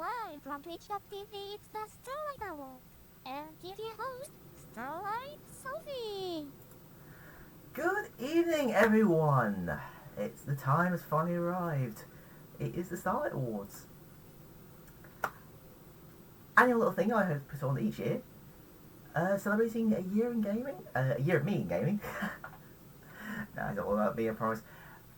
Live from Twitch.tv, it's the Starlight Hour. And here's your host, Starlight Sophie. Good evening, everyone. The time has finally arrived. It is the Starlight Awards. Annual little thing I hope to put on each year. Celebrating a year in gaming. A year of me in gaming. No, it's not all about me, I promise.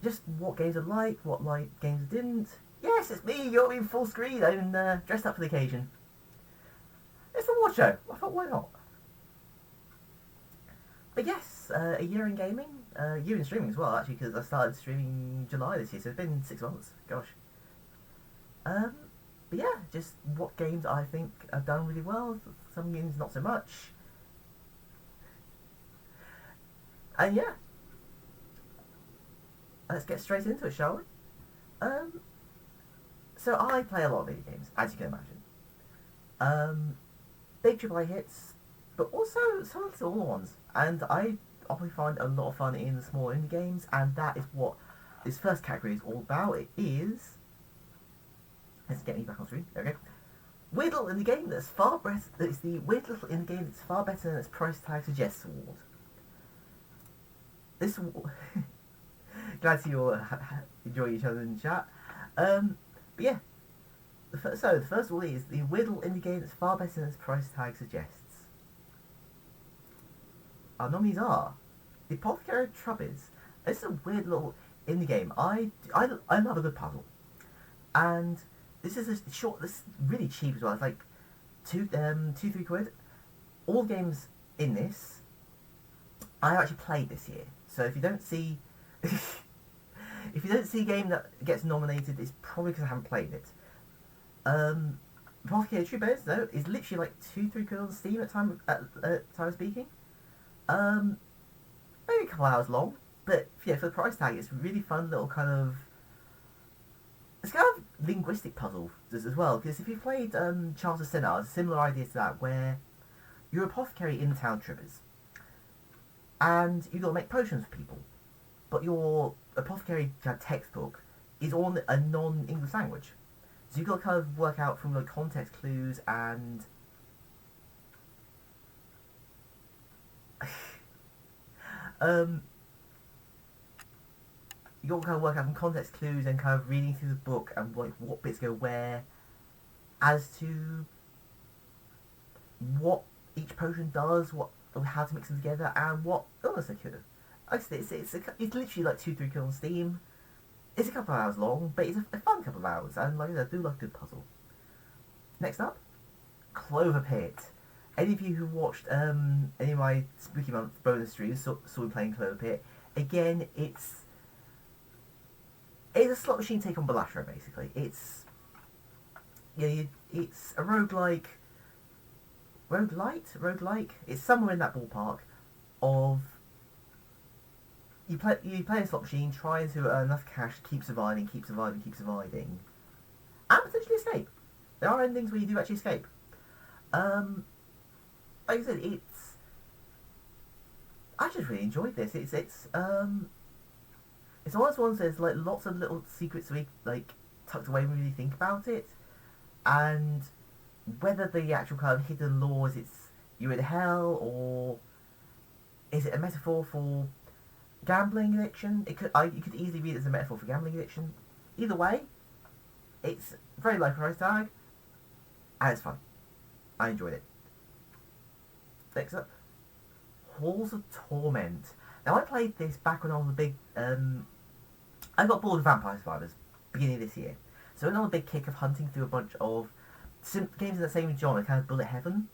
Just what games I liked, what games I didn't. Yes, it's me, you're in full screen. I'm dressed up for the occasion. It's the award show. I thought, why not? But yes, a year in gaming, a year in streaming as well, actually, because I started streaming July this year, so it's been 6 months. Gosh. But yeah, just what games I think have done really well, some games not so much. And yeah, let's get straight into it, shall we? So I play a lot of video games, as you can imagine. Big AAA hits, but also some small ones. And I often find a lot of fun in the small indie games, and that is what this first category is all about. It is... Let's get me back on screen. There we go. Weird little indie game that's far better. It's the weird little indie game that's far better than its price tag suggests award. This glad to see you all enjoy each other in the chat. But yeah, the first one is the weird little indie game that's far better than its price tag suggests. Our nominees are the Apothecary Trubbies. This is a weird little indie game. I love a good puzzle, and this is a short. This is really cheap as well. It's like £2-3. All games in this, I actually played this year. So if you don't see if you don't see a game that gets nominated, it's probably because I haven't played it. Apothecary Trubbies though is literally like £2-3 on Steam at time of speaking. Maybe a couple hours long, but yeah, for the price tag, it's a really fun little kind of. It's kind of linguistic puzzle as well, because if you played Charles of Sinner, it's a similar idea to that, where you're an apothecary in the town Trubbies, and you've got to make potions for people, but your apothecary textbook is on a non-English language, so you've got to kind of work out from like context clues and you got to kind of work out from context clues and kind of reading through the book and like what bits go where, as to what each potion does, how to mix them together, and what illness they cure. Like I said, it's literally like £2-3 on Steam. It's a couple of hours long, but it's a fun couple of hours, and like I said, I do like a good puzzle. Next up, Clover Pit. Any of you who watched any of my Spooky Month bonus streams saw me playing Clover Pit. Again, it's a slot machine take on Balatro, basically. It's it's a roguelike. Roguelike? It's somewhere in that ballpark of you play a slot machine, trying to earn enough cash, keep surviving, and potentially escape. There are endings where you do actually escape. Like I said, I just really enjoyed this. It's one of those ones there's like lots of little secrets like tucked away when you really think about it, and whether the actual kind of hidden law is you're in hell, or is it a metaphor for gambling addiction? You could easily read it as a metaphor for gambling addiction. Either way, it's very low price tag, and it's fun. I enjoyed it. Next up, Halls of Torment. Now I played this back when I was a big. I got bored of Vampire Survivors beginning of this year, so I went on a big kick of hunting through a bunch of games in the same genre, kind of bullet heaven.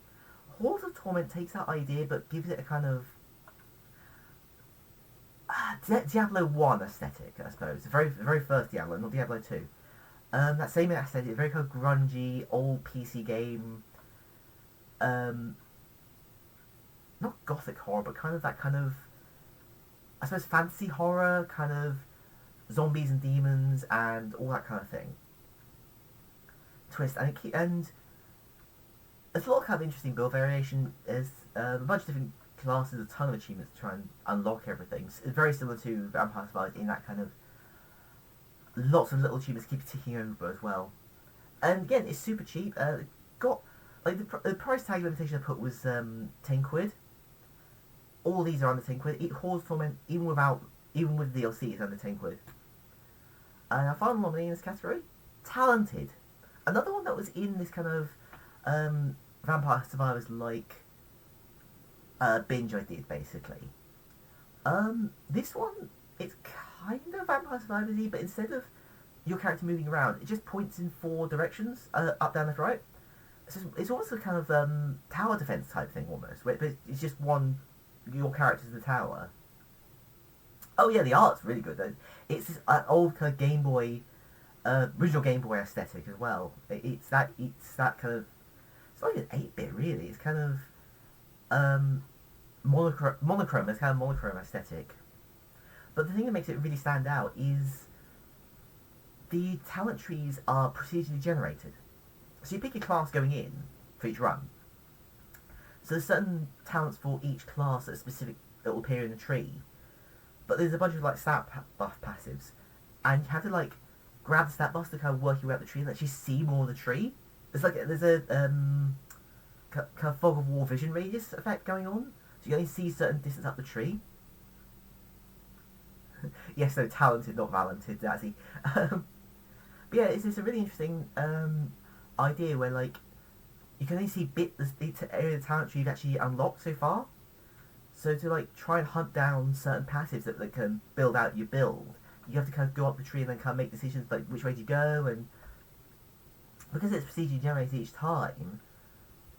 Halls of Torment takes that idea but gives it a kind of Diablo 1 aesthetic, I suppose. The very first Diablo, not Diablo 2. That same aesthetic, very kind of grungy, old PC game. Not gothic horror, but kind of that kind of, I suppose, fantasy horror, kind of zombies and demons and all that kind of thing. Twist, and there's a lot of kind of interesting build variation. There's a bunch of different classes, a ton of achievements to try and unlock everything. It's very similar to Vampire Survivors in that kind of lots of little achievements keep ticking over as well. And again, it's super cheap. Got like the price tag limitation I put was £10. All these are under £10. Horde's Torment, even with DLC, is under £10. And our final nominee in this category, Talented. Another one that was in this kind of Vampire Survivors like binge I did basically. This one, it's kind of Vampire Survivors-y, but instead of your character moving around, it just points in 4 directions, up, down, left, right. It's almost a kind of tower defense type thing almost, but it's just your character's in the tower. Oh yeah, the art's really good though. It's this old kind of Game Boy, original Game Boy aesthetic as well. It's that kind of, it's not even 8-bit really. It's kind of monochrome. It's kind of monochrome aesthetic. But the thing that makes it really stand out is the talent trees are procedurally generated. So you pick your class going in for each run. So there's certain talents for each class that are specific that will appear in the tree. But there's a bunch of like stat buff passives, and you have to like grab the stat buffs to kind of work your way up the tree and actually see more of the tree. There's a kind of fog of war vision radius effect going on, so you only see a certain distance up the tree. Yes, no, talented, not valented, Dazzy. But yeah, it's a really interesting idea where like you can only see the area of the talent tree you've actually unlocked so far. So to like try and hunt down certain passives that can build out your build, you have to kind of go up the tree and then kind of make decisions like which way to go, and because it's procedurally generated each time,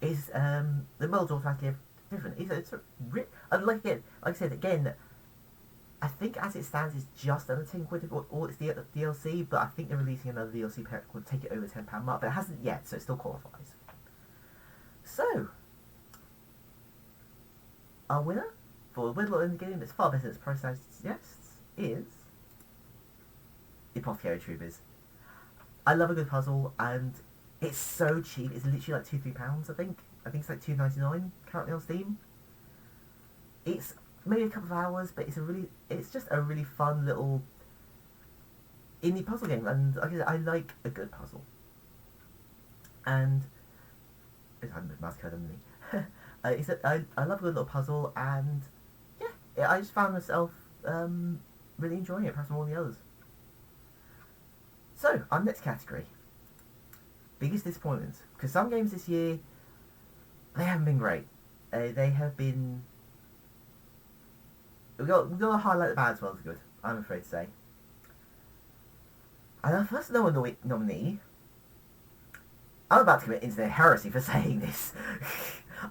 is the build's automatically different. Like I said again, I think as it stands it's just under £10 all its DLC, but I think they're releasing another DLC pack will take it over the £10 mark, but it hasn't yet, so it still qualifies. So our winner for the Whittle in the game that's far better than its price tag suggests is the Apothecary Troopers. I love a good puzzle, and it's so cheap. It's literally like £2-3, I think. I think it's like £2.99 currently on Steam. It's maybe a couple of hours, but it's just a really fun little indie puzzle game, and like I said, I like a good puzzle. And I have a mouse code underneath. I love a good little puzzle, and yeah, I just found myself really enjoying it, perhaps more than the others. So, our next category, biggest disappointments, because some games this year, they haven't been great. They have been. We've got to highlight the bad as well as the good, I'm afraid to say. And our first nominee, I'm about to commit into heresy for saying this.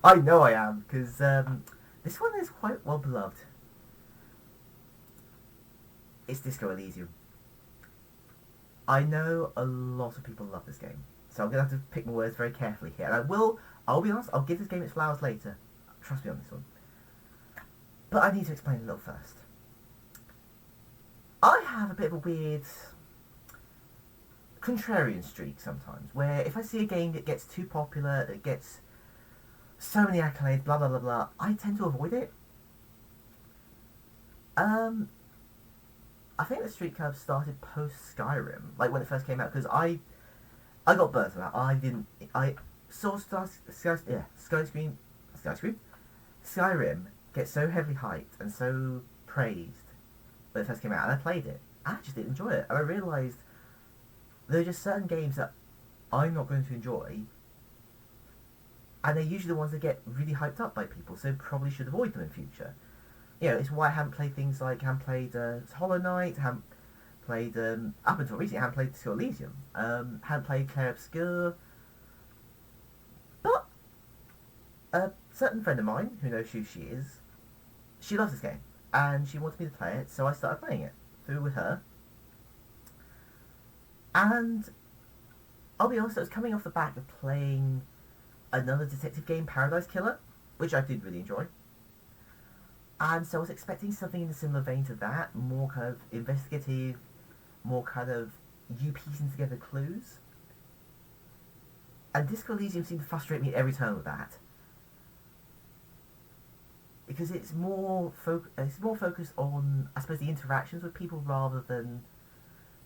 I know I am, because this one is quite well beloved. It's Disco Elysium. I know a lot of people love this game, so I'm going to have to pick my words very carefully here. And I'll be honest, I'll give this game its flowers later. Trust me on this one. But I need to explain a little first. I have a bit of a weird contrarian streak sometimes, where if I see a game that gets too popular, that gets so many accolades, blah blah blah blah, I tend to avoid it. I think the streak kind of started post Skyrim, like when it first came out, because I got burnt on that. I saw Skyrim get so heavily hyped and so praised when it first came out, and I played it. I just didn't enjoy it, and I realised there are just certain games that I'm not going to enjoy, and they're usually the ones that get really hyped up by people, so probably should avoid them in future. You know, it's why I haven't played things like, I haven't played Hollow Knight, I haven't played, up until recently, I haven't played Disco Elysium, haven't played Clair Obscur, but a certain friend of mine, who knows who she is, she loves this game, and she wanted me to play it, so I started playing it through with her. And I'll be honest, I was coming off the back of playing another detective game, Paradise Killer, which I did really enjoy. And so I was expecting something in a similar vein to that, more kind of investigative, more kind of you piecing together clues. And Disco Elysium seemed to frustrate me every turn with that. Because it's more focused on, I suppose, the interactions with people rather than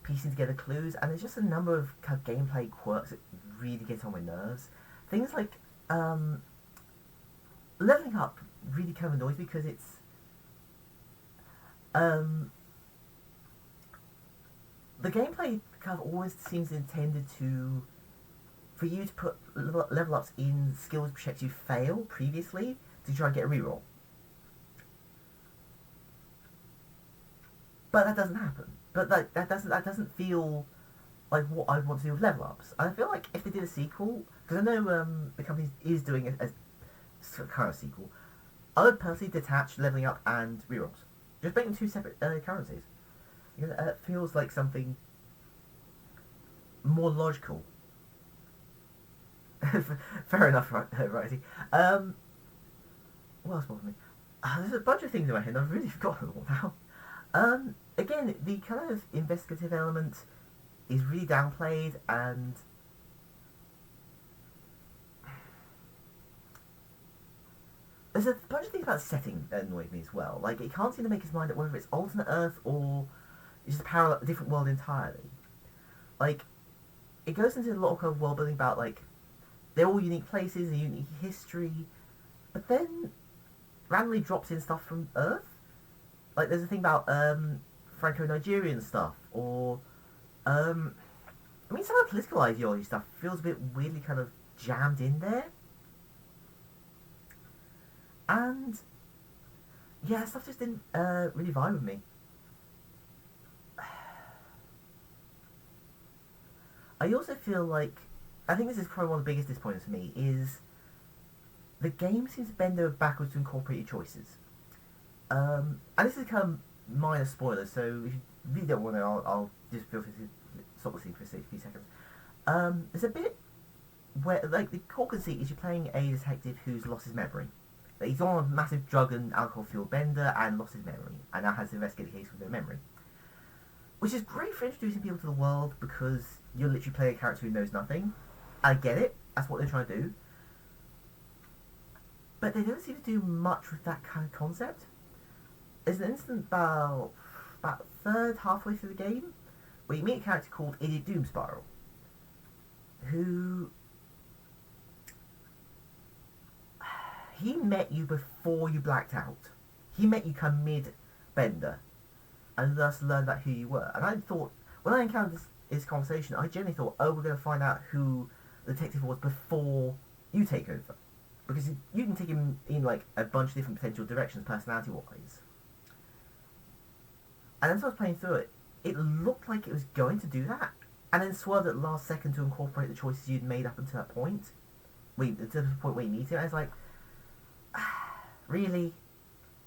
piecing together clues, and there's just a number of kind of gameplay quirks that really get on my nerves. Things like leveling up really kind of annoys me because it's the gameplay kind of always seems intended for you to put level ups in skills checks you failed previously to try and get a reroll. But that doesn't happen. But that doesn't feel like what I want to do with level ups. And I feel like if they did a sequel, because I know the company is doing a kind of sequel, I would personally detach leveling up and rerolls. Just make them two separate currencies. It feels like something more logical. Fair enough, Righty. What else bothers me? There's a bunch of things in my head, and I've really forgotten them all now. Again, the kind of investigative element is really downplayed, and there's a bunch of things about setting that annoyed me as well. Like, it can't seem to make its mind up whether it's alternate Earth or it's just a different world entirely. Like, it goes into a lot of kind of world building about, like, they're all unique places, a unique history, but then randomly drops in stuff from Earth. Like, there's a thing about Franco-Nigerian stuff, or I mean, some of the political ideology stuff feels a bit weirdly kind of jammed in there. And yeah, stuff just didn't really vibe with me. I also feel like, I think this is probably one of the biggest disappointments for me, is the game seems to bend over backwards to incorporate your choices. And this is kind of minor spoilers, so if you really don't want to know, I'll just feel free to stop listening for a few seconds. There's a bit where, like, the core conceit is you're playing a detective who's lost his memory. Like, he's on a massive drug and alcohol-fueled bender and lost his memory, and now has to investigate the case with no memory. Which is great for introducing people to the world, because you're literally playing a character who knows nothing. I get it, that's what they're trying to do. But they don't seem to do much with that kind of concept. There's an instant about halfway through the game, where you meet a character called Idiot Doomspiral, who he met you before you blacked out. He met you kind of mid-bender, and thus learned about who you were. And I thought, when I encountered this conversation, I genuinely thought, oh, we're going to find out who the detective was before you take over. Because you can take him in, like, a bunch of different potential directions, personality-wise. And as I was playing through it, it looked like it was going to do that, and then swerved at the last second to incorporate the choices you'd made up until that point. To the point where you need to. And it's like, really?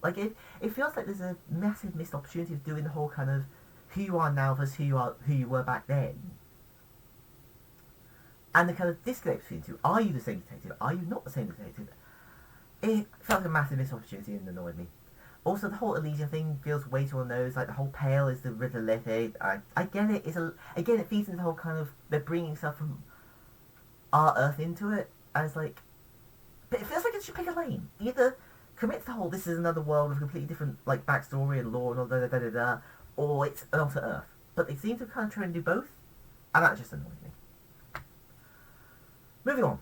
Like, it feels like there's a massive missed opportunity of doing the whole kind of who you are now versus who you were back then. And the kind of disconnect between the two. Are you the same detective? Are you not the same detective? It felt like a massive missed opportunity and annoyed me. Also, the whole Elysium thing feels way too on the nose. Like, the whole pale is the River Lethe. I get it. Again, it feeds into the whole kind of, they're bringing stuff from our Earth into it. And it's like, but it feels like it should pick a lane. Either commit to the whole, this is another world with a completely different, like, backstory and lore and all da-da-da-da-da, or it's an alternate Earth. But they seem to kind of try and do both, and that just annoys me. Moving on.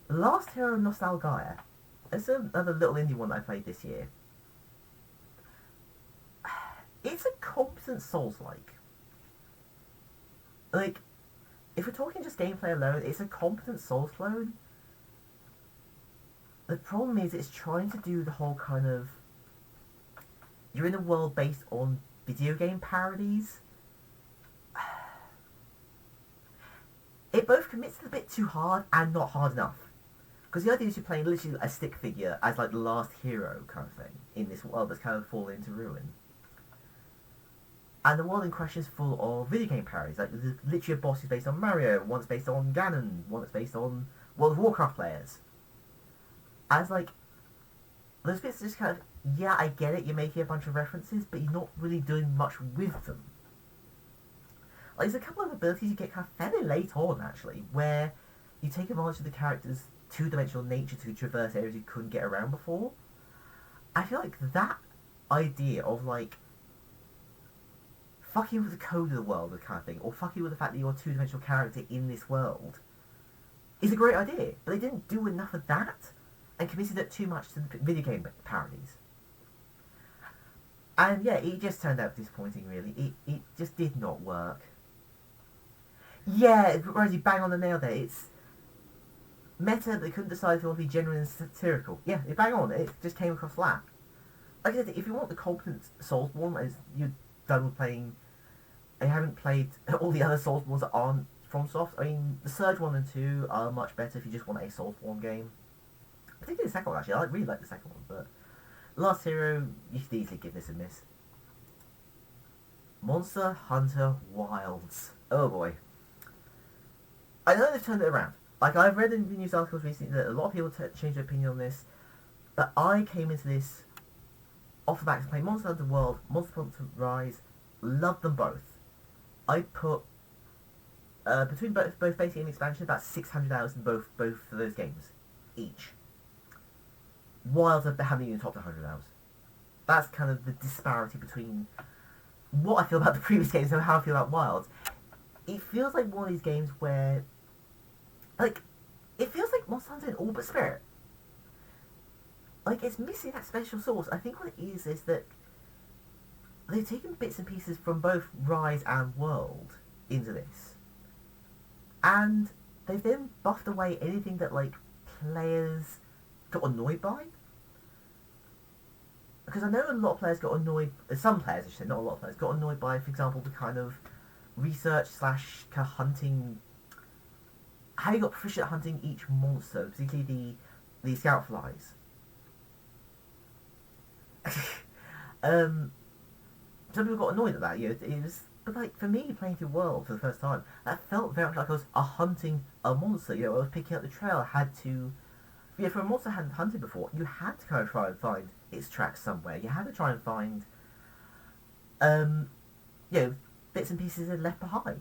Last Hero Nostalgia. It's another little indie one that I played this year. It's a competent Souls-like. Like, if we're talking just gameplay alone, it's a competent Souls clone. The problem is it's trying to do the whole kind of, you're in a world based on video game parodies. It both commits to a bit too hard and not hard enough. Because the idea is you're playing literally a stick figure as like the last hero kind of thing in this world that's kind of fallen into ruin. And the world in question is full of video game parodies. Like, there's literally a boss is based on Mario, one that's based on Ganon, one that's based on World of Warcraft players. As like, those bits just kind of, yeah, I get it, you're making a bunch of references, but you're not really doing much with them. Like, there's a couple of abilities you get kind of fairly late on, actually, where you take advantage of the character's two-dimensional nature to traverse areas you couldn't get around before. I feel like that idea of, like, fucking with the code of the world, the kind of thing, or fucking with the fact that you're a two-dimensional character in this world, is a great idea. But they didn't do enough of that, and committed it too much to the video game parodies. And yeah, it just turned out disappointing, really. It just did not work. Yeah, Rosie, bang on the nail there. It's meta, they couldn't decide if it would be genuine and satirical. Yeah, it bang on. It just came across flat. Like I said, if you want the competent Soulsborne, as you're done with playing, and you haven't played all the other Soulsbornes that aren't FromSoft, I mean, the Surge 1 and 2 are much better if you just want a Soulsborne game. Particularly the second one, actually. I really like the second one, but Last Hero, you should easily give this a miss. Monster Hunter Wilds. Oh boy. I know they've turned it around. Like, I've read in the news articles recently that a lot of people changed their opinion on this, but I came into this off the back to play Monster Hunter World, Monster Hunter Rise, loved them both. I put, between both basic and expansion, about 600 hours in both of those games, each. Wilds haven't even topped 100 hours. That's kind of the disparity between what I feel about the previous games and how I feel about Wilds. It feels like one of these games where, like, it feels like Monster Hunter in all but spirit. Like, it's missing that special sauce. I think what it is that they've taken bits and pieces from both Rise and World into this. And they've then buffed away anything that, like, players got annoyed by. Because I know a lot of players got annoyed, some players I should say, not a lot of players, got annoyed by, for example, the kind of research / kind of hunting, how you got proficient at hunting each monster, particularly the scout flies. Some people got annoyed at that, you know, it was, but like, for me, playing through World for the first time, that felt very much like I was hunting a monster, you know, I was picking up the trail, I had to, yeah, for a monster I hadn't hunted before, you had to kind of try and find its tracks somewhere, you had to try and find, you know, bits and pieces it left behind.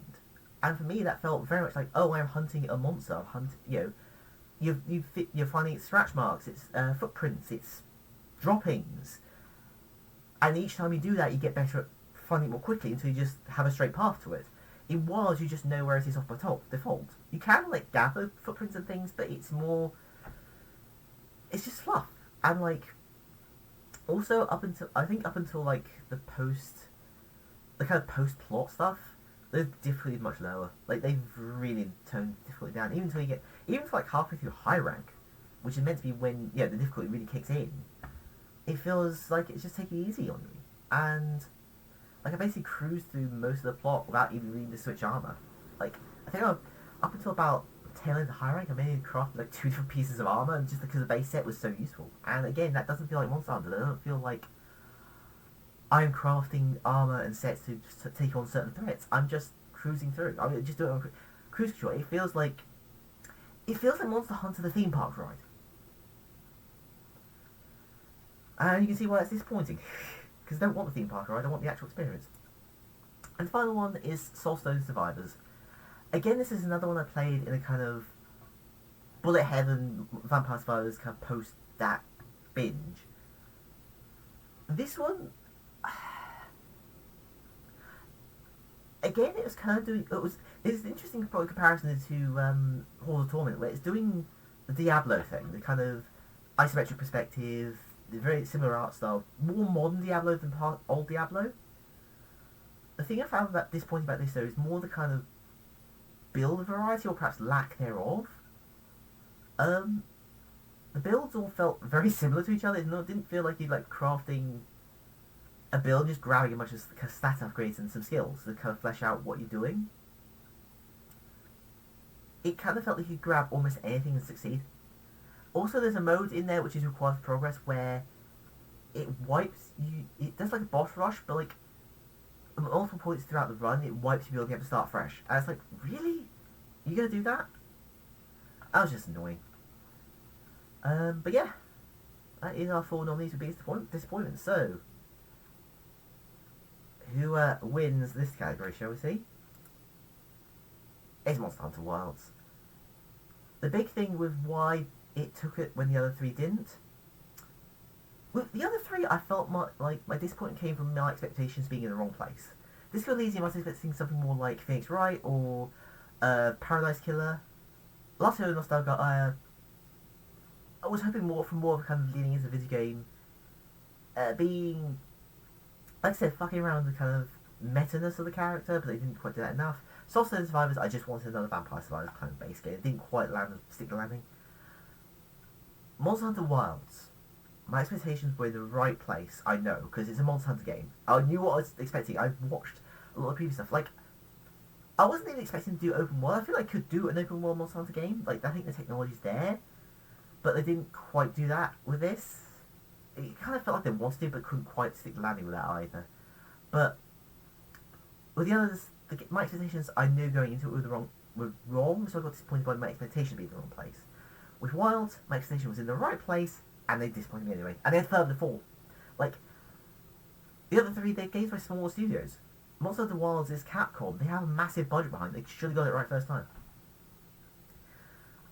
And for me, that felt very much like, oh, I'm hunting a monster, you know, you're finding its scratch marks, its footprints, its droppings. And each time you do that, you get better at finding it more quickly until you just have a straight path to it. In Wilds, you just know where it is off by default. You can, like, gather footprints and things, but it's more, it's just fluff. And, like, also up until like the kind of post-plot stuff, the difficulty is much lower. Like, they've really toned difficulty down. Even for like halfway through high rank, which is meant to be when, yeah, the difficulty really kicks in, it feels like it's just taking it easy on you. And, like, I basically cruised through most of the plot without even needing to switch armor. Like, I think up until about tail end of high rank, I managed to craft like 2 different pieces of armor, and just because the base set was so useful. And again, that doesn't feel like Monster Hunter. That doesn't feel like I'm crafting armor and sets to take on certain threats. I'm just cruising through. I mean, just do it on cruise control. It feels like Monster Hunter the theme park ride. And you can see why that's disappointing. Because I don't want the theme park ride, I want the actual experience. And the final one is Soulstone Survivors. Again, this is another one I played in a kind of Bullet Heaven, Vampire Survivors kind of post that binge. This one, again, it was kind of doing, it's an interesting probably comparison to Hall of Torment, where it's doing the Diablo thing, the kind of isometric perspective, the very similar art style, more modern Diablo than old Diablo. The thing I found disappointing about this though is more the kind of build variety, or perhaps lack thereof. The builds all felt very similar to each other. It didn't feel like you're like crafting a build, just grabbing a bunch of stat upgrades and some skills to kind of flesh out what you're doing. It kind of felt like you could grab almost anything and succeed. Also, there's a mode in there which is required for progress where it wipes you. It does like a boss rush, but like at multiple points throughout the run, it wipes you and you have to start fresh. And it's like, really? You gonna do that? That was just annoying. But yeah, that is our 4 nominees for biggest disappointment. So, who wins this category, shall we see? It's Monster Hunter Wilds. The big thing with why it took it when the other 3 didn't, with the other 3, I felt my disappointment came from my expectations being in the wrong place. This feel easy. I was expecting something more like Phoenix Wright or Paradise Killer. Last year, Nostalgia, I was hoping more from more of a kind of leaning into the video game, being, like I said, fucking around the kind of meta-ness of the character, but they didn't quite do that enough. Soulstone Survivors, I just wanted another Vampire Survivors kind of base game. It didn't quite stick the landing. Monster Hunter Wilds. My expectations were in the right place, I know, because it's a Monster Hunter game. I knew what I was expecting. I've watched a lot of previous stuff. Like, I wasn't even expecting to do open world. I feel like I could do an open world Monster Hunter game. Like, I think the technology's there, but they didn't quite do that with this. It kind of felt like they wanted to, but couldn't quite stick the landing with that either. But with the others, my expectations, I knew going into it were wrong, so I got disappointed by my expectation being in the wrong place. With Wild, my expectation was in the right place, and they disappointed me anyway. And they had further to fall. Like, the other three, they games by smaller studios. Monster Hunter Wilds is Capcom. They have a massive budget behind it. They should have got it right first time.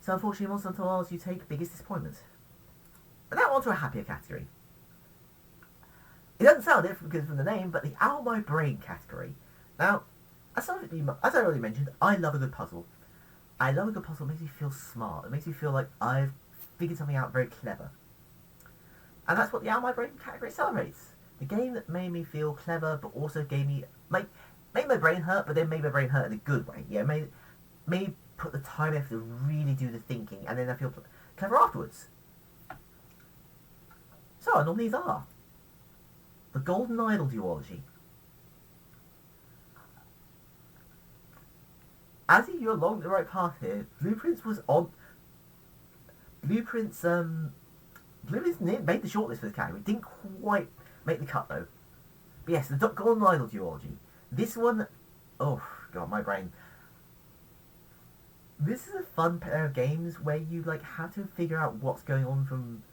So unfortunately, Monster Hunter Wilds, you take biggest disappointment. But now on to a happier category. It doesn't sound different because from the name, but the Out of My Brain category. Now, as I already mentioned, I love a good puzzle. I love a good puzzle. It makes me feel smart. It makes me feel like I've figured something out very clever. And that's what the Out of My Brain category celebrates. The game that made me feel clever, but also made my brain hurt, but then made my brain hurt in a good way. Yeah, made me put the time effort to really do the thinking, and then I feel clever afterwards. So our nominees are the Golden Idol duology. As you're along the right path here, Blueprints made the shortlist for the category. Didn't quite make the cut though. But yes, the Golden Idol duology. This one, oh god, my brain. This is a fun pair of games where you like have to figure out what's going on from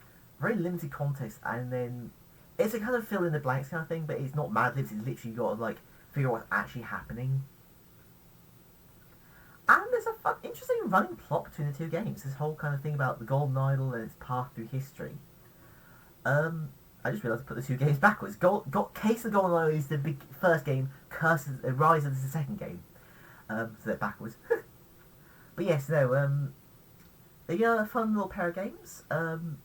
very limited context, and then it's a kind of fill in the blanks kind of thing. But it's not Mad Libs. It's literally got to like figure out what's actually happening. And there's a fun, interesting running plot between the two games. This whole kind of thing about the Golden Idol and its path through history. I just realised I put the two games backwards. Case of the Golden Idol is the big first game. Rise is the second game. So they're backwards. But yes, no. They are a fun little pair of games. Some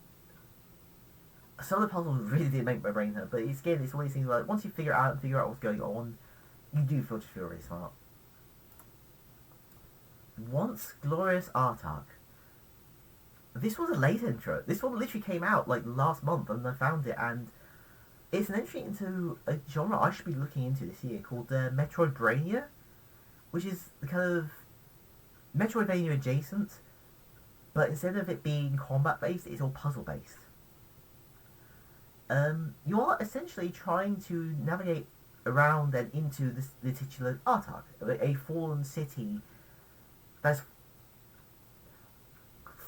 of the puzzles really did make my brain hurt, but it's one of these things where like, once you figure out what's going on, you do feel really smart. Once Glorious Artark. This was a late intro. This one literally came out like last month, and I found it, and it's an entry into a genre I should be looking into this year called Metroidvania, which is the kind of Metroidvania adjacent, but instead of it being combat based, it's all puzzle based. You are essentially trying to navigate around and into the titular Artark, a fallen city that's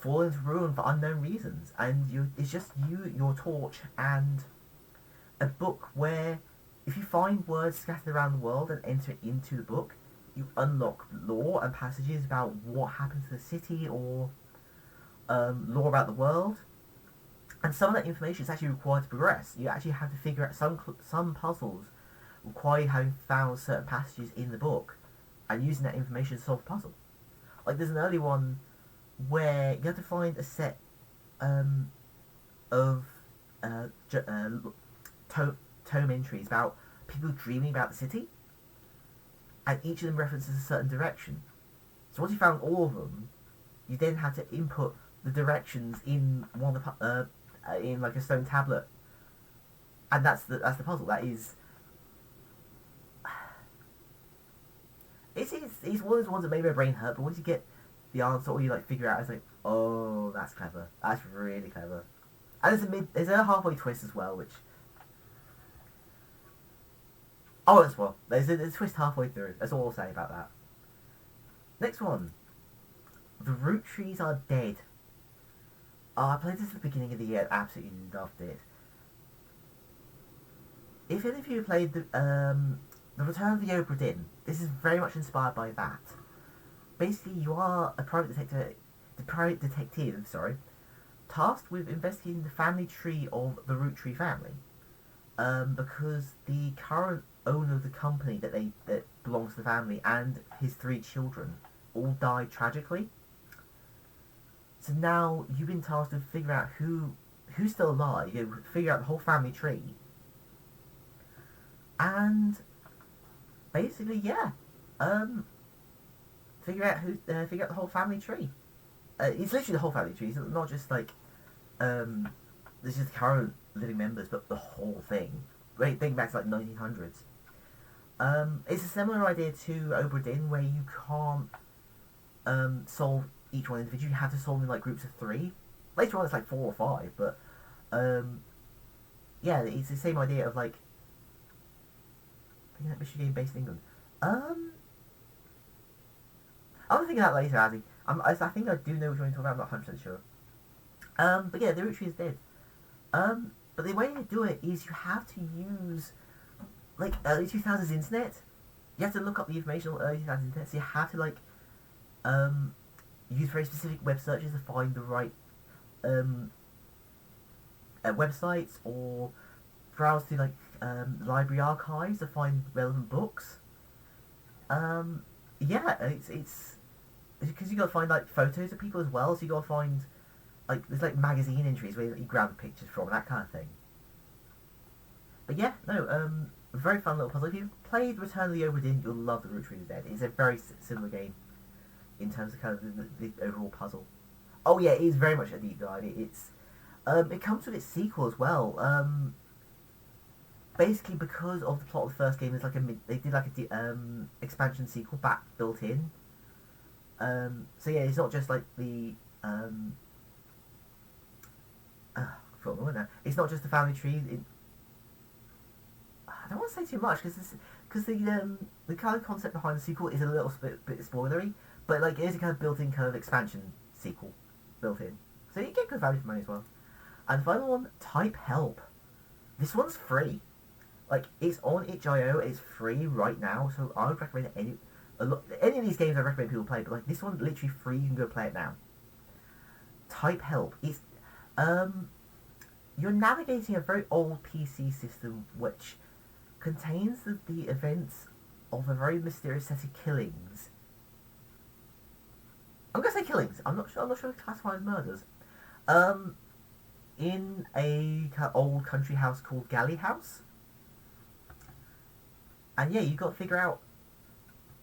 fallen to ruin for unknown reasons, and it's just you, your torch, and a book where if you find words scattered around the world and enter into the book, you unlock lore and passages about what happened to the city, or lore about the world. And some of that information is actually required to progress. You actually have to figure out some puzzles require you having found certain passages in the book and using that information to solve the puzzle. Like there's an early one where you have to find a set of tome entries about people dreaming about the city, and each of them references a certain direction. So once you found all of them, you then have to input the directions in one of the in like a stone tablet, and that's the puzzle. That is, it's one of those ones that made my brain hurt. But once you get the answer, or you like figure out, it's like, oh, that's clever. That's really clever. And there's a halfway twist as well, which as well. There's a twist halfway through. That's all I'll say about that. Next one, The Root Trees Are Dead. I played this at the beginning of the year. Absolutely loved it. If any of you played the Return of the Obra Dinn, this is very much inspired by that. Basically, you are a private detective, tasked with investigating the family tree of the Root Tree family. Because the current owner of the company that belongs to the family, and his 3 children all died tragically. So now you've been tasked to figure out who's still alive, figure out the whole family tree, and basically, yeah, figure out the whole family tree. It's literally the whole family tree. It's not just like this is the current living members, but the whole thing. Great thing back to like 1900s. It's a similar idea to Obra Dinn, where you can't solve each one individually. You have to solve them in like groups of 3. Later on, it's like 4 or 5, but yeah, it's the same idea of like thinking that mystery game based in England. I'll think of that later, Azzy. I think I do know which one you're talking about. I'm not 100% sure. But yeah, the root tree is dead. But the way you do it is you have to use like early 2000s internet. You have to look up the information on early 2000s internet. So you have to like use very specific web searches to find the right websites, or browse through like library archives to find relevant books. Yeah, it's because you gotta find like photos of people as well. So you gotta find like there's like magazine entries where you grab pictures from, that kind of thing. But yeah, no, very fun little puzzle. If you've played Return of the Obra Dinn, you'll love the Root Tree is Dead. It's a very similar game in terms of kind of the overall puzzle. Oh yeah, it is very much a deep dive. It comes with its sequel as well. Basically, because of the plot of the first game, they did like a expansion sequel back built in. So yeah, it's not just like the it's not just the family tree. I don't want to say too much because the kind of concept behind the sequel is a little bit spoilery, but like it is a kind of built-in kind of expansion sequel built in, so you get good value for money as well. And the final one, Type Help. This one's free. Like it's on itch.io. It's free right now, so I would recommend any of these games I recommend people play, but like this one's literally free. You can go play it now. Type Help. It's you're navigating a very old PC system which contains the events of a very mysterious set of killings. I'm gonna say killings. I'm not sure to classify as murders. In a old country house called Galley House. And yeah, you've got to figure out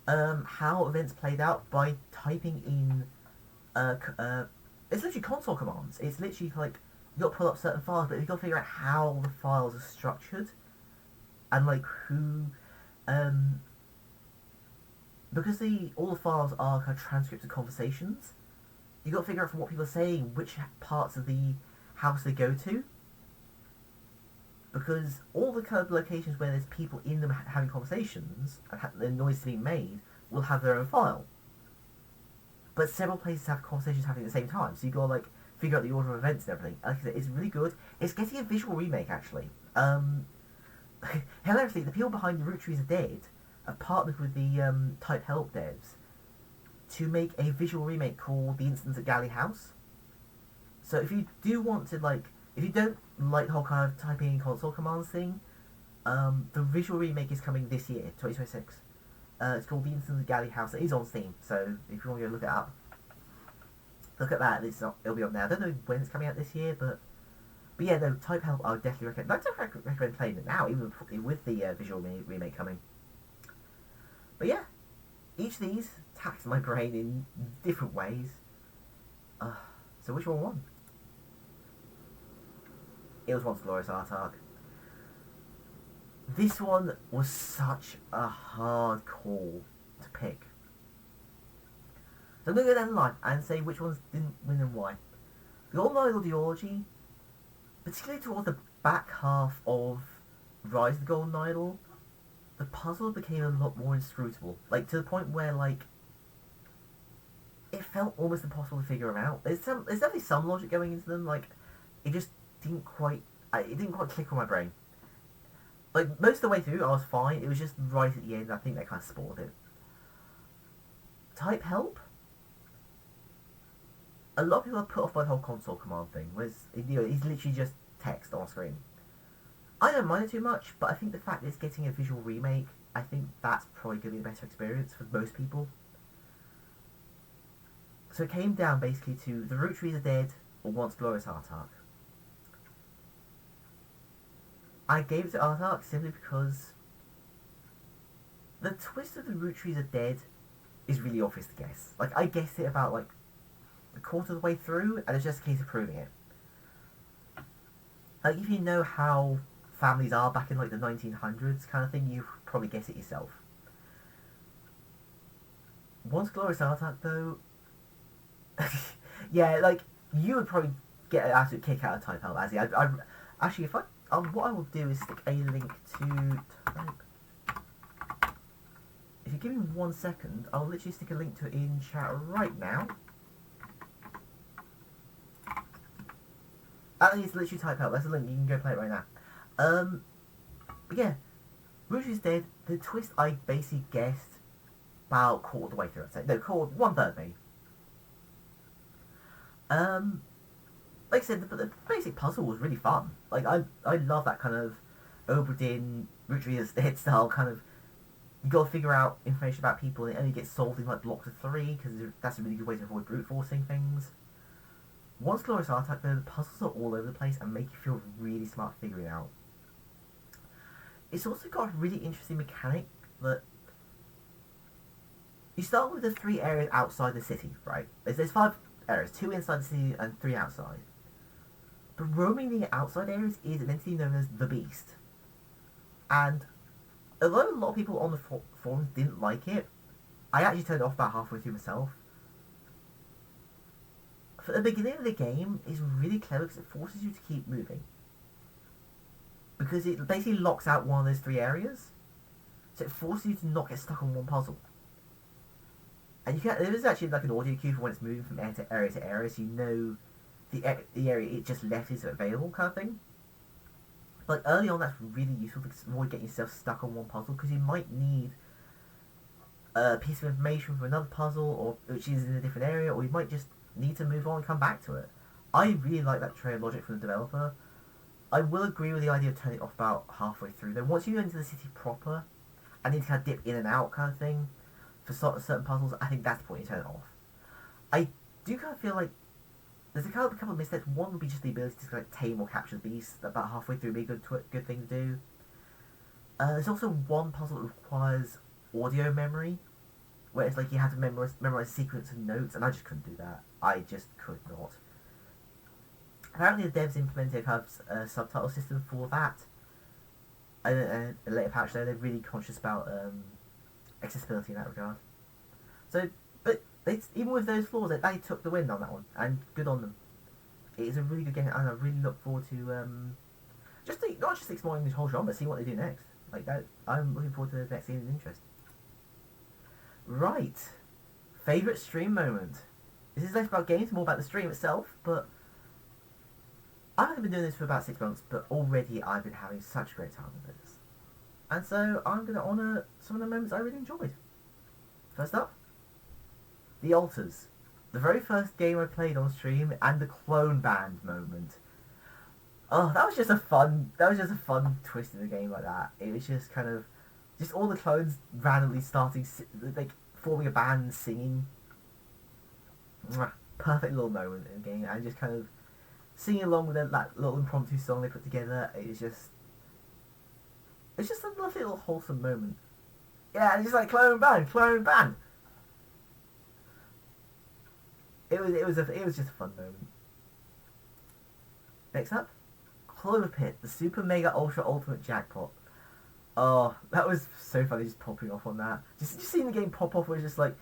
how events played out by typing in it's literally console commands. It's literally like you got to pull up certain files, but you got to figure out how the files are structured and like who because all the files are kind of transcripts of conversations. You got to figure out from what people are saying which parts of the house they go to, because all the kind of locations where there's people in them having conversations and the noise being made will have their own file. But several places have conversations happening at the same time, so you gotta like figure out the order of events and everything. Like I said, it's really good. It's getting a visual remake actually. Hilariously, the people behind the Root Trees Are Dead have partnered with the Type Help devs to make a visual remake called The Incidents at Galley House. So if you do want to if you don't like the whole kind of typing in console commands thing, the visual remake is coming this year, 2026. It's called The Incidents at Galley House. It is on Steam, so if you want to go look it up, look at that. It'll be on there. I don't know when it's coming out this year, but yeah, no, Type Help I would definitely recommend. I don't recommend playing it now, even with the visual remake coming. But yeah, each of these tax my brain in different ways. So which one won? It was Once Glorious Artark. This one was such a hard call to pick. So I'm going to go down the line and say which ones didn't win and why. The Golden Idol Duology, particularly towards the back half of Rise of the Golden Idol, the puzzle became a lot more inscrutable. Like, to the point where, like, it felt almost impossible to figure them out. There's definitely some logic going into them, like, it just didn't quite click on my brain. Like, most of the way through, I was fine. It was just right at the end, I think that kind of spoiled it. Type Help? A lot of people are put off by the whole console command thing, whereas, it's literally just text on screen. I don't mind it too much, but I think the fact that it's getting a visual remake, I think that's probably going to be the better experience for most people. So it came down basically to The Root Trees Are Dead or Once Glorious Artark. I gave it to Artark simply because the twist of The Root Trees Are Dead is really obvious to guess. Like, I guessed it about, like, a quarter of the way through, and it's just a case of proving it. Like, if you know how families are back in, like, the 1900s kind of thing, you probably guess it yourself. Once Glorious Artark, though... yeah, like, you would probably get an absolute kick out of Type Help, Azzy. Actually, if I... what I will do is stick a link to Type... If you give me 1 second, I'll literally stick a link to it in chat right now. That is literally Type Help. That's the link. You can go play it right now. But yeah, Rouge is Dead. The twist I basically guessed about quarter of the way through. I'd say no, quarter 1/3 maybe. Like I said, the basic puzzle was really fun. Like I love that kind of Oberdin Rouge is Dead style kind of. You got to figure out information about people, and it only gets solved in like blocks of 3 because that's a really good way to avoid brute forcing things. Once Glorious Artark, though, the puzzles are all over the place and make you feel really smart figuring it out. It's also got a really interesting mechanic that you start with the 3 areas outside the city, right? There's 5 areas, 2 inside the city and 3 outside. But roaming the outside areas is an entity known as the Beast. And although a lot of people on the forums didn't like it, I actually turned it off about halfway through myself. For the beginning of the game, it's really clever because it forces you to keep moving. Because it basically locks out one of those 3 areas. So it forces you to not get stuck on one puzzle. And there is actually like an audio cue for when it's moving from area to area, so you know the area it just left is available kind of thing. Like early on, that's really useful to avoid getting yourself stuck on one puzzle, because you might need a piece of information for another puzzle, or which is in a different area, or you might just need to move on and come back to it. I really like that trail of logic from the developer. I will agree with the idea of turning it off about halfway through. Then once you go into the city proper, and need to kind of dip in and out kind of thing, for certain puzzles, I think that's the point you turn it off. I do kind of feel like there's a couple of missteps. One would be just the ability to like tame or capture the beast. About halfway through would be a good thing to do. There's also one puzzle that requires audio memory, where it's like you have to memorize sequence of notes, and I just couldn't do that. I just could not. Apparently the devs implemented a kind of subtitle system for that. And a later patch though, they're really conscious about accessibility in that regard. So, but even with those flaws, they took the win on that one, and good on them. It is a really good game, and I really look forward to not just exploring this whole genre, but seeing what they do next. Like that, I'm looking forward to the next game with interest. Right, favorite stream moment. This is less about games, more about the stream itself, but I haven't been doing this for about 6 months, but already I've been having such a great time with this. And so I'm going to honour some of the moments I really enjoyed. First up, The Altars. The very first game I played on stream, and the clone band moment. Oh, that was just a fun twist in the game like that. It was just kind of, just all the clones randomly starting, like, forming a band, singing. Perfect little moment in the game, and just kind of singing along with that little impromptu song they put together. It's just a lovely little wholesome moment. Yeah, it's just like clone band. It was just a fun moment. Next up, Clover Pit, the Super Mega Ultra Ultimate Jackpot. Oh, that was so funny, just popping off on that. Just seeing the game pop off was just like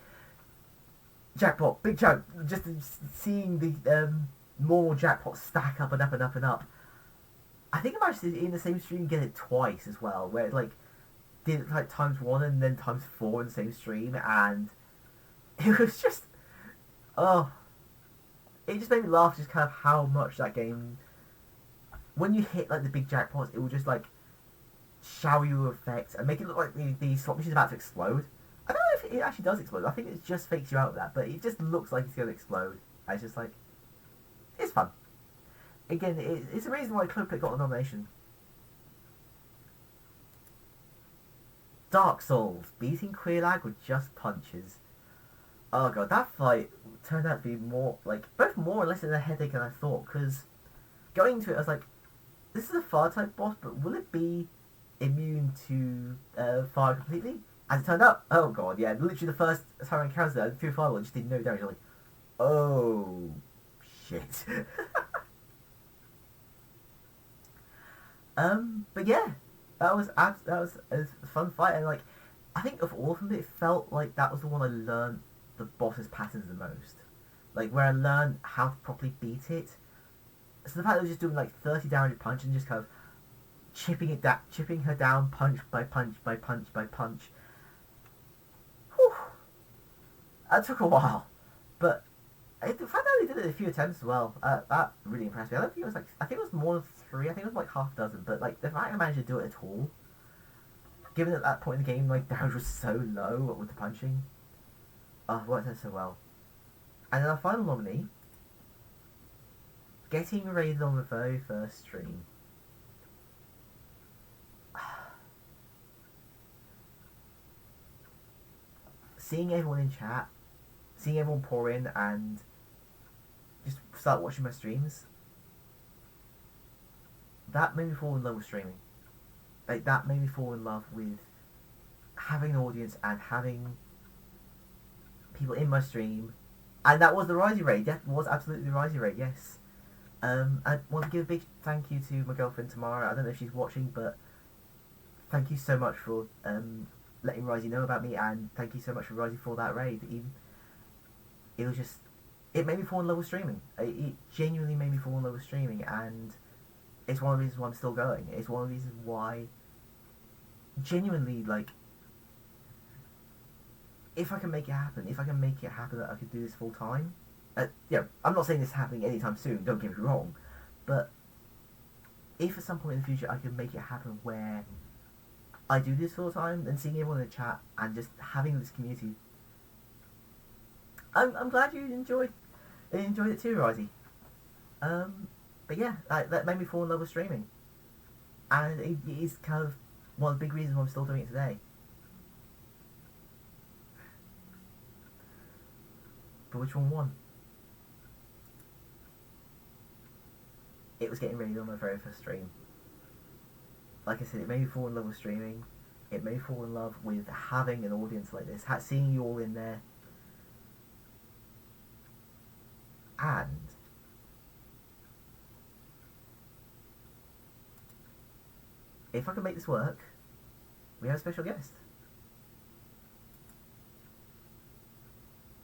jackpot, big chunk. Just seeing the normal jackpot stack up and up and up and up. I think I managed to, in the same stream, get it twice as well, where it like did it like ×1 and then ×4 in the same stream, and it was just, oh, it just made me laugh just kind of how much that game, when you hit like the big jackpots, it will just like shower you with effects and make it look like the slot machine's about to explode. I don't know if it actually does explode. I think it just fakes you out with that, but it just looks like it's going to explode. And it's just like, it's fun. Again, it's the reason why Clover Pit got the nomination. Dark Souls, beating Quelaag with just punches. Oh god, that fight turned out to be more, like, both more or less than a headache than I thought, because going into it, I was like, this is a fire type boss, but will it be immune to fire completely? As it turned out, oh god, yeah, literally the first time I encountered that, I threw fireball, it just did no damage. I'm like, oh, shit. But yeah, that was a fun fight, and like, I think of all of them, it felt like that was the one I learned the boss's patterns the most. Like, where I learned how to properly beat it. So the fact that I was just doing like 30 damage punch and just kind of chipping her down punch by punch by punch by punch. Whew. That took a while, but the fact that I did it a few attempts as well, that really impressed me. I don't think it was like, I think it was more than 3. I think it was like half a dozen. But like the fact I managed to do it at all, given at that point in the game, like damage was so low with the punching, worked out so well. And then our final nominee, getting raided on the very first stream. Seeing everyone in chat, seeing everyone pour in and just start watching my streams, that made me fall in love with streaming. Like, that made me fall in love with having an audience and having people in my stream. And that was the Risey raid. That was absolutely the Risey raid, yes. I want to give a big thank you to my girlfriend Tamara. I don't know if she's watching, but thank you so much for letting Risey know about me, and thank you so much for Risey for that raid. It was just, it made me fall in love with streaming. It genuinely made me fall in love with streaming, and it's one of the reasons why I'm still going. It's one of the reasons why, genuinely, like, if I can make it happen that I could do this full time. I'm not saying this is happening anytime soon, don't get me wrong, but if at some point in the future I can make it happen where I do this full time, and seeing everyone in the chat and just having this community, I'm glad you enjoyed it too, Risey. But yeah, that made me fall in love with streaming, and it is kind of one of the big reasons why I'm still doing it today. But which one won? It was getting raided on my very first stream. Like I said, it made me fall in love with streaming. It made me fall in love with having an audience like this, seeing you all in there. And if I can make this work, we have a special guest.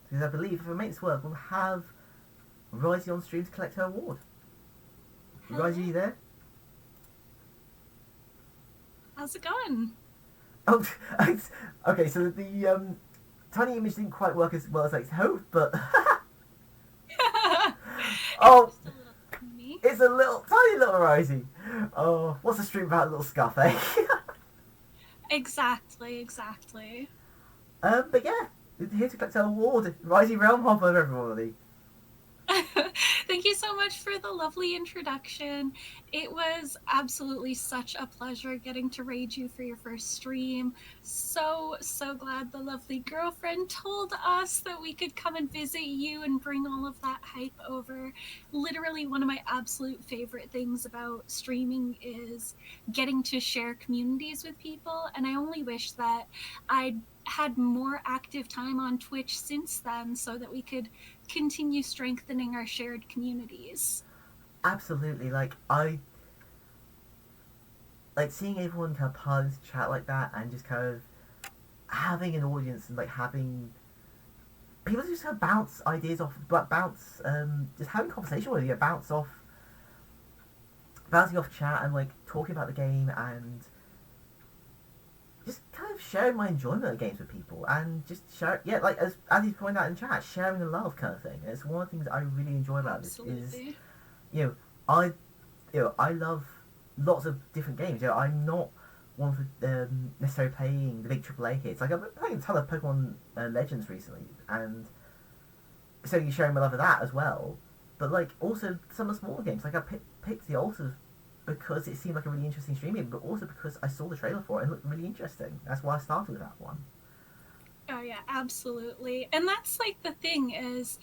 Because I believe if I make this work, we'll have Risey on stream to collect her award. Risey, you there? How's it going? Oh, okay. So the tiny image didn't quite work as well as I hoped, but oh, it's a little tiny little Risey. Oh, what's the stream about? A little scuff, eh? Exactly. But yeah, here to collect our award, Risey Realm Hopper, everybody. Thank you so much for the lovely introduction. It was absolutely such a pleasure getting to raid you for your first stream. So glad the lovely girlfriend told us that we could come and visit you and bring all of that hype over. Literally one of my absolute favorite things about streaming is getting to share communities with people, and I only wish that I'd had more active time on Twitch since then so that we could continue strengthening our shared communities. Absolutely, like seeing everyone kind of part of this chat like that, and just kind of having an audience and like having people just kind of bounce ideas off, just having conversation with you, bouncing off chat and like talking about the game and just kind of sharing my enjoyment of games with people, and just share, like as you pointed out in chat, sharing the love kind of thing. And it's one of the things I really enjoy about Absolutely. This is, I love lots of different games. I'm not one for necessarily playing the big AAA hits. Like I've been playing a ton of Pokemon Legends recently, and so you're sharing my love of that as well. But like also some of the smaller games, like I picked the Ultra because it seemed like a really interesting stream game, but also because I saw the trailer for it and it looked really interesting. That's why I started with that one. Oh yeah, absolutely. And that's like the thing is,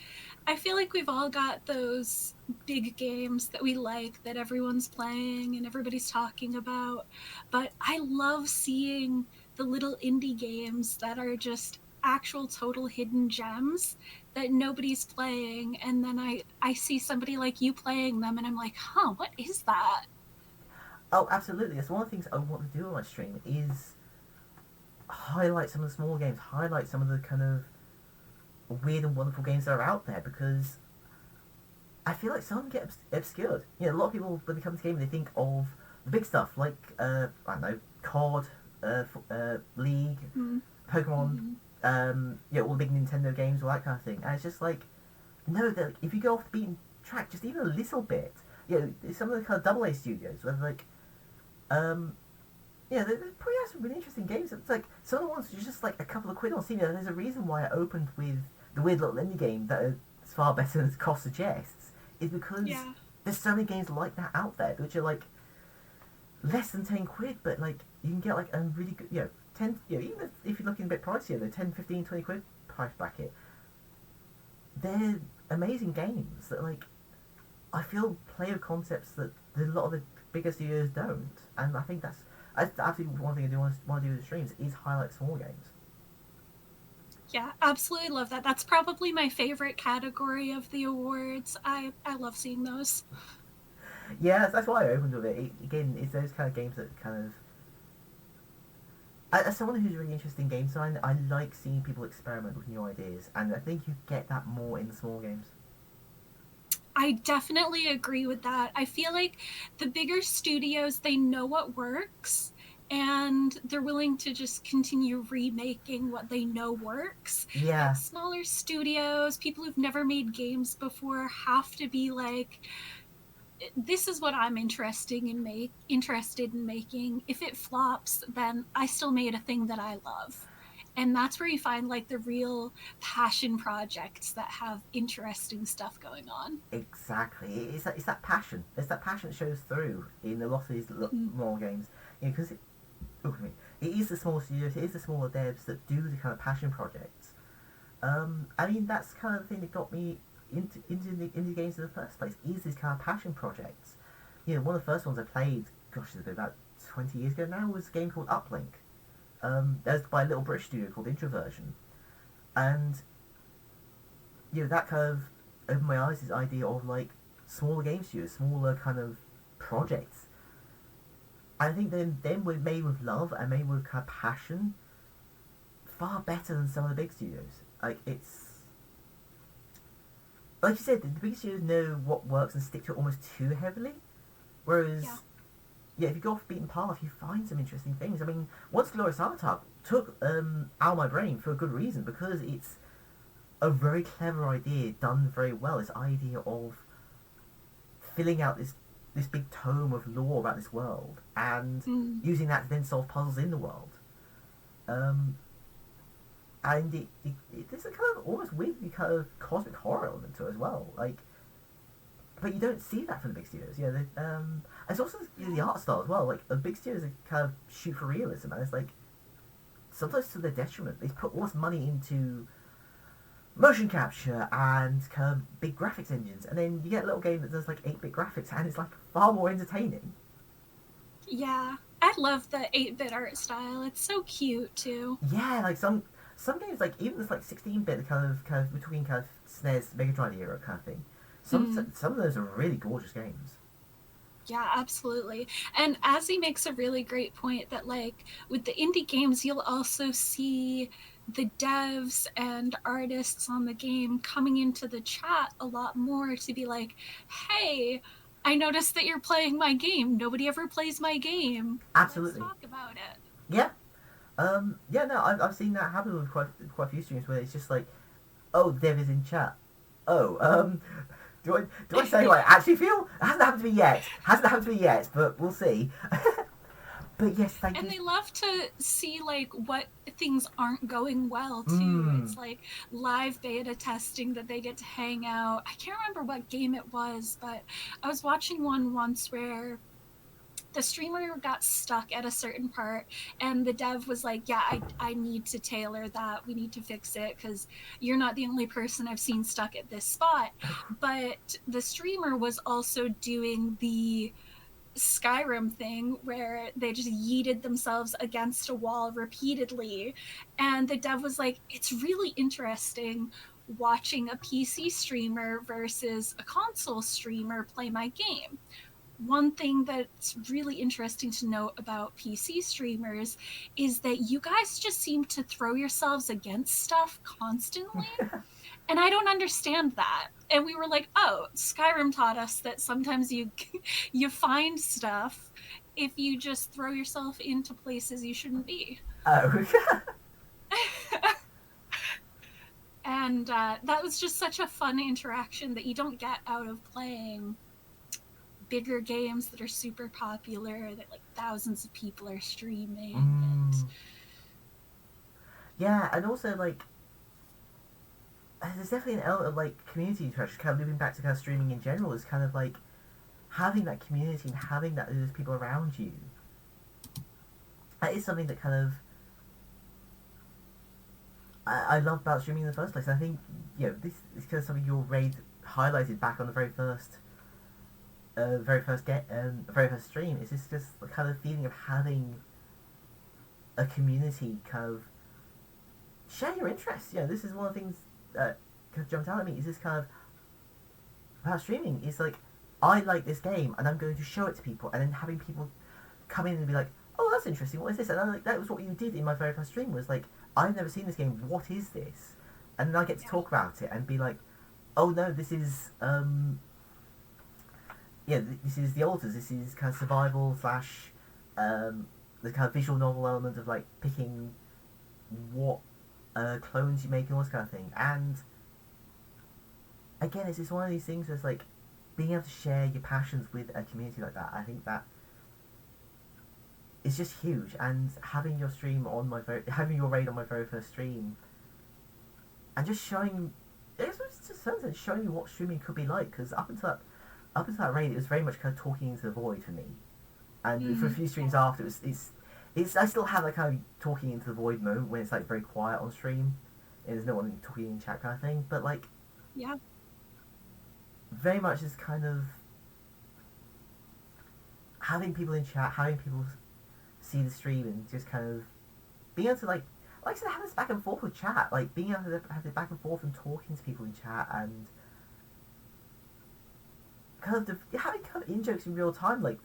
I feel like we've all got those big games that we like that everyone's playing and everybody's talking about. But I love seeing the little indie games that are just actual total hidden gems that nobody's playing, and then I see somebody like you playing them and I'm like, "Huh, what is that?" Oh, absolutely. That's one of the things I want to do on my stream is highlight some of the small games, highlight some of the kind of weird and wonderful games that are out there, because I feel like some get obscured. You know, a lot of people, when they come to gaming, they think of the big stuff like, I don't know, COD, League, Mm-hmm. Pokemon, all the big Nintendo games, all that kind of thing. And it's just like, no, that if you go off the beaten track just even a little bit, some of the kind of double A studios, where like, they probably have some really interesting games. It's like some of the ones are just like a couple of quid on Steam. There's a reason why I opened with the weird little indie game that is far better than the cost suggests. Is because there's so many games like that out there, which are like less than 10 quid, but like you can get like a really good, 10, even if you're looking a bit pricier, the 10, 15, 20 quid price bracket. They're amazing games that like I feel play with concepts that a lot of the bigger studios don't, and I think that's absolutely one thing I do want to do with the streams is highlight small games. Yeah, absolutely love that. That's probably my favorite category of the awards. I love seeing those. Yeah, that's why I opened with it. Again, it's those kind of games that kind of... As someone who's really interested in game design, I like seeing people experiment with new ideas, and I think you get that more in the small games. I definitely agree with that. I feel like the bigger studios, they know what works and they're willing to just continue remaking what they know works. Yeah. But smaller studios, people who've never made games before, have to be like, this is what I'm interested in making. If it flops, then I still made a thing that I love. And that's where you find like the real passion projects that have interesting stuff going on. Exactly. It's that passion. It's that passion that shows through in a lot of these more games. Because it is the small studios, it is the smaller devs that do the kind of passion projects. I mean, that's kind of the thing that got me into the indie games in the first place, is these kind of passion projects. One of the first ones I played, gosh, it's been about 20 years ago now, was a game called Uplink. That was by a little British studio called Introversion. And, that kind of opened my eyes to this idea of, like, smaller game studios, smaller kind of projects. I think them were made with love and made with kind of passion far better than some of the big studios. Like, it's... Like you said, the big studios know what works and stick to it almost too heavily. Whereas... if you go off the beaten path, you find some interesting things. I mean, Once Glorious Avatar took out of my brain for a good reason, because it's a very clever idea done very well. This idea of filling out this big tome of lore about this world and using that to then solve puzzles in the world. And there's a kind of almost weirdly kind of cosmic horror element to it as well. Like, but you don't see that from the big studios. It's also the art style as well. Like, the big studios kind of shoot for realism, and it's like sometimes to their detriment. They put all this money into motion capture and kind of big graphics engines, and then you get a little game that does like 8-bit graphics, and it's like far more entertaining. Yeah, I love the 8-bit art style. It's so cute too. Yeah, like some games, like even this like 16-bit kind of between kind of SNES Mega Drive era kind of thing. Some of those are really gorgeous games. Yeah, absolutely. And Azzy makes a really great point that, like, with the indie games, you'll also see the devs and artists on the game coming into the chat a lot more to be like, hey, I noticed that you're playing my game. Nobody ever plays my game. Absolutely. Let's talk about it. Yeah. No, I've seen that happen with quite a few streams where it's just like, oh, dev is in chat. Oh, do I say what I actually feel? It hasn't happened to me yet, but we'll see. But yes, thank you. And they love to see, like, what things aren't going well, too. It's, like, live beta testing that they get to hang out. I can't remember what game it was, but I was watching one once where the streamer got stuck at a certain part, and the dev was like, yeah, I need to tailor that. We need to fix it because you're not the only person I've seen stuck at this spot. But the streamer was also doing the Skyrim thing where they just yeeted themselves against a wall repeatedly. And the dev was like, it's really interesting watching a PC streamer versus a console streamer play my game. One thing that's really interesting to note about PC streamers is that you guys just seem to throw yourselves against stuff constantly. And I don't understand that. And we were like, oh, Skyrim taught us that sometimes you you find stuff if you just throw yourself into places you shouldn't be. Oh. And that was just such a fun interaction that you don't get out of playing bigger games that are super popular, that like thousands of people are streaming. And yeah, and also like there's definitely an element of like community interaction, kind of moving back to kind of streaming in general, is kind of like having that community and having that those people around you. That is something that kind of I love about streaming in the first place. And I think this is kind of something your raid highlighted back on the very first stream. It's just the kind of feeling of having a community kind of share your interests. This is one of the things that kind of jumped out at me. Is this kind of about streaming? It's like, I like this game and I'm going to show it to people, and then having people come in and be like, oh, that's interesting, what is this? And I'm like, that was what you did in my very first stream, was like, I've never seen this game, what is this? And then I get to talk about it and be like, oh no, this is this is the altars, this is kind of survival slash the kind of visual novel element of like picking what clones you make and all this kind of thing. And again, it's just one of these things where it's like being able to share your passions with a community like that. I think that is just huge. And having your stream on having your raid on my very first stream, and just showing, it's just showing you what streaming could be like. Because up until that raid, it was very much kind of talking into the void for me. And for a few streams after, it's I still have that kind of talking into the void moment when it's like very quiet on stream and there's no one talking in chat kind of thing. But like, yeah, very much is kind of having people in chat, having people see the stream, and just kind of being able to like I said, have this back and forth with chat, like being able to have this back and forth and talking to people in chat, and kind of having kind of in jokes in real time. Like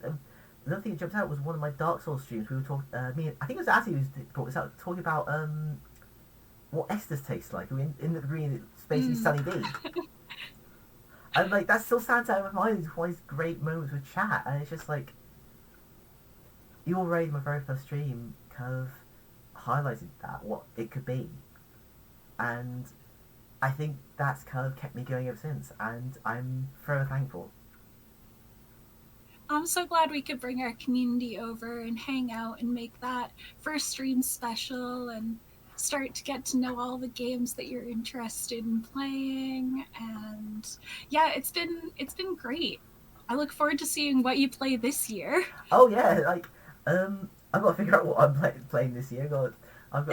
another thing that jumped out was one of my Dark Souls streams. We were talking, I think it was Azzy who brought this out, talking about what Estus tastes like. In the green, it's basically Sunny D. And like that still stands out in my mind. It's one of these great moments with chat, and it's just like your raid in my very first stream kind of highlighted that, what it could be, and I think that's kind of kept me going ever since, and I'm forever thankful. I'm so glad we could bring our community over and hang out and make that first stream special and start to get to know all the games that you're interested in playing. And yeah, it's been great. I look forward to seeing what you play this year. Oh yeah, like I've got to figure out what I'm playing this year. I'm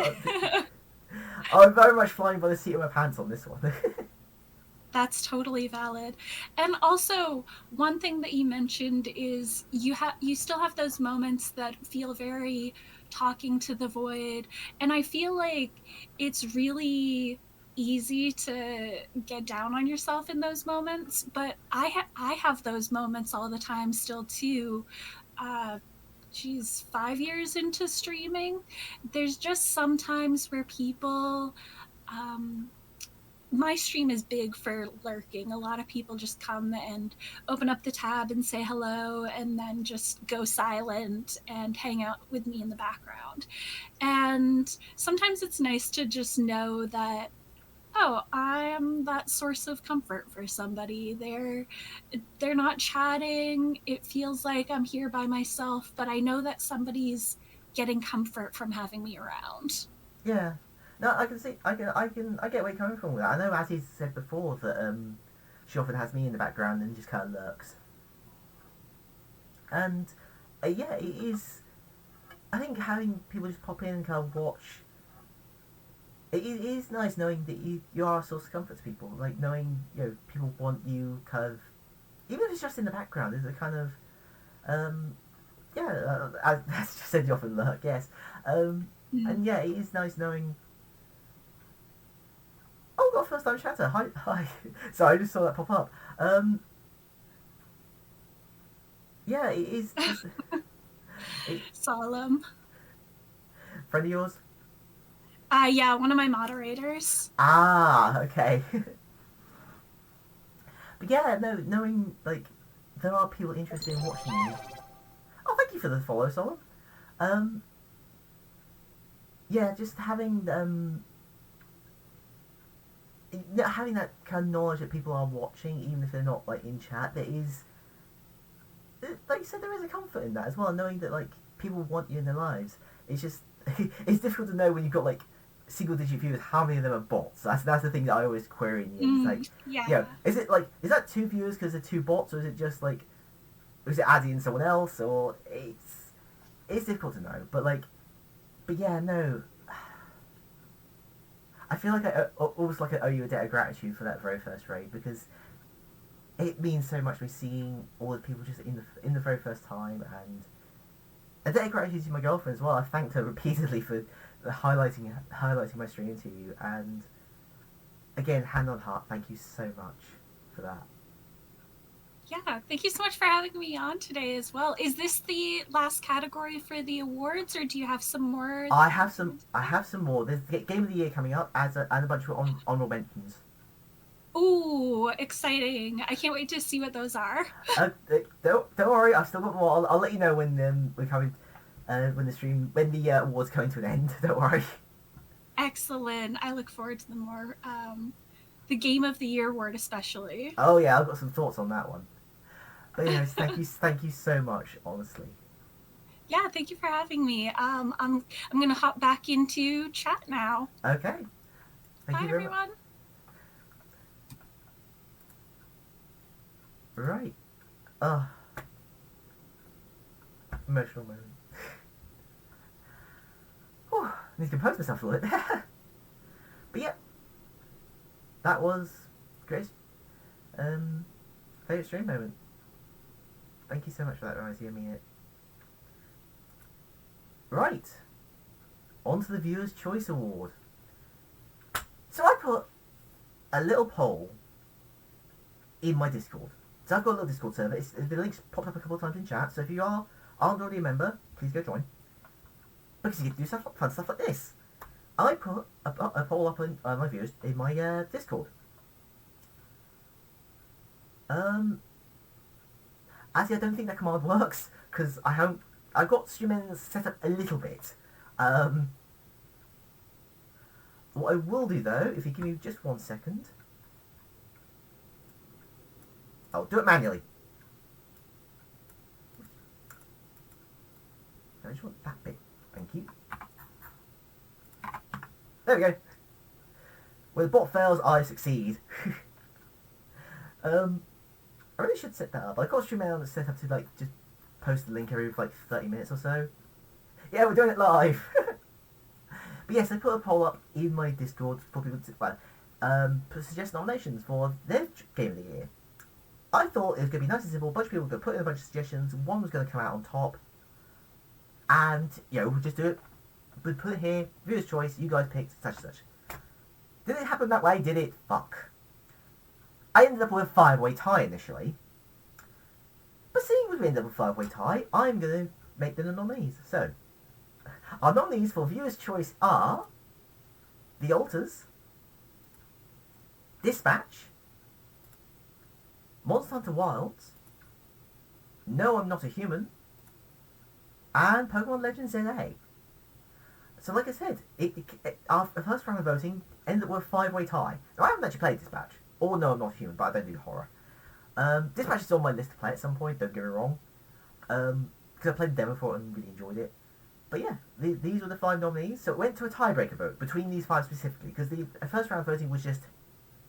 very much flying by the seat of my pants on this one. That's totally valid. And also, one thing that you mentioned is you still have those moments that feel very talking to the void, and I feel like it's really easy to get down on yourself in those moments, but I have those moments all the time still too. 5 years into streaming, there's just sometimes where people my stream is big for lurking. A lot of people just come and open up the tab and say hello and then just go silent and hang out with me in the background. And sometimes it's nice to just know that, oh, I am that source of comfort for somebody. They're not chatting. It feels like I'm here by myself, but I know that somebody's getting comfort from having me around. Yeah. No, I can see. I get where you're coming from with that. I know, as he said before, that she often has me in the background and just kind of lurks. And yeah, it is. I think having people just pop in and kind of watch. It is nice knowing that you are a source of comfort to people. Like knowing people want you kind of, even if it's just in the background. There's a kind of yeah, as you said, you often lurk. Yes, Mm. and yeah, it is nice knowing. Oh, we've got a first time chatter. Hi, hi. Sorry, I just saw that pop up. Yeah, it is just it, Solemn. friend of yours. Yeah, one of my moderators. Ah, okay. But yeah, no, knowing like there are people interested in watching you. Oh, thank you for the follow, Solon. Um, yeah, just having having that kind of knowledge that people are watching, even if they're not like in chat, there is, like you said, there is a comfort in that as well. Knowing that like people want you in their lives. It's just it's difficult to know when you've got like single digit viewers how many of them are bots. That's the thing that I always query in the end. It's like, Yeah. is it like is that two viewers because they're two bots, or is it just like is it adding in someone else, or it's difficult to know. But like, but yeah, no. I feel like almost like I owe you a debt of gratitude for that very first raid because it means so much to me seeing all the people just in the very first time, and a debt of gratitude to my girlfriend as well. I thanked her repeatedly for highlighting my stream to you, and again, hand on heart, thank you so much for that. Yeah, thank you so much for having me on today as well. Is this the last category for the awards, or do you have some more? I have some. I have some more. There's the Game of the Year coming up, and a bunch of honorable mentions. Ooh, exciting! I can't wait to see what those are. Don't worry, I've still got more. I'll let you know when we're coming. When the awards coming to an end. Don't worry. Excellent. I look forward to the more the Game of the Year award especially. Oh yeah, I've got some thoughts on that one. But anyways, thank you so much, honestly. Yeah, thank you for having me. I'm gonna hop back into chat now. Okay, thank Bye, you very much. everyone. Right. Oh, emotional moment. Whew, I need to compose myself a little bit. But yeah, that was Grace. Favorite stream moment. Thank you so much for that, Rise. You mean it. Right. On to the Viewer's Choice Award. So I put a little poll in my Discord. So I've got a little Discord server. The link's popped up a couple of times in chat. So if you aren't already a member, please go join. Because you get to do fun stuff like this. I put a poll up on my viewers in my Discord. Actually, I don't think that command works because I've got streaming set up a little bit. What I will do though, if you give me just 1 second, I'll do it manually. I just want that bit. Thank you. There we go. When the bot fails, I succeed. I really should set that up. I got StreamYard set up to like just post the link every like 30 minutes or so. Yeah, we're doing it live. But yes, I put a poll up in my Discord for people to suggest nominations for their Game of the Year. I thought it was going to be nice and simple. A bunch of people were going to put in a bunch of suggestions. One was going to come out on top. And, we'll just do it. We put it here. Viewer's choice. You guys picked such and such. Did it happen that way? Did it? Fuck. I ended up with a 5-way tie initially. But seeing as we ended up with a 5-way tie, I'm going to make them the nominees. So, our nominees for Viewer's Choice are The Alters, Dispatch, Monster Hunter Wilds, No I'm Not a Human, and Pokemon Legends ZA. So like I said, our first round of voting ended up with a 5-way tie. Now I haven't actually played Dispatch, or No I'm Not a Human, but I don't do horror. Dispatch is on my list to play at some point, don't get me wrong. Because I played the demo for it and really enjoyed it. But yeah, these were the 5 nominees. So it went to a tiebreaker vote between these 5 specifically, because the first round voting was just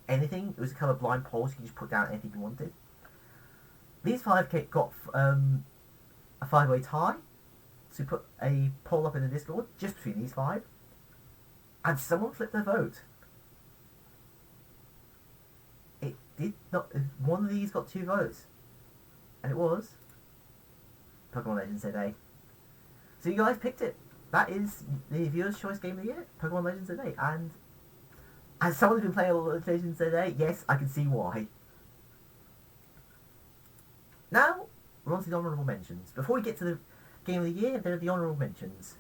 anything. It was a kind of blind poll, so you could just put down anything you wanted. These 5 got a 5-way tie. So we put a poll up in the Discord just between these 5, and someone flipped their vote. It did not. One of these got 2 votes, and it was Pokemon Legends today. So you guys picked it. That is the viewer's choice game of the year, Pokemon Legends today. And as someone who's been playing a lot of Legends today, yes, I can see why. Now, we're on to the honourable mentions. Before we get to the game of the year, there are the honourable mentions.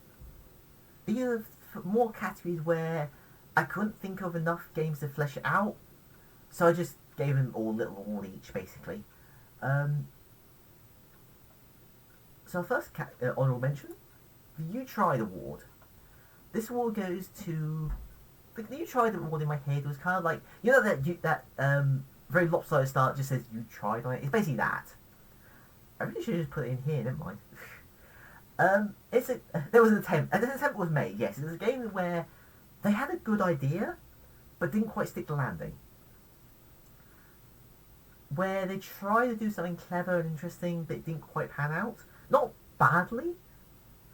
These are more categories where I couldn't think of enough games to flesh it out, so I just gave them all little award each, basically. So first honourable mention, the You Tried Award. This award goes to... The You Tried Award in my head was kind of like... You know that very lopsided start just says You Tried on it? It's basically that. I really should have just put it in here, never mind. There was an attempt. An attempt was made, yes. It was a game where they had a good idea, but didn't quite stick the landing. Where they tried to do something clever and interesting, but it didn't quite pan out. Not badly,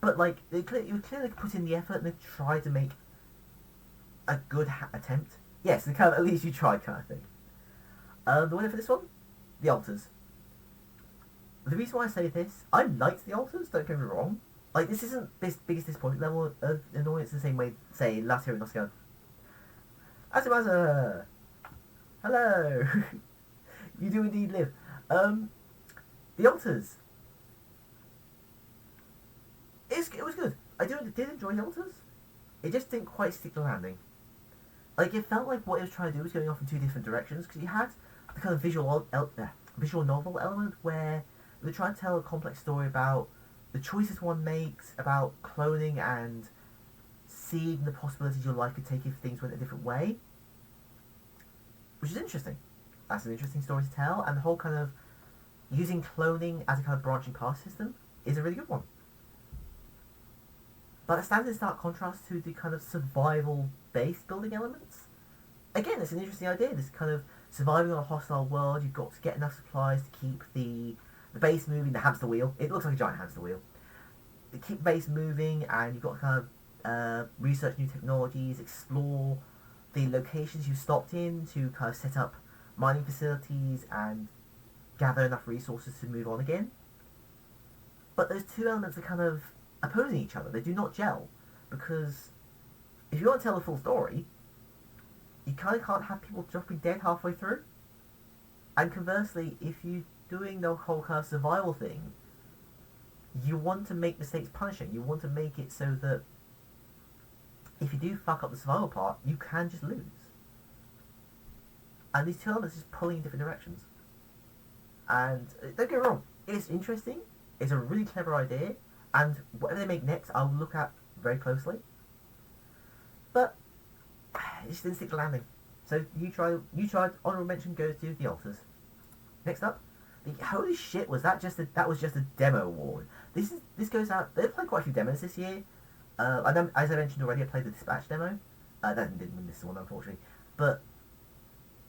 but like you clearly put in the effort and they tried to make a good attempt. Yes, the kind of, at least you tried kind of thing. The winner for this one, The Alters. The reason why I say this, I liked The Alters, don't get me wrong. Like, this isn't this biggest disappointment level of annoyance the same way, say, Last Hero Nosco. Asumasa! Hello! You do indeed live. The Alters. It was good. I did enjoy The Alters. It just didn't quite stick the landing. Like, it felt like what it was trying to do was going off in 2 different directions, because you had the kind of visual novel element where they try to tell a complex story about the choices one makes, about cloning and seeing the possibilities your life could take if things went a different way. Which is interesting. That's an interesting story to tell, and the whole kind of using cloning as a kind of branching path system is a really good one. But it stands in stark contrast to the kind of survival-based building elements. Again, it's an interesting idea, this kind of surviving on a hostile world, you've got to get enough supplies to keep the base moving, the hamster wheel. It looks like a giant hamster wheel. To keep the base moving, and you've got to kind of research new technologies, explore the locations you stopped in to kind of set up mining facilities and gather enough resources to move on again. But those 2 elements are kind of opposing each other. They do not gel, because if you want to tell the full story, you kind of can't have people dropping dead halfway through. And conversely, if you're doing the whole kind of survival thing, you want to make mistakes punishing. You want to make it so that if you do fuck up the survival part, you can just lose. And these 2 elements just pulling in different directions. And don't get me wrong, it's interesting. It's a really clever idea, and whatever they make next, I'll look at very closely. But it just didn't stick the landing. So you tried. Honorable mention goes to The Alters. Next up, holy shit, was that just a demo award? This goes out. They've played quite a few demos this year. I know, as I mentioned already, I played the Dispatch demo. That didn't win this one, unfortunately. But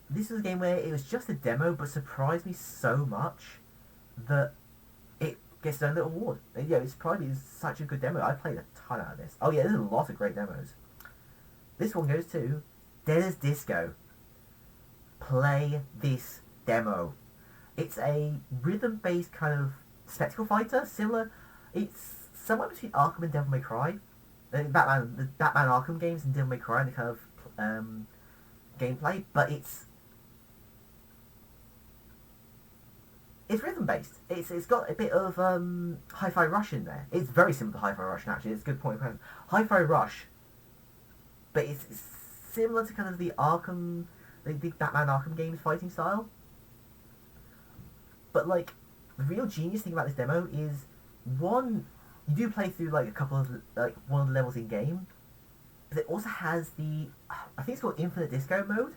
this was a game where it was just a demo, but surprised me so much that it gets their little award. And yeah, it's probably such a good demo. I played a ton out of this. Oh yeah, there's a lot of great demos. This one goes to Dead as Disco. Play this demo. It's a rhythm-based kind of spectacle fighter, similar. It's somewhere between Arkham and Devil May Cry. The Batman Arkham games and Devil May Cry and the kind of gameplay, but it's rhythm-based. It's got a bit of Hi-Fi Rush in there. It's very similar to Hi-Fi Rush, actually. It's a good point of presence. Hi-Fi Rush, but it's similar to kind of the Batman Arkham games fighting style. But like, the real genius thing about this demo is, one, you do play through like a couple of one of the levels in game, but it also has I think it's called Infinite Disco mode.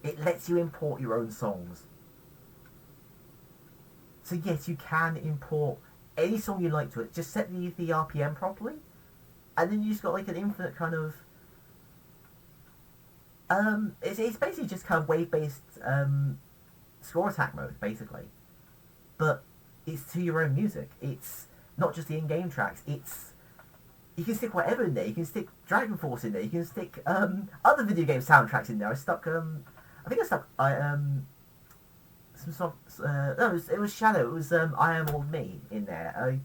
It lets you import your own songs. So yes, you can import any song you like to it. Just set the RPM properly, and then you just got like an infinite kind of it's basically just kind of wave-based score attack mode, basically. But it's to your own music. It's not just the in-game tracks. It's you can stick whatever in there. You can stick Dragon Force in there. You can stick other video game soundtracks in there. I stuck I think I stuck some sort no, it was Shadow. It was I Am All Me in there.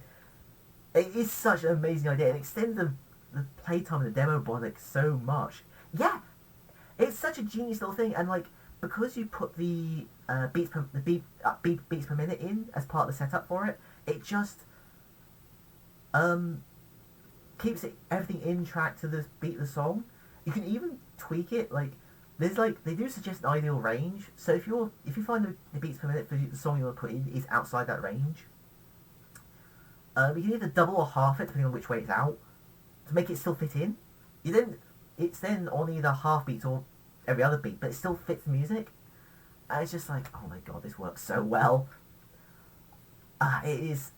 It is such an amazing idea. It extends the playtime of the demo by like so much. Yeah, it's such a genius little thing, and like because you put the beats per minute in as part of the setup for it, it just keeps everything in track to the beat of the song. You can even tweak it. Like there's like they do suggest an ideal range. So if you find the beats per minute for the song you want to put in is outside that range, you can either double or half it depending on which way it's out to make it still fit in. It's then on either half beats or every other beat, but it still fits the music. And it's just like, oh my god, this works so well. It is,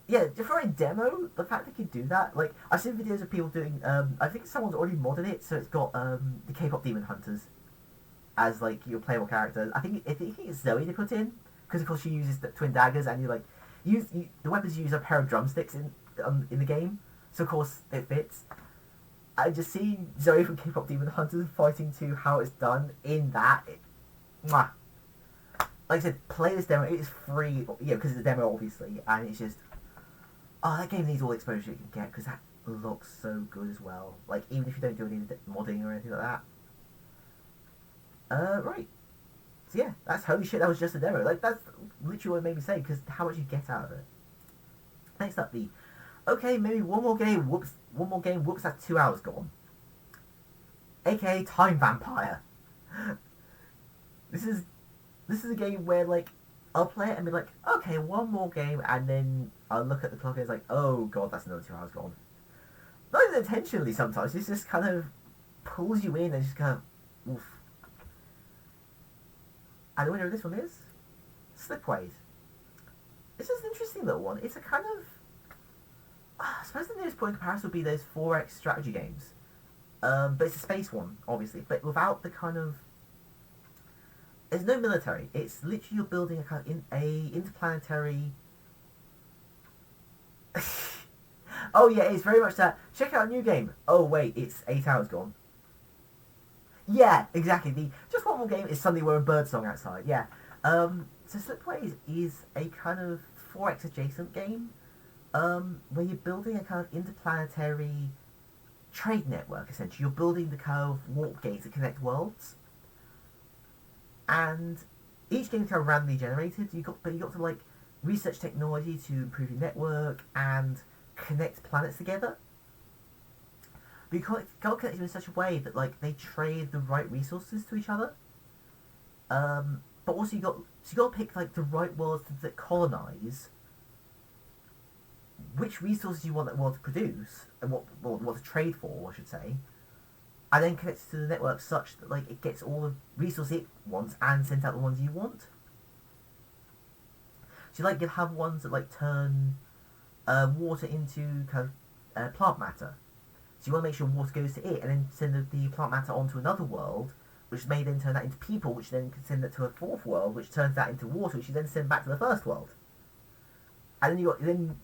yeah, for a demo, the fact they could do that, like, I've seen videos of people doing, I think someone's already modded it, so it's got the K-pop Demon Hunters as, like, your playable characters. I think it's Zoe they put in, because of course she uses the twin daggers, and you, like, the weapons use a pair of drumsticks in the game, so of course it fits. I just see Zoe from K-pop Demon Hunters fighting to how it's done in that. Mwah. Like I said, play this demo. It is free, because it's a demo, obviously, and it's just, that game needs all the exposure you can get because that looks so good as well. Like even if you don't do any modding or anything like that. Right. So yeah, that's holy shit. That was just a demo. Like that's literally what it made me say because how much you get out of it. Next up, okay, maybe one more game. Whoops, that's 2 hours gone. AKA Time Vampire. This is a game where like I'll play it and be like, okay, one more game, and then I'll look at the clock and it's like, oh god, that's another 2 hours gone. Not even intentionally sometimes. It just kind of pulls you in and just kind of oof. And the winner of this one is Slipways. It's just an interesting little one. It's a kind of I suppose the nearest point of comparison would be those 4X strategy games. But it's a space one, obviously, but without the kind of... There's no military. It's literally you're building a kind of interplanetary... Oh yeah, it's very much that. Check out a new game. Oh wait, it's 8 hours gone. Yeah, exactly. Just one more game is suddenly we're a birdsong outside. Yeah. So Slipways is a kind of 4X adjacent game. Where you're building a kind of interplanetary trade network, essentially. You're building the kind of warp gates that connect worlds. And each game is kind of randomly generated, but you got to, like, research technology to improve your network and connect planets together. But you can't connect them in such a way that, like, they trade the right resources to each other. But also you got to pick, like, the right worlds that colonize which resources you want that world to produce and what to trade for, I should say, and then connects to the network such that like it gets all the resources it wants and sends out the ones you want. So like you'll have ones that like turn water into kind of plant matter. So you want to make sure water goes to it and then send the plant matter onto another world, which may then turn that into people, which then can send that to a fourth world, which turns that into water, which you then send back to the first world. And then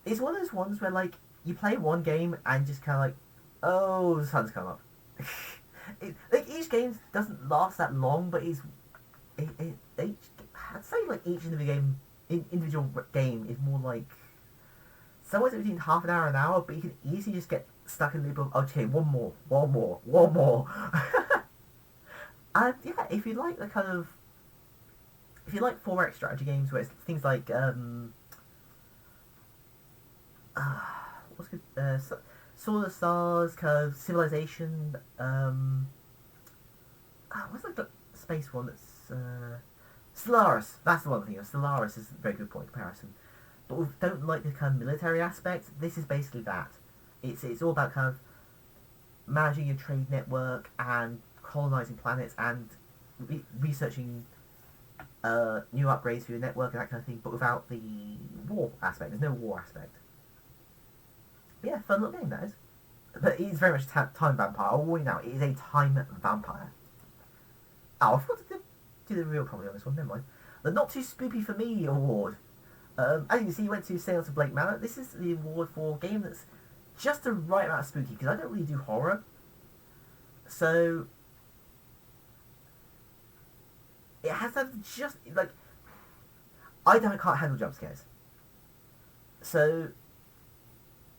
it's one of those ones where, like, you play one game and just kind of like, oh, the sun's come up. Like, each game doesn't last that long, but I'd say, like, each individual game is more like, somewhere between half an hour and an hour, but you can easily just get stuck in the loop of, okay, one more. And, yeah, if you like 4X strategy games where it's things like, what's good? Sword of Stars, kind of Civilization. What's like the space one? That's Stellaris. That's the one I'm thinking of. Stellaris is a very good point of comparison. But we don't like the kind of military aspect. This is basically that. It's all about kind of managing your trade network and colonizing planets and researching new upgrades for your network and that kind of thing, but without the war aspect. There's no war aspect. Yeah, fun little game, that is. But it is very much Time Vampire. I'll warn you now, it is a Time Vampire. Oh, I forgot to do the real comedy on this one, never mind. the Not Too Spooky for Me award. As you can see, you went to Sails of Blake Manor. This is the award for a game that's just the right amount of spooky, because I don't really do horror. So it has to just, like, can't handle jump scares. So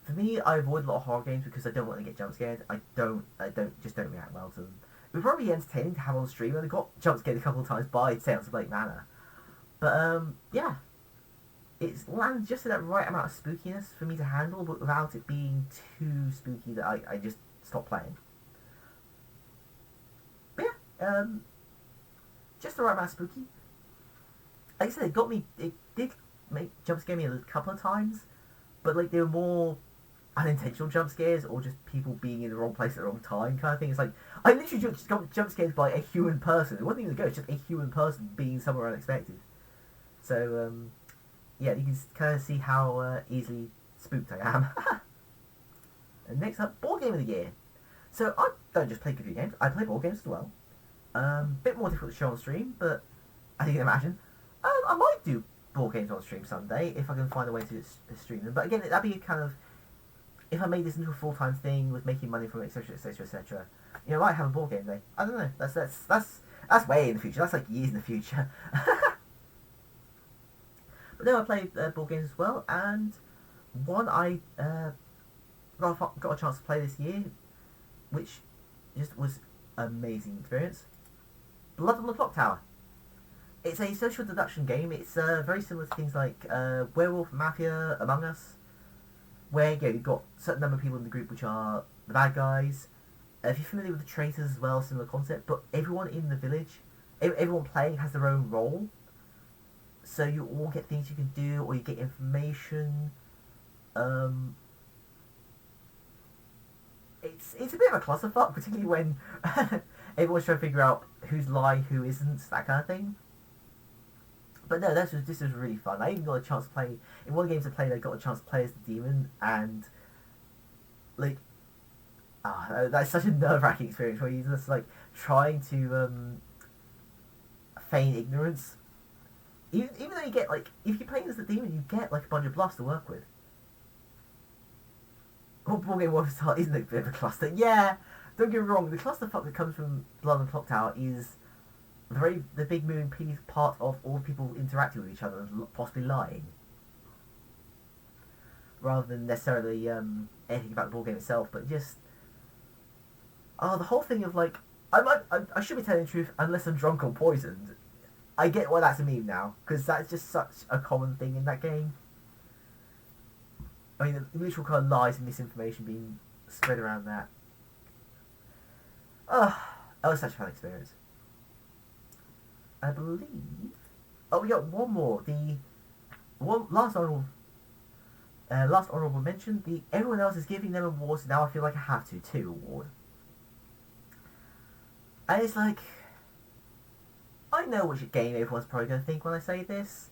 for me, I avoid a lot of horror games because I don't want to get jump scared. I don't react well to them. It would probably be entertaining to have on stream, and I got jump scared a couple of times by Sails of Blake Manor. But yeah, it's landed just in that right amount of spookiness for me to handle, but without it being too spooky that I just stop playing. But yeah, just the right amount of spooky. Like I said, it did jump scare me a couple of times, but like they were more unintentional jump scares or just people being in the wrong place at the wrong time kind of thing. It's like, I literally just got jump scared by a human person. It wasn't even a ghost, just a human person being somewhere unexpected. So, yeah, you can kind of see how easily spooked I am. And next up, board game of the year. So I don't just play computer games, I play board games as well. Bit more difficult to show on stream, but as you can imagine, I might do board games on stream someday if I can find a way to stream them. But again, that'd be kind of, if I made this into a full-time thing with making money from it, etc, etc, etc. You know, I might have a board game day. I don't know. That's way in the future. That's like years in the future. But no, I play board games as well, and one I got a chance to play this year, which just was an amazing experience. Blood on the Clock Tower. It's a social deduction game. It's very similar to things like Werewolf, Mafia, Among Us, where you've got a certain number of people in the group which are the bad guys. If you're familiar with the traitors as well, similar concept, but everyone in the village, everyone playing has their own role. So you all get things you can do, or you get information. It's a bit of a clusterfuck, particularly when everyone's trying to figure out who's lying, who isn't, that kind of thing. But no, this was really fun. I even got a chance to play, in one of the games I played, I got a chance to play as the demon, and like, that's such a nerve-wracking experience where you're just like trying to feign ignorance. Even though you get, like, if you're playing as the demon, you get like a bunch of bluffs to work with. Oh, board game Wolf Star isn't a bit of a cluster. Yeah, don't get me wrong, the clusterfuck that comes from Blood on the Clock Tower is the big moving piece part of all the people interacting with each other and possibly lying. Rather than necessarily anything about the board game itself, but just the whole thing of like, I should be telling the truth unless I'm drunk or poisoned. I get why that's a meme now, because that's just such a common thing in that game. I mean, the literal kind of lies and misinformation being spread around that. That was such a fun experience. I believe... Oh, we got one more. The one last honourable mention. The everyone else is giving them awards, now I feel like I have to too award. And it's like, I know which game everyone's probably going to think when I say this.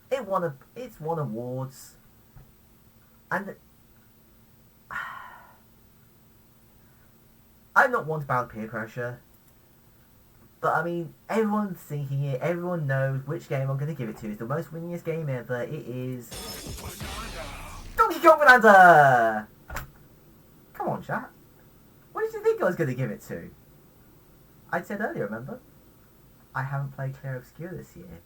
It's won awards, and I'm not one to bound peer pressure, but I mean, everyone's thinking it, everyone knows which game I'm going to give it to. It's the most winningest game ever. It is Donkey Kong Bonanza! Come on, chat. What did you think I was going to give it to? I said earlier, remember? I haven't played Clair Obscur this year.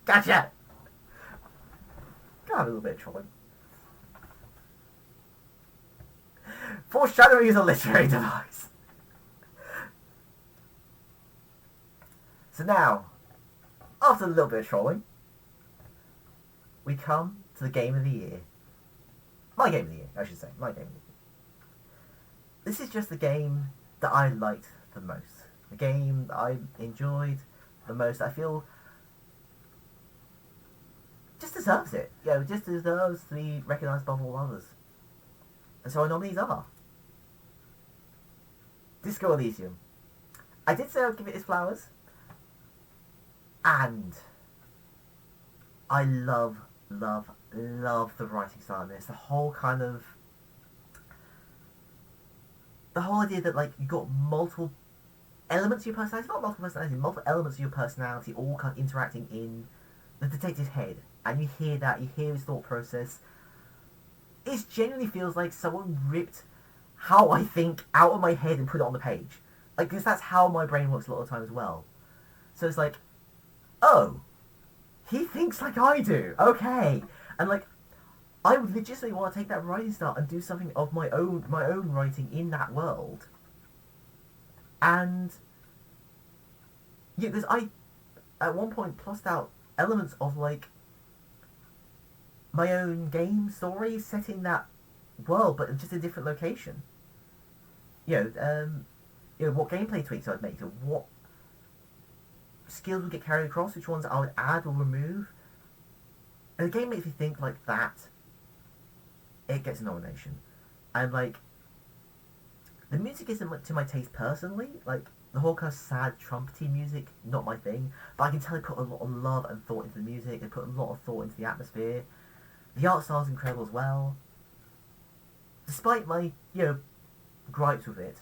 Gotcha! Gotta have a little bit of trolling. Foreshadowing is a literary device. So now, after a little bit of trolling, we come to the game of the year. My game of the year, I should say. My game of the year. This is just the game that I liked the most. The game that I enjoyed the most. I feel just deserves it. You know, just deserves to be recognised above all others. And so our nominees are Disco Elysium. I did say I'd give it its flowers. And I love the writing style in this. The whole kind of the whole idea that like you got multiple elements of your personality, not multiple personality, multiple elements of your personality all kind of interacting in the detective's head, and you hear that, you hear his thought process. It genuinely feels like someone ripped how I think out of my head and put it on the page. Like, because that's how my brain works a lot of the time as well. So it's like, oh, he thinks like I do. Okay, and like, I would legitimately want to take that writing style and do something of my own writing in that world. And yeah, because I at one point plussed out elements of like my own game story set in that world, but just a different location. What gameplay tweaks I'd make, or what skills would get carried across, which ones I would add or remove. And the game makes me think like that. It gets a nomination, and like the music isn't to my taste personally. Like the whole kind of sad trumpety music, not my thing. But I can tell they put a lot of love and thought into the music. They put a lot of thought into the atmosphere. The art style is incredible as well. Despite my gripes with it,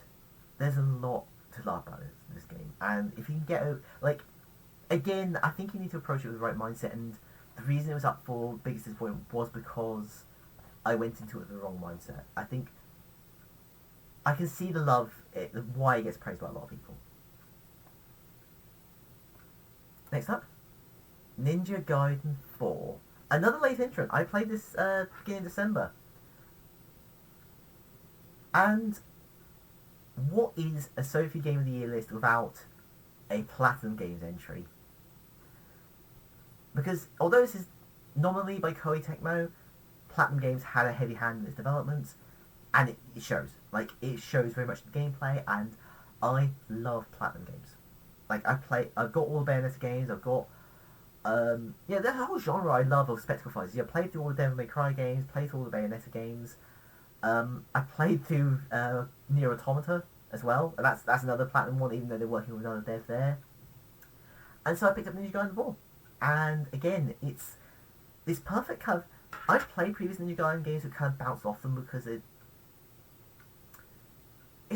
there's a lot to love about this game. And if you can get like, again, I think you need to approach it with the right mindset. And the reason it was up for biggest disappointment was because I went into it with the wrong mindset. I think I can see the love, why it gets praised by a lot of people. Next up, Ninja Gaiden 4. Another late entrant. I played this beginning of December. And what is a Sophie Game of the Year list without a Platinum Games entry? Because although this is nominally by Koei Tecmo, Platinum Games had a heavy hand in its development, and it shows. Like, it shows very much the gameplay, and I love Platinum Games. Like, I've got all the Bayonetta games, I've got, the whole genre I love of spectacle fighters. I played through all the Devil May Cry games, played through all the Bayonetta games, I played through Nier Automata as well, and that's another Platinum one, even though they're working with another dev there. And so I picked up Ninja Gaiden 4. And again, it's this perfect kind of... I've played previous Ninja Gaiden games that kind of bounce off them because it's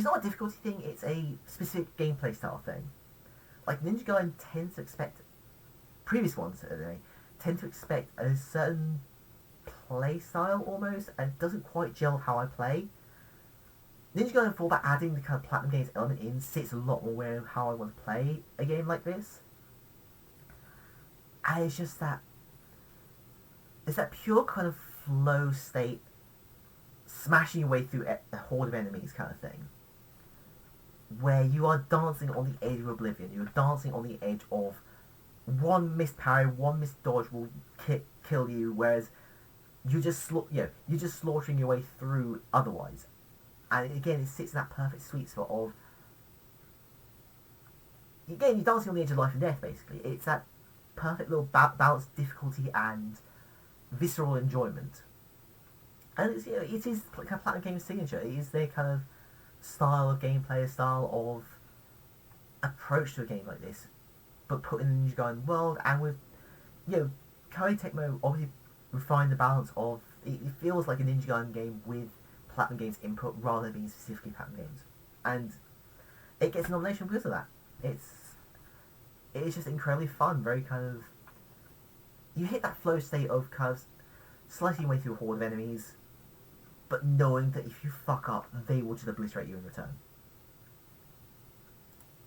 not a difficulty thing, it's a specific gameplay style thing. Like, Ninja Gaiden tends to expect... Previous ones, anyway, tend to expect a certain play style almost, and it doesn't quite gel with how I play. Ninja Gaiden 4, by adding the kind of Platinum Games element in, sits a lot more where how I want to play a game like this. And it's just that... It's that pure kind of flow state, smashing your way through a horde of enemies kind of thing. Where you are dancing on the edge of oblivion. You're dancing on the edge of one missed parry, one missed dodge will kill you, whereas you're just slaughtering your way through otherwise. And again, it sits in that perfect sweet spot of... Again, you're dancing on the edge of life and death, basically. It's that perfect little balanced difficulty and visceral enjoyment. And it's, it is kind of Platinum Games' signature. It is their kind of style of gameplay, a style of approach to a game like this, but put in the Ninja Gaiden world, and with, Koei Tecmo obviously refined the balance of, it feels like a Ninja Gaiden game with Platinum Games input rather than being specifically Platinum Games. And it gets a nomination because of that. It's just incredibly fun, very kind of... You hit that flow state of kind of slicing your way through a horde of enemies, but knowing that if you fuck up, they will just obliterate you in return.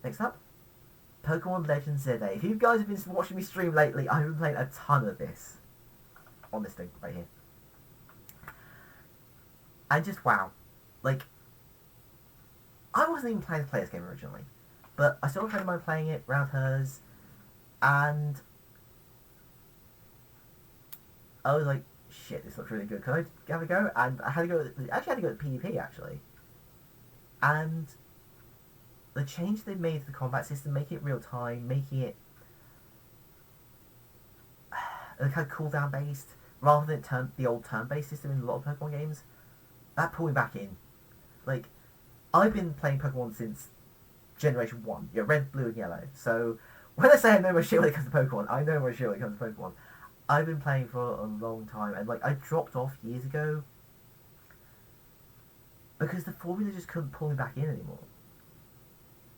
Next up, Pokemon Legends ZA. If you guys have been watching me stream lately, I've been playing a ton of this. On this thing, right here. And just wow. Like, I wasn't even planning to play this game originally, but I saw a friend of mine playing it around hers, and I was like, shit, this looks really good. Can I have a go? And I had to go at PvP, actually. And the change they've made to the combat system, making it real time, making it kind of cooldown based, rather than the old turn based system in a lot of Pokemon games, that pulled me back in. Like, I've been playing Pokemon since Generation 1, red, blue, and yellow. So when I say I know my shit when it comes to Pokemon, I know my shit when it comes to Pokemon. I've been playing for a long time, and like, I dropped off years ago because the formula just couldn't pull me back in anymore.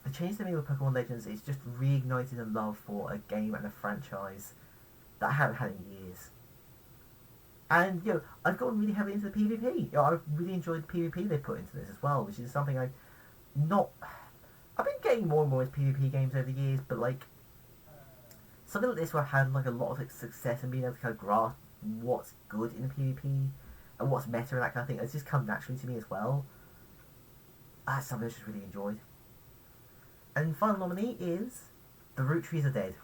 The change they made with Pokemon Legends is just reignited a love for a game and a franchise that I haven't had in years. And, I've gotten really heavily into the PvP. I've really enjoyed the PvP they put into this as well, which is something I've been getting more and more into PvP games over the years, but, something like this where I've had, a lot of success and being able to kind of grasp what's good in the PvP and what's meta and that kind of thing, it's just come naturally to me as well. That's something I just really enjoyed. And final nominee is The Root Trees Are Dead.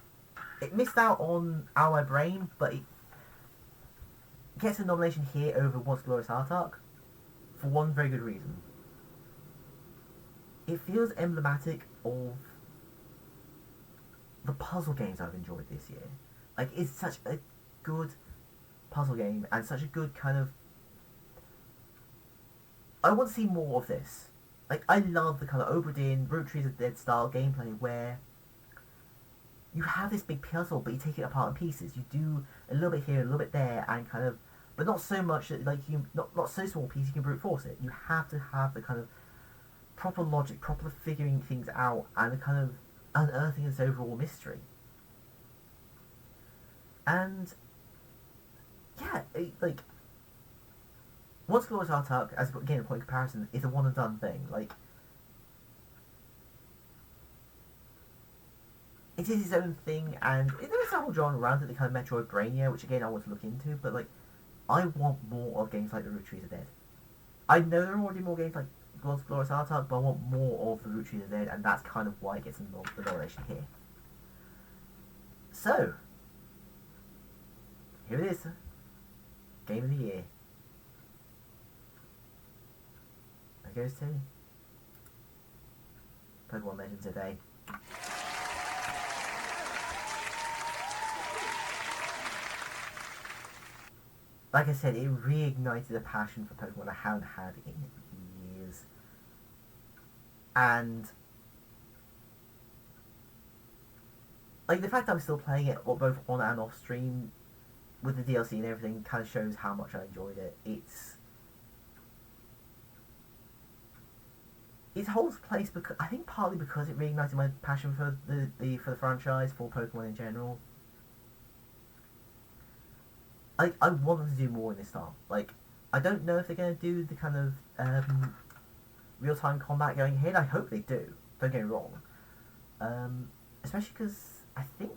It missed out on Our Brain, but it gets a nomination here over Once Glorious Artark for one very good reason. It feels emblematic of the puzzle games I've enjoyed this year. It's such a good puzzle game and such a good kind of... I want to see more of this. I love the kind of Obra Root Trees of Dead style gameplay where you have this big puzzle, but you take it apart in pieces. You do a little bit here, a little bit there, and kind of, but not so much that not so small piece you can brute force it. You have to have the kind of proper logic, proper figuring things out, and the kind of unearthing this overall mystery. And yeah, Once Glorious Artark, as again a point of comparison, is a one and done thing. It is its own thing, and there's a whole genre around it, the kind of Metroidvania, which again I want to look into, but I want more of games like The Root Trees Are Dead. I know there are already more games like Once Glorious Artark, but I want more of The Root Trees Are Dead, and that's kind of why it gets the nomination here. So, here it is. Game of the Year. It goes to Pokemon Legends today. Like I said, it reignited a passion for Pokemon I haven't had in years. And the fact that I'm still playing it both on and off stream with the DLC and everything kind of shows how much I enjoyed it. It holds place because I think partly because it reignited my passion for the franchise, for Pokemon in general. I want them to do more in this style. I don't know if they're going to do the kind of real-time combat going ahead. I hope they do. Don't get me wrong. Especially because I think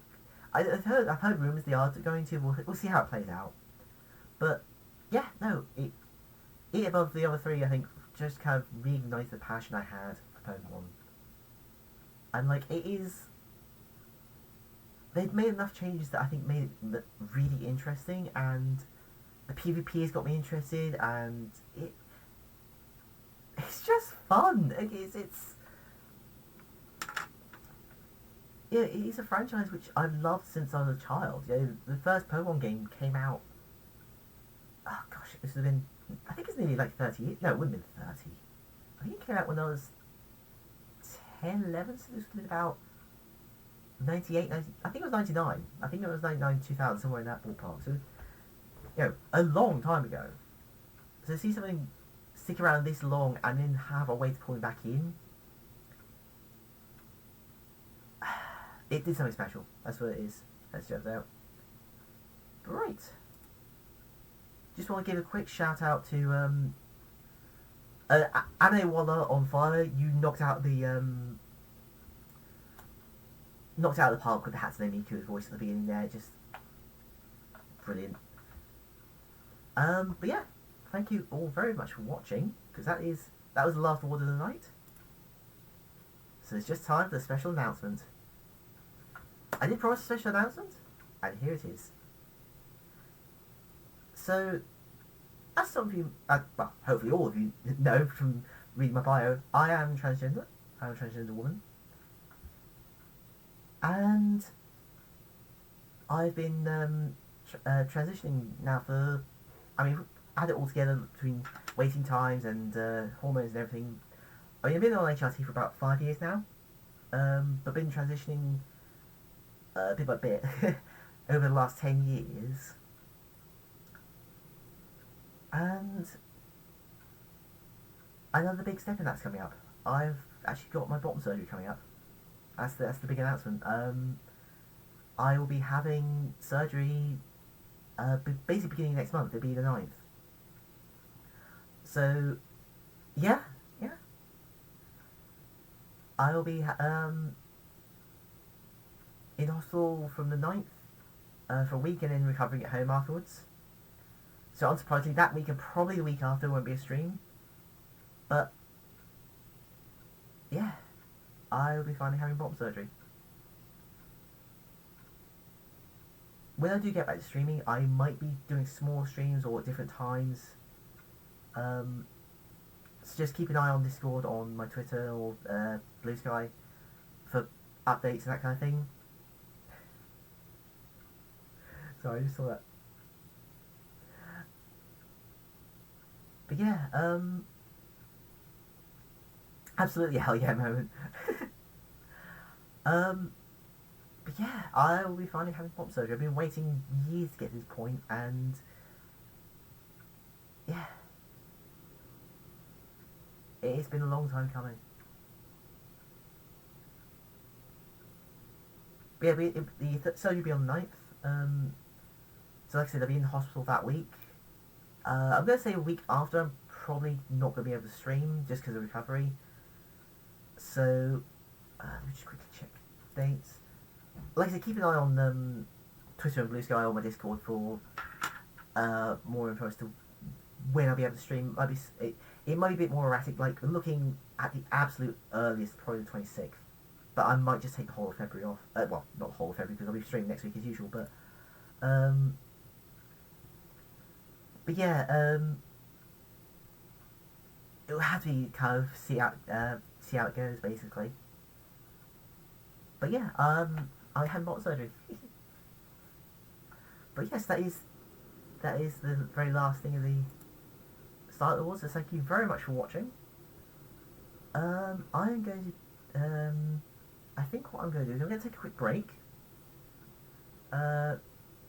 I've heard rumours they are going to. We'll see how it plays out. But yeah, no, it above the other three, I think, just kind of reignited the passion I had for Pokemon. And it is... They've made enough changes that I think made it really interesting, and the PvP has got me interested, and it's just fun. It is a franchise which I've loved since I was a child. The first Pokemon game came out... Oh gosh, it must have been... I think it's nearly 30 years. No, it wouldn't have been 30. I think it came out when I was 10, 11, so this would have been about 98, 90, I think it was 99. I think it was 99, 2000, somewhere in that ballpark. So, a long time ago. So to see something stick around this long and then have a way to pull him back in, it did something special. That's what it is. Let's jump out. Right. Just want to give a quick shout out to Anewala on Fire. You knocked out the park with the Hatsune Miku's voice at the beginning there. Just brilliant. But yeah, thank you all very much for watching, because that was the last award of the night. So it's just time for the special announcement. I did promise a special announcement, and here it is. So, as some of you, well, hopefully all of you know from reading my bio, I am transgender. I'm a transgender woman. And I've been transitioning now for... I had it all together between waiting times and hormones and everything. I've been on HRT for about 5 years now. But been transitioning bit by bit over the last 10 years. And another big step in that's coming up. I've actually got my bottom surgery coming up. That's the big announcement. I will be having surgery basically beginning next month. It'll be the 9th. So, yeah. I'll be in hospital from the 9th for a week and then recovering at home afterwards. So unsurprisingly, that week and probably the week after won't be a stream. But, yeah, I will be finally having bottom surgery. When I do get back to streaming, I might be doing small streams or at different times. So just keep an eye on Discord, on my Twitter or Blue Sky for updates and that kind of thing. Sorry, I just saw that. But yeah, absolutely hell yeah moment. But yeah, I will be finally having pop surgery. I've been waiting years to get to this point, and yeah, it's been a long time coming. But yeah, the surgery will be on the 9th. So like I said, I'll be in hospital that week. I'm going to say a week after, I'm probably not going to be able to stream, just because of recovery. So, let me just quickly check dates. Like I said, keep an eye on Twitter and Blue Sky or my Discord for more info as to when I'll be able to stream. It might be a bit more erratic, like looking at the absolute earliest, probably the 26th. But I might just take the whole of February off. Well, not the whole of February, because I'll be streaming next week as usual, but yeah, it'll have to be kind of see how it goes, basically. But yeah, I had bottom surgery. But yes, that is the very last thing of the Starlight Awards. So thank you very much for watching. I'm going to I think what I'm going to do is I'm going to take a quick break.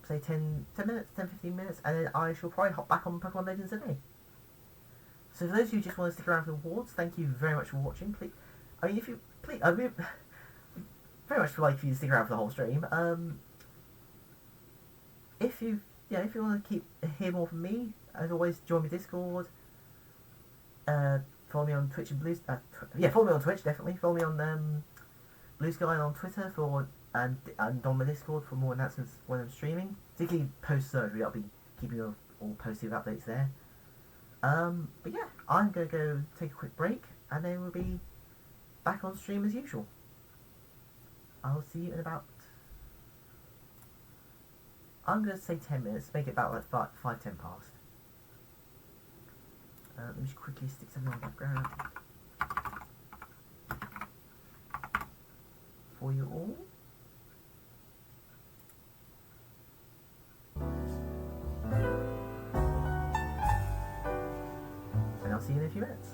Say 10 minutes, 10-15 minutes, and then I shall probably hop back on Pokemon Legends today. So for those who just want to stick around for the awards, thank you very much for watching. Please, I mean, I mean, very much like for you to stick around for the whole stream. If you want to hear more from me, as always, join my Discord. Follow me on Twitch and Blue. Follow me on Twitch definitely. Follow me on Blue Sky and on Twitter and on my Discord for more announcements when I'm streaming. Particularly post surgery, I'll be keeping you all posted with updates there. But yeah, I'm gonna go take a quick break, and then we'll be back on stream as usual. I'll see you in about, I'm going to say 10 minutes, make it about like 5-10 past. Let me just quickly stick something on the background for you all. And I'll see you in a few minutes.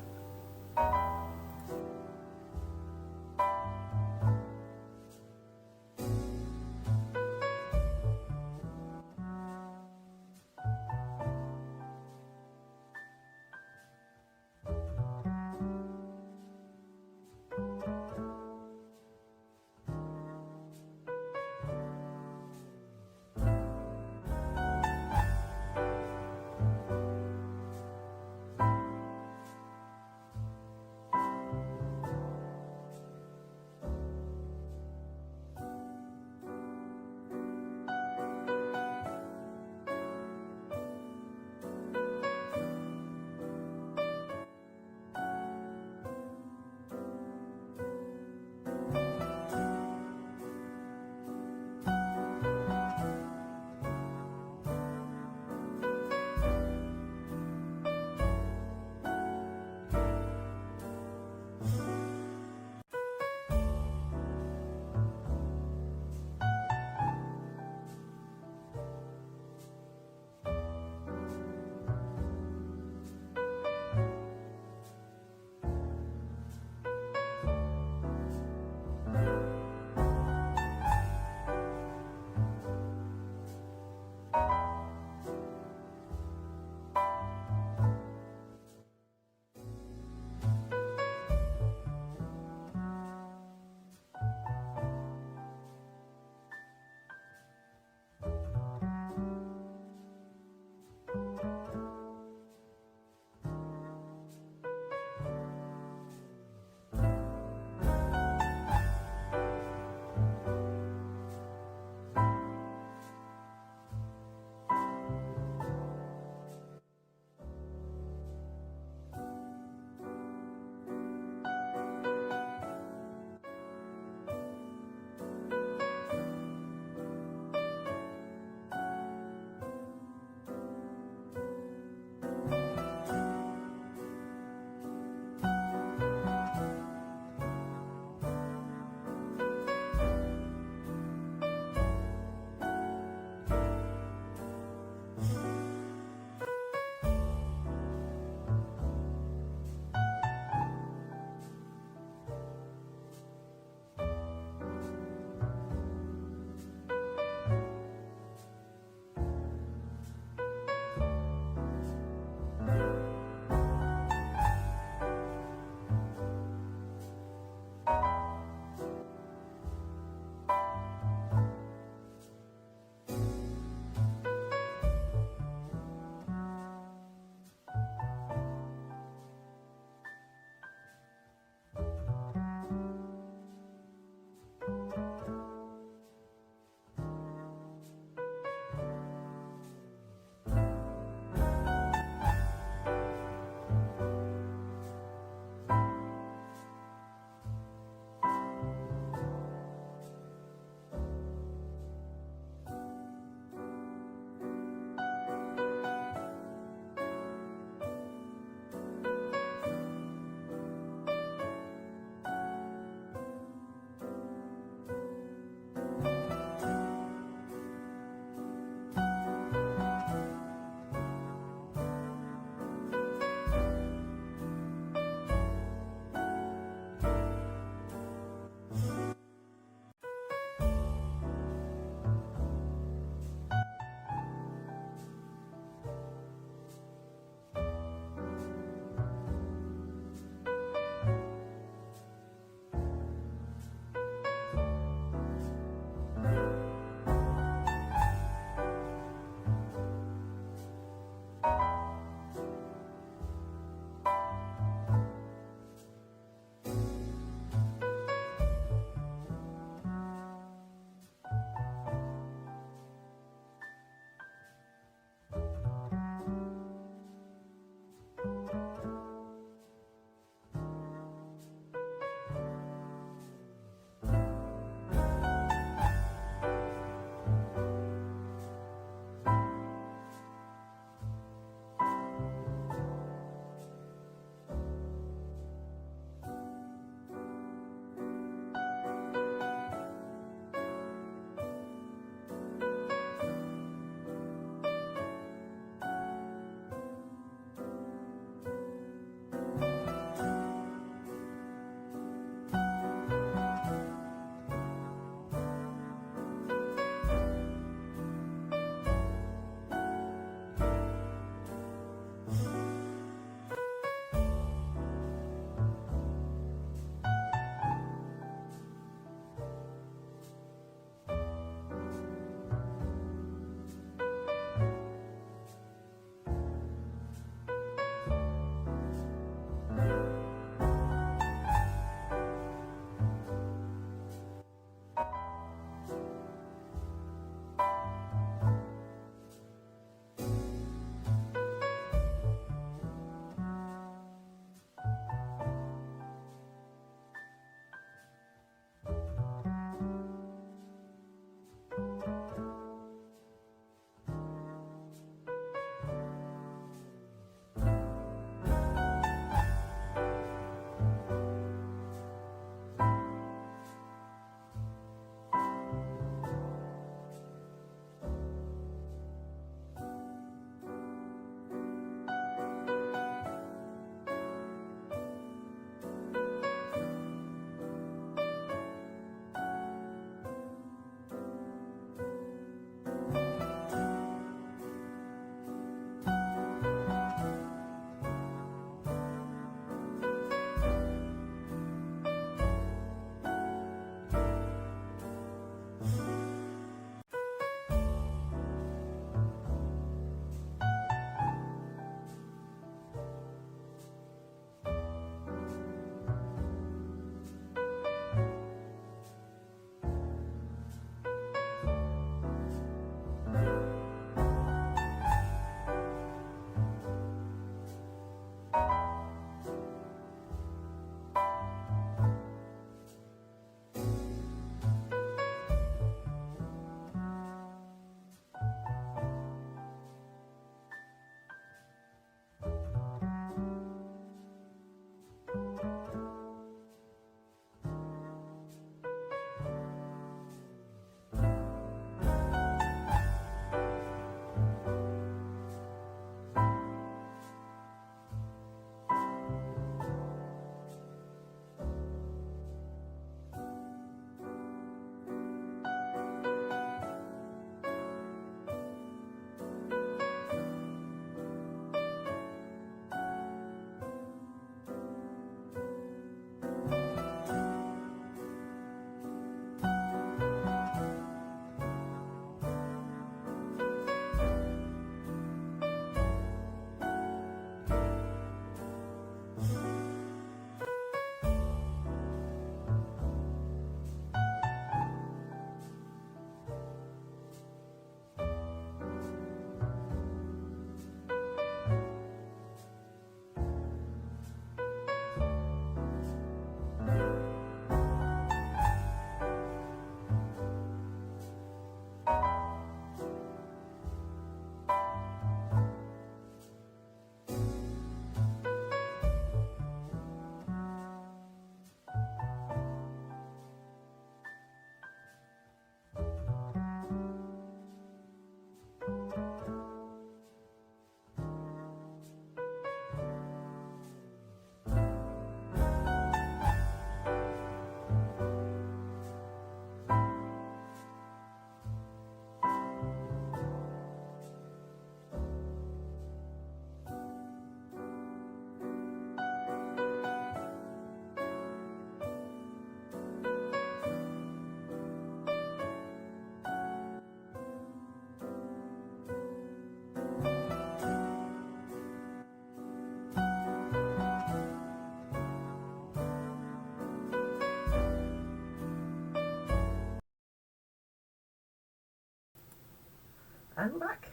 And we're back.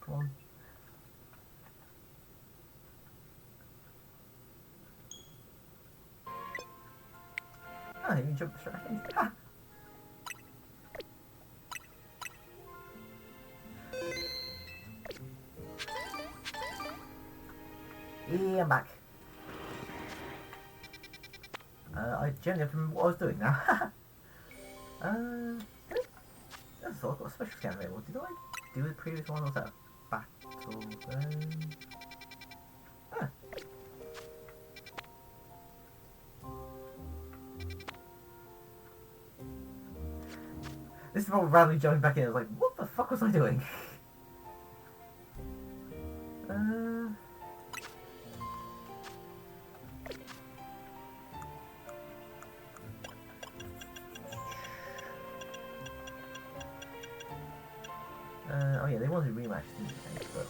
Come on. Oh, you jumped straight back in. Ha! Yeah, I'm back. I generally don't remember what I was doing now. That's all. I've got a special scan available. Did I do the previous one or was that a battle zone? Ah. This is probably randomly jumping back in. I was like, what the fuck was I doing? Oh yeah, they wanted rematch, didn't they? But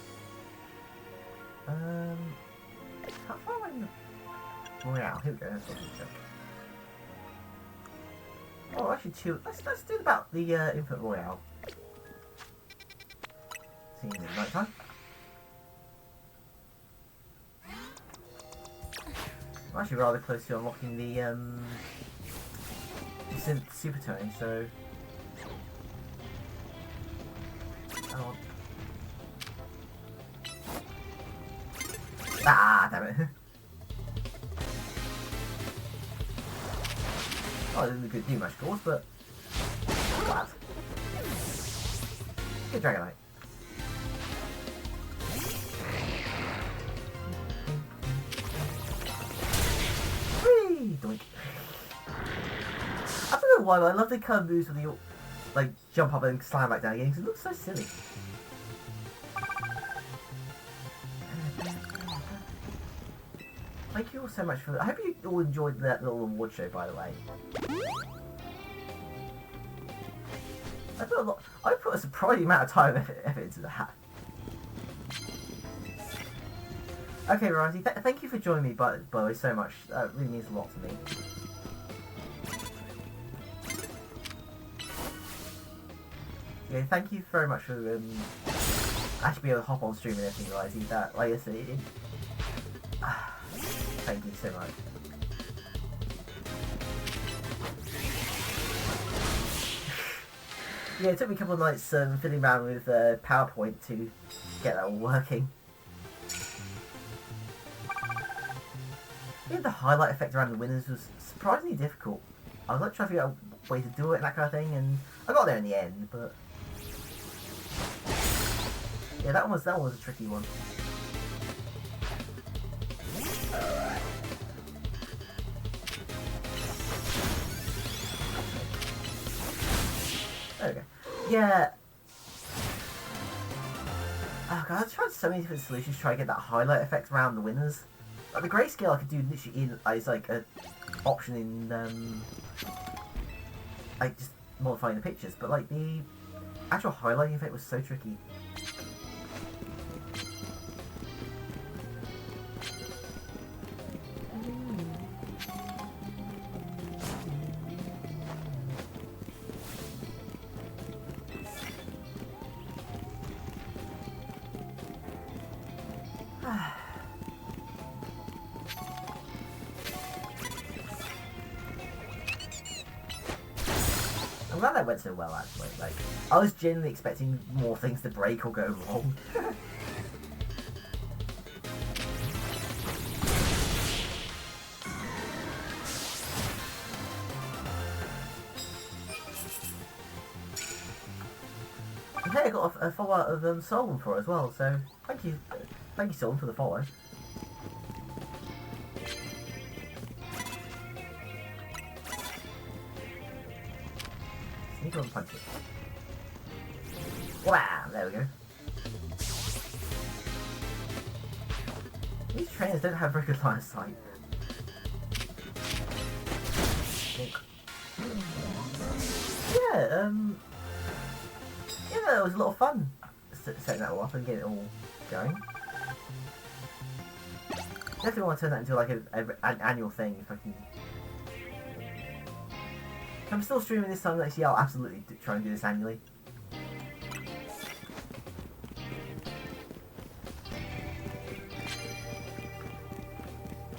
how far away? Royale. Here we go. That's what we check. Oh, actually, two. Let's do about the Infinite Royale. Seeing in night time. I'm actually rather close to unlocking the Super Tony, so. Oh. Ah, damn it. Oh, this is a good new match course, but glad. Good Dragonite. Whee! Doink. I don't know why, but I love the kind of moves where you like jump up and slam back down again because it looks so silly. Thank you all so much for that. I hope you all enjoyed that little award show, by the way. I put a surprising amount of time and effort into that. Okay, Risey, thank you for joining me, by the way, so much. That really means a lot to me. Yeah, thank you very much for actually being able to hop on stream and everything, Risey. That, like I said, thank you so much. Yeah, it took me a couple of nights fiddling around with PowerPoint to get that all working. Yeah, the highlight effect around the winners was surprisingly difficult. I was like trying to figure out a way to do it and that kind of thing, and I got there in the end, but yeah, that one was a tricky one. There we go. Yeah. Oh god, I've tried so many different solutions to try to get that highlight effect around the winners. Like the grayscale I could do literally in as like a option in like just modifying the pictures, but like the actual highlighting effect was so tricky. I'm glad that went so well, actually. Like, I was genuinely expecting more things to break or go wrong. And hey, I got a follow-up of Solon for it as well, so thank you Solon, for the follow. Sneak on punch it. Wow, there we go. These trainers don't have very good line of sight. Yeah, it was a lot of fun setting that all up and getting it all going. Definitely want to turn that into like an annual thing if I can. If I'm still streaming this time next year, I'll absolutely try and do this annually.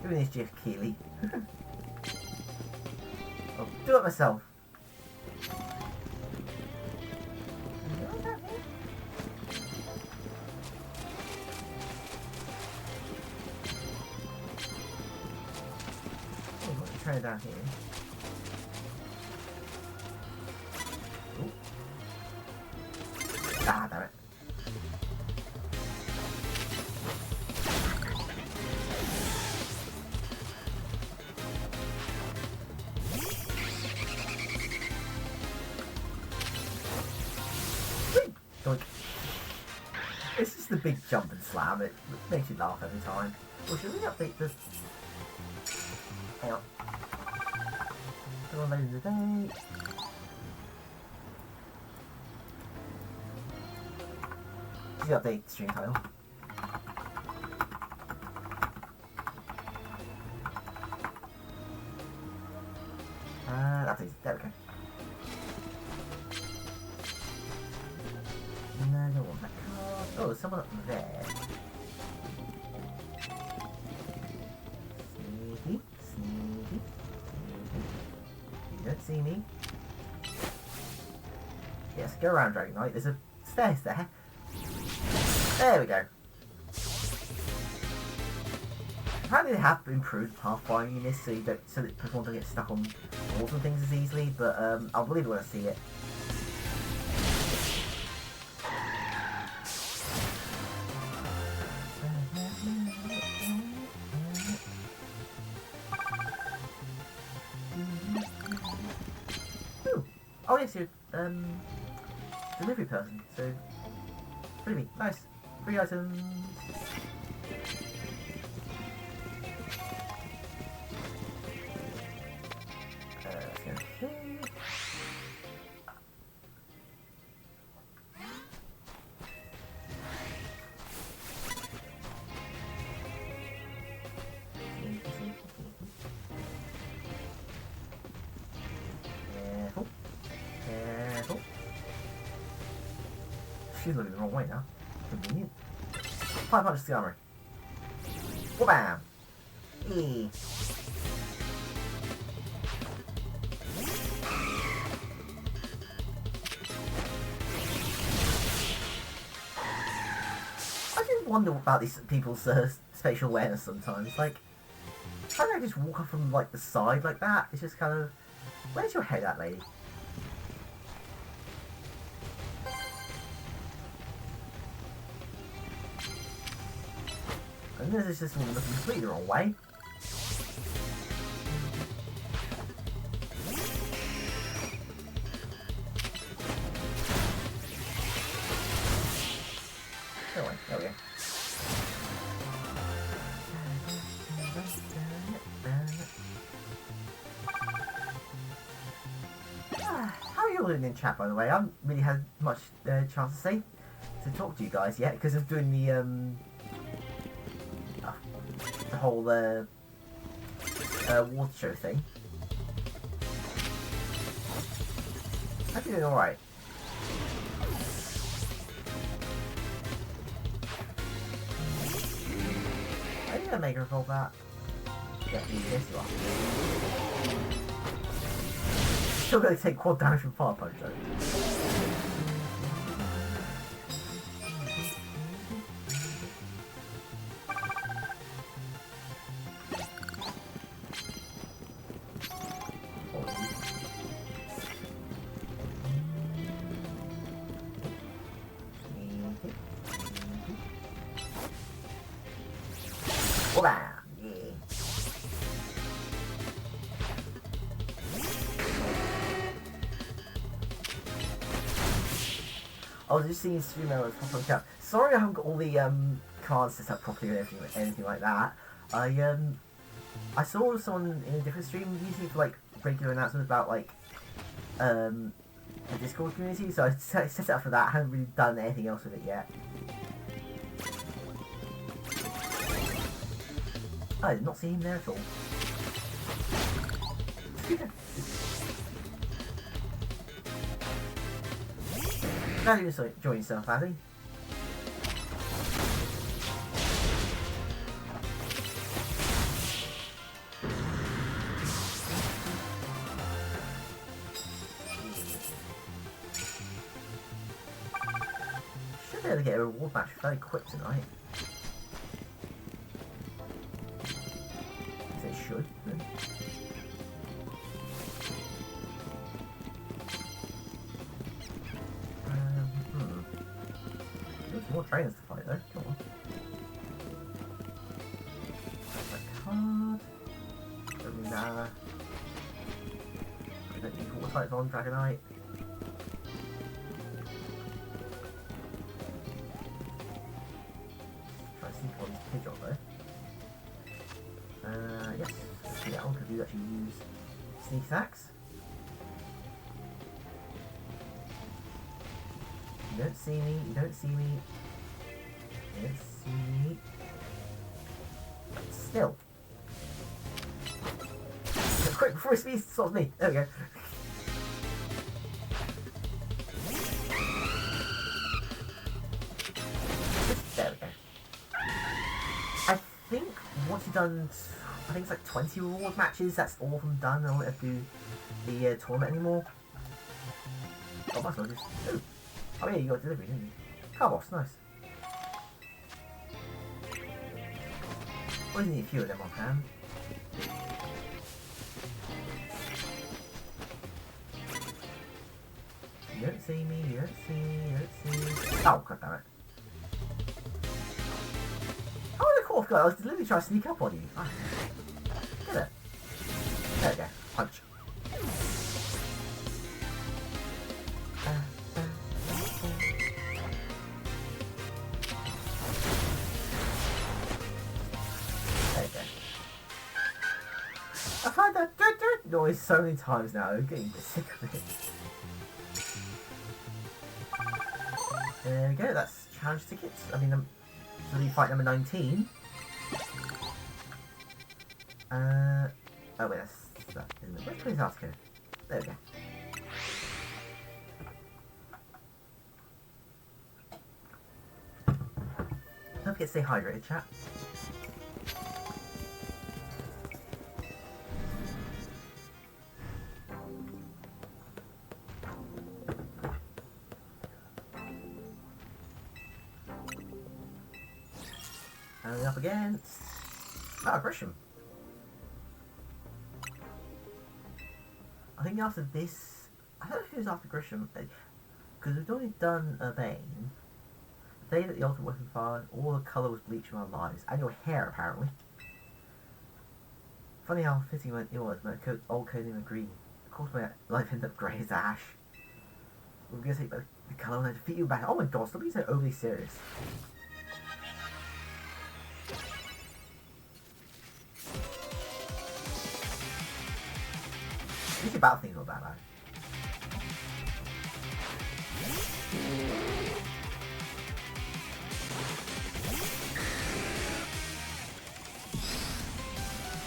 Doing this GF Keeley. Oh, do it myself. Try it down here. Ooh. Ah, damn it. Doink. It's just the big jump and slam. It makes you laugh every time. Well, should we update this? Hang on. Go on later in the day. Should update stream title. There we go. No, I don't want that card. Oh, there's someone up there. Sneaky, sneaky, sneaky. You don't see me. Yes, go around Dragon Knight. There's a stairs there. There we go. Apparently they have improved pathfinding in this so you don't, so that Pokemon don't get stuck on walls and things as easily, but I'll believe it when I see it. Ooh. Oh yes, you're delivery person, so free me. Nice. Free items. Let's go here. Careful. Careful. She's looking the wrong way now. Convenient. 500 steel armor. Wha-bam! E. I do wonder about these people's spatial awareness sometimes. Like, how do they just walk off from like the side like that? It's just kind of, where's your head at, lady? And this is just looking completely the wrong way. Anyway, there we go. How are you all doing in chat, by the way? I haven't really had much chance to talk to you guys yet because of doing the whole water show thing. I'm doing alright. Are you gonna make her roll that? Yeah, yes you are. Still gonna take quad damage from Fire Punch though. I was just seeing stream errors pop on chat. Sorry I haven't got all the cards set up properly or anything like that. I saw someone in a different stream using it for like regular announcements about like the Discord community, so I set it up for that. I haven't really done anything else with it yet. I did not see him there at all. Glad you enjoying yourself, Addy. going to get a reward match very quick tonight. As it should. There's more trainers to fight though. Come on. Card. Nah. I don't need water types on Dragonite. Try to sneak on this Pidgeot though. Yes. Let's do that one because you actually use sneak attacks. You don't see me, you don't see me. You don't see me. But still. Quick, before he stops me. There we go. There we go. I think once you've done, I think it's like 20 reward matches, that's all of them done. I don't have to do the tournament anymore. Oh, that's not just. Oh yeah, you got delivery, didn't you? Carboss, nice. Always need a few of them on hand. You don't see me, you don't see me, you don't see me. Oh, god damn it. How would I call off guard? I was literally trying to sneak up on you. Get it. There we go. Punch. There you go. I've heard that noise so many times now, I'm getting sick of it. There we go, that's challenge tickets. I mean, so fight number 19. Oh wait, that's that, isn't it? Where's Prince Artico? There we go. Don't forget to stay hydrated, chat. And up against Grisham. I think after this, I don't know if it was after Grisham, because we've already done Bane. The day that the ultimate weapon fired, all the colour was bleached from our lives, and your hair apparently. Funny how fitting it was, my old coding was green. Of course my life ended up grey as ash. We're gonna take the colour and I defeat you back. Oh my god, stop being so overly serious. At least your battle thing's not that bad.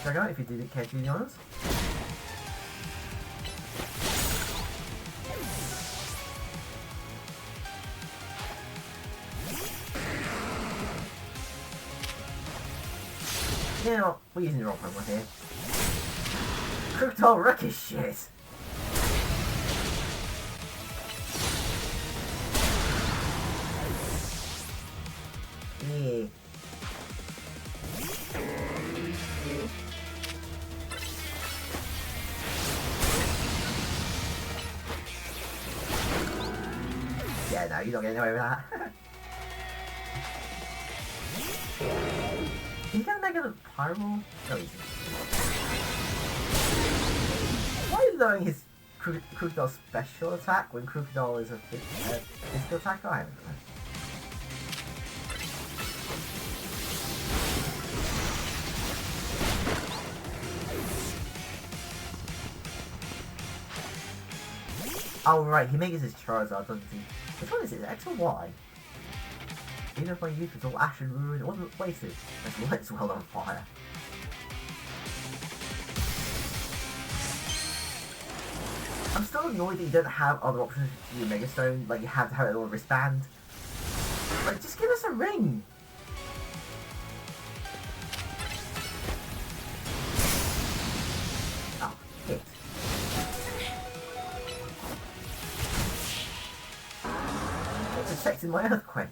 Check out if you didn't care to be honest. You know, we're using the wrong Pokemon here. Crocodile wreck his shit! Yeah. Yeah, no, you're not getting away with that. Can you get a Mega Pyro? No, he's why are you lowering his Crocodile special attack when Crocodile is a physical attack? I haven't know. Oh right, he makes his Charizard, doesn't he? Which one is it? X or Y? Even if my youth was all ash and ruin, it wasn't wasted. That's lights well on fire. I'm still annoyed that you don't have other options to do Mega Stone, like you have to have it on a wristband. Like, just give us a ring! Oh, hit. It's affecting my earthquake.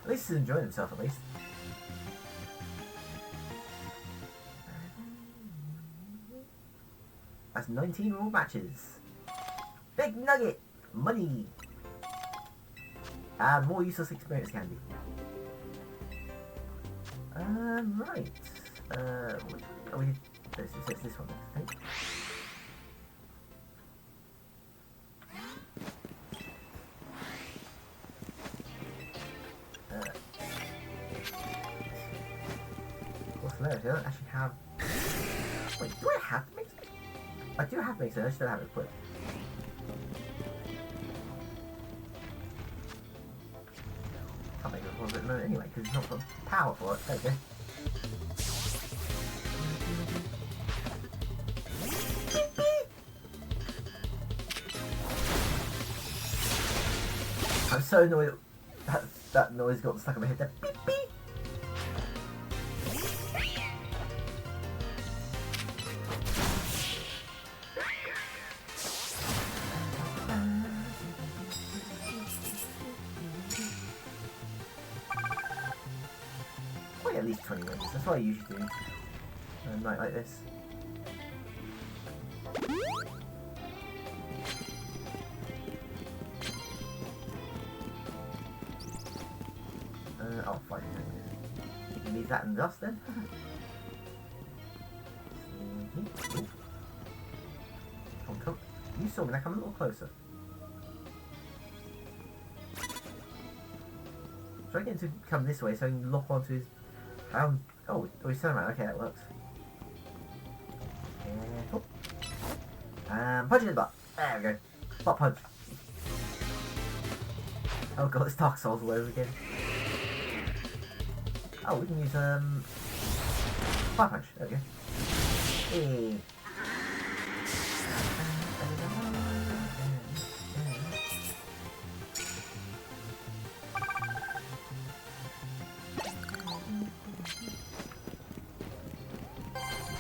At least he's enjoying himself, at least. That's 19 raw matches. Big nugget! Money! And more useless experience candy. Right. Which one? Oh, we did this one next, I think. What's hilarious? I don't actually have. Wait, do I have to mix it? I do have to mix it, I just don't have it equipped. Can't make it one bit low anyway, because it's not got power for it. There we go. I'm so annoyed that noise got stuck in my head there. Beep beep! At least 20 minutes. That's what I usually do on a night like this. Oh, 5 minutes. You can leave that in the dust then. Come. You saw me, now come a little closer. Try getting to come this way so I can lock onto his. Oh, he's turned around. Okay, that works. Careful. Punch in the butt. There we go. Butt punch. Oh god, it's Dark Souls all over again. Oh, we can use fire punch. There we go. Hey.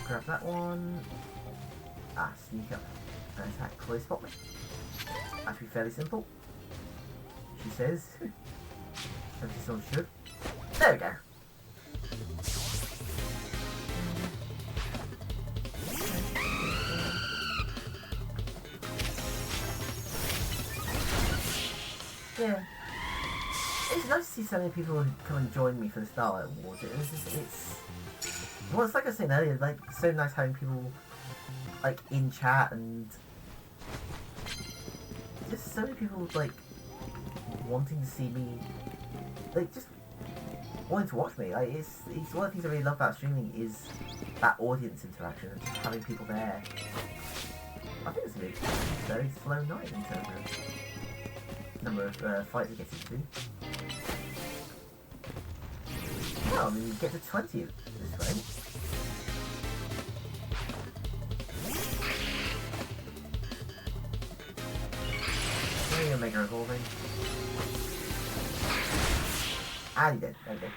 Grab that one. Sneak up and attack before they spot me. That should be fairly simple. She says. As she still should. There we go. Yeah. It's nice to see so many people come and join me for the Starlight Awards. Well, it's like I was saying earlier, like, it's so nice having people, like, in chat and just so many people, like, wanting to see me, like, just wanting to watch me. Like, it's one of the things I really love about streaming is that audience interaction and just having people there. I think it's going to be a very slow night in terms of number of fights we get into. Well, I mean, you get to 20 this way. There you go, Mega Evolving. And he did. There we go.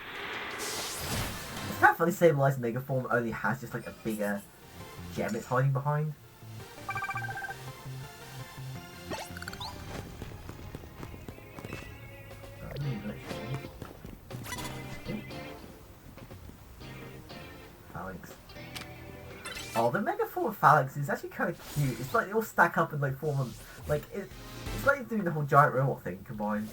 It's kind of funny, Stabilized Mega Form only has just like a bigger gem it's hiding behind. Phalanx. Oh, the Mega Form of Phalanx is actually kind of cute. It's like they all stack up and like form them. Like it's like doing the whole giant robot thing combined.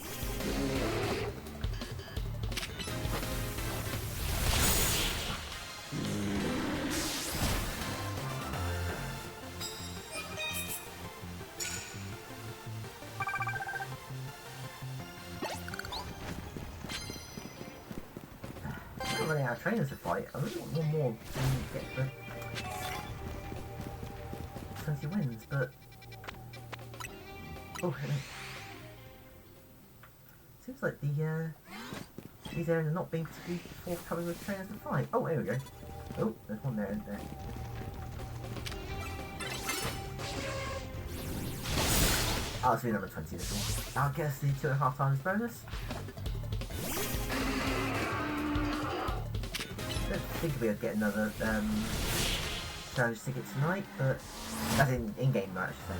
I'm running out of trainers to fight. I really want one more to get the 20 wins, but oh, seems like these areas are not being particularly forthcoming with trainers to fight. Oh, here we go. Oh, there's one there, isn't there? Oh, it's be number 20 this one. I'll guess the 2.5 times bonus. I don't think we'll get another challenge ticket tonight, but that's in-game match, so.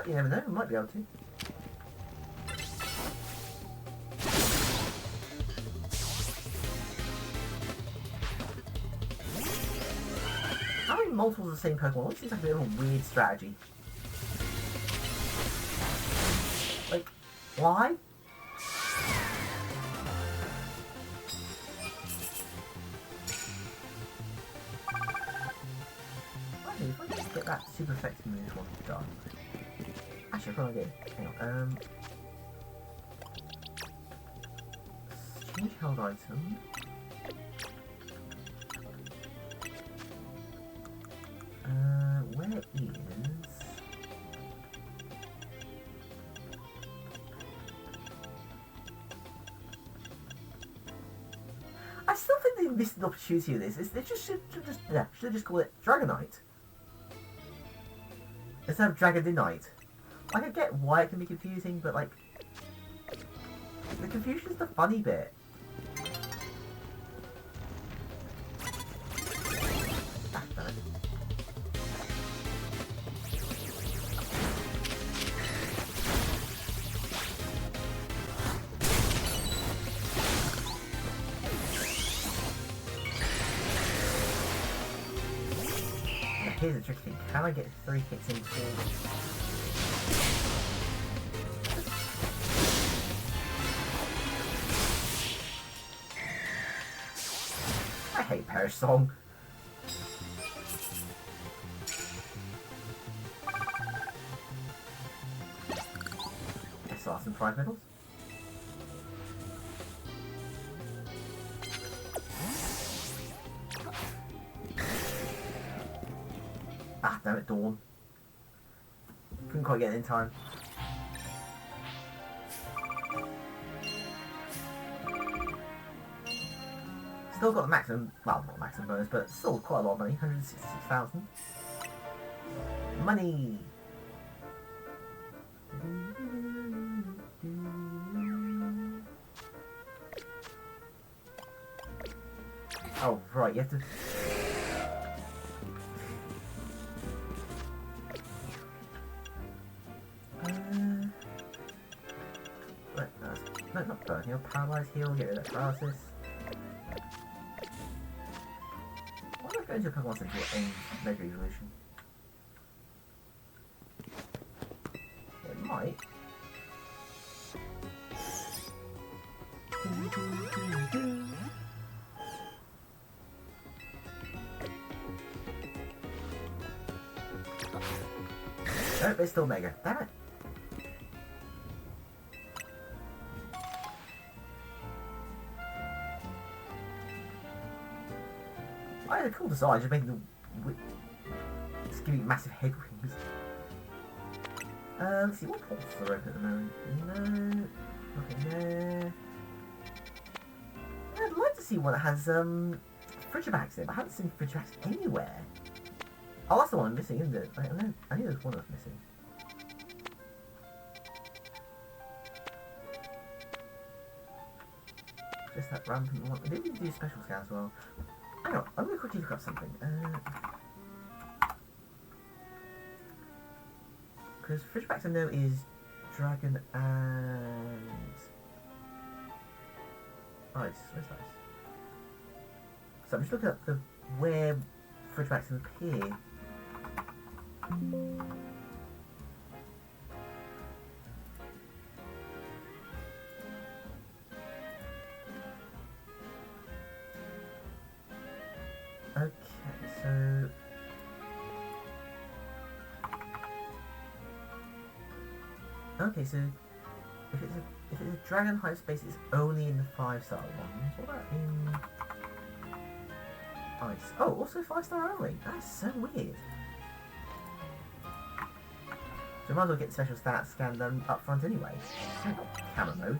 But you never know, we might be able to. Having multiples of the same Pokemon always seems like a bit of a weird strategy. Like, why? Actually, if I just get that super effective move one done. Actually, I probably did. Hang on. Change held item. Where is... I still think they missed an opportunity with this. They should have just called it Dragonite. Instead of Dragonite. Like, I get why it can be confusing, but like... the confusion's the funny bit. Ah, damn it. Here's the tricky thing. Can I get 3 hits in 4? I hate Perish Song. SR some prize medals. Ah, damn it, Dawn. Couldn't quite get it in time. Still got the maximum, well, not maximum bonus, but still quite a lot of money, 166,000. Money! Oh, right, you have to... No, not burn heal, paralyze heal, get rid of that paralysis. Why am I going to a Pokemon Center to end Mega Evolution? It might. Nope, it's still Mega. Damn it. I had a cool design, just making the... just giving massive head wings. Let's see, what portals are open at the moment? No, nothing there. Yeah, I'd like to see one that has, Frigibax in it, but I haven't seen Frigibax anywhere. Oh, that's the one I'm missing, isn't it? I knew there was one I was missing. Just that rampant one. I didn't even do special scan as well. Hang on, I'm going to quickly look up something. Because Frigibax I know is Dragon and... Ice. Where's Ice? So I'm just looking up the where Frigibax can appear. Okay, so... Okay, so if it's a dragon height space, it's only in the 5-star ones. What about in ice? Oh, also 5-star only. That's so weird. So I might as well get special stats scanned up front anyway. Camera mode.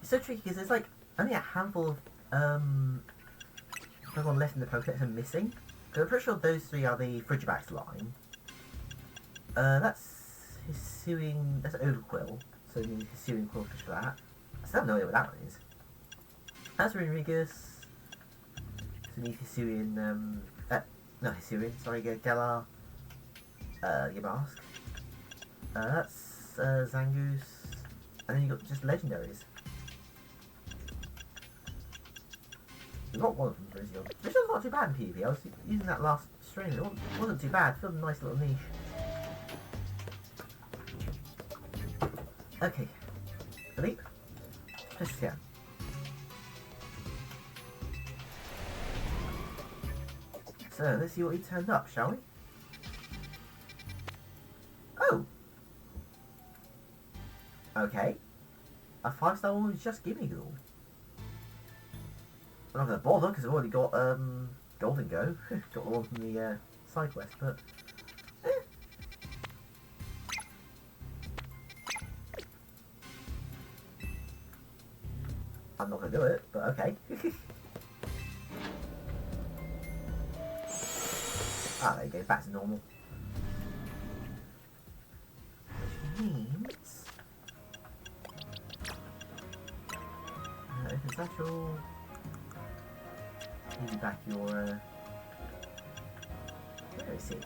It's so tricky because there's like only a handful of Pokemon left in the Pokédex are missing. Because I'm pretty sure those 3 are the Frigibax line. That's Hisuian, that's Overquill. so you need Hisuian Quillfish for that. I still have no idea what that one is. That's Rodriguez. So you need Hisuian, no Hisuian, sorry, Galar, Yamask. That's Zangoose. And then you got just legendaries. You got one of them, Virizion. Virision's not too bad in PvP. I was using that last stream. It wasn't too bad. It filled a nice little niche. Okay. Philippe. Let's go. So, let's see what he turned up, shall we? Oh! Okay. A 5-star one was just Gimme Ghoul. I'm not going to bother because I've already got Golden Go. Got the one from the side quest, but I'm not going to do it, but okay. Ah, there you go, back to normal. Which means open satchel. Give you back your where is it?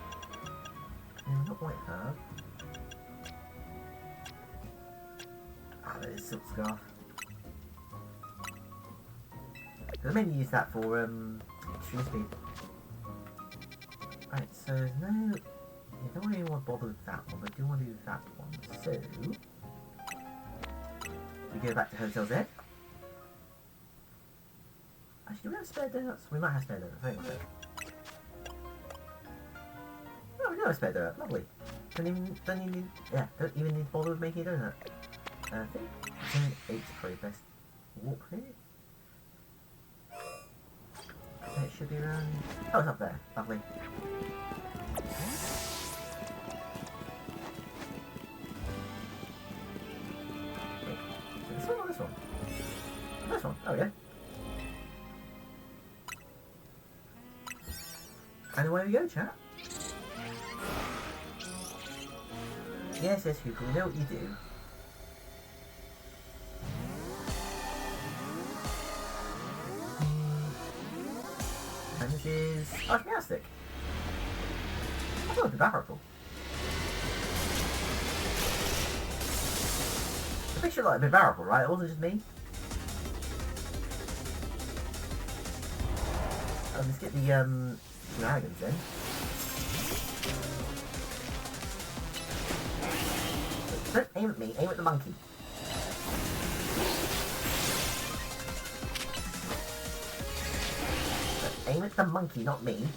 Not white herb. Ah, there is silk scarf. I mainly use that for extreme speed. Right, so no, I don't really want to bother with that one, but I do want to do that one. So we go back to Hotel Z. Actually, do we have spare donuts? We might have spare donuts. Hang on a sec. No, we do have a spare donut. Lovely. Don't even need to bother with making a donut. I think 8's probably best walk here. It should be around. Oh, it's up there. Lovely. Wait, this one or this one? This one. Oh yeah. And away we go, chat. Yes, Hugo, we know what you do. And this is Archneastic. I thought it was powerful. The picture looked a bit powerful, right? It wasn't just me. Oh, let's get the shenanigans in. Don't aim at me, aim at the monkey. Aim at the monkey, not me.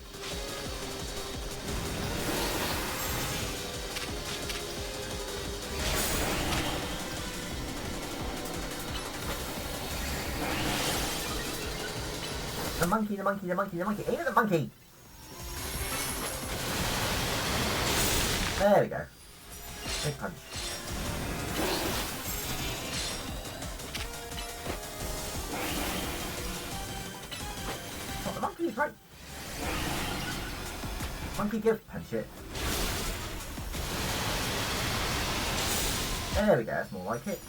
The monkey, the monkey, the monkey, the monkey. Aim at the monkey! There we go. Big punch. Oh, the monkey is right. Monkey give, punch it. There we go, that's more like it.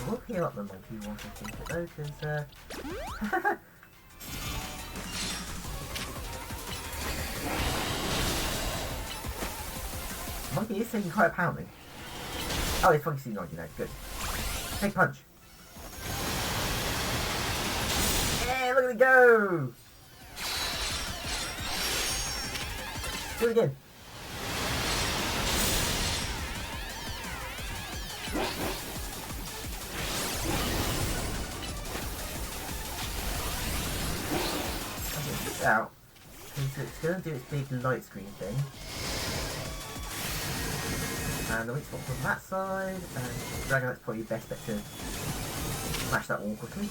We'll heal up the monkey once I think it though, because monkey is taking quite a pounding. Oh, it's fucking seeing you now, good. Take punch. Yeah, look at it go! Do it again. Out. It's going to do its big light screen thing. And the weak spot's on that side, and Dragonite's probably best bet to smash that wall quickly.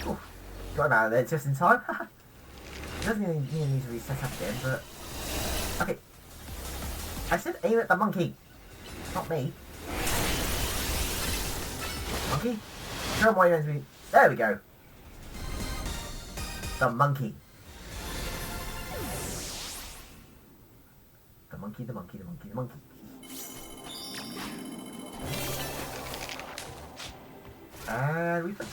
Oof, got him out of there just in time. It doesn't even need to reset up again, but... Okay. I said aim at the monkey, not me. monkey. Show him why you're meant to be. There we go. The monkey. The monkey, the monkey, the monkey, the monkey. And we finish.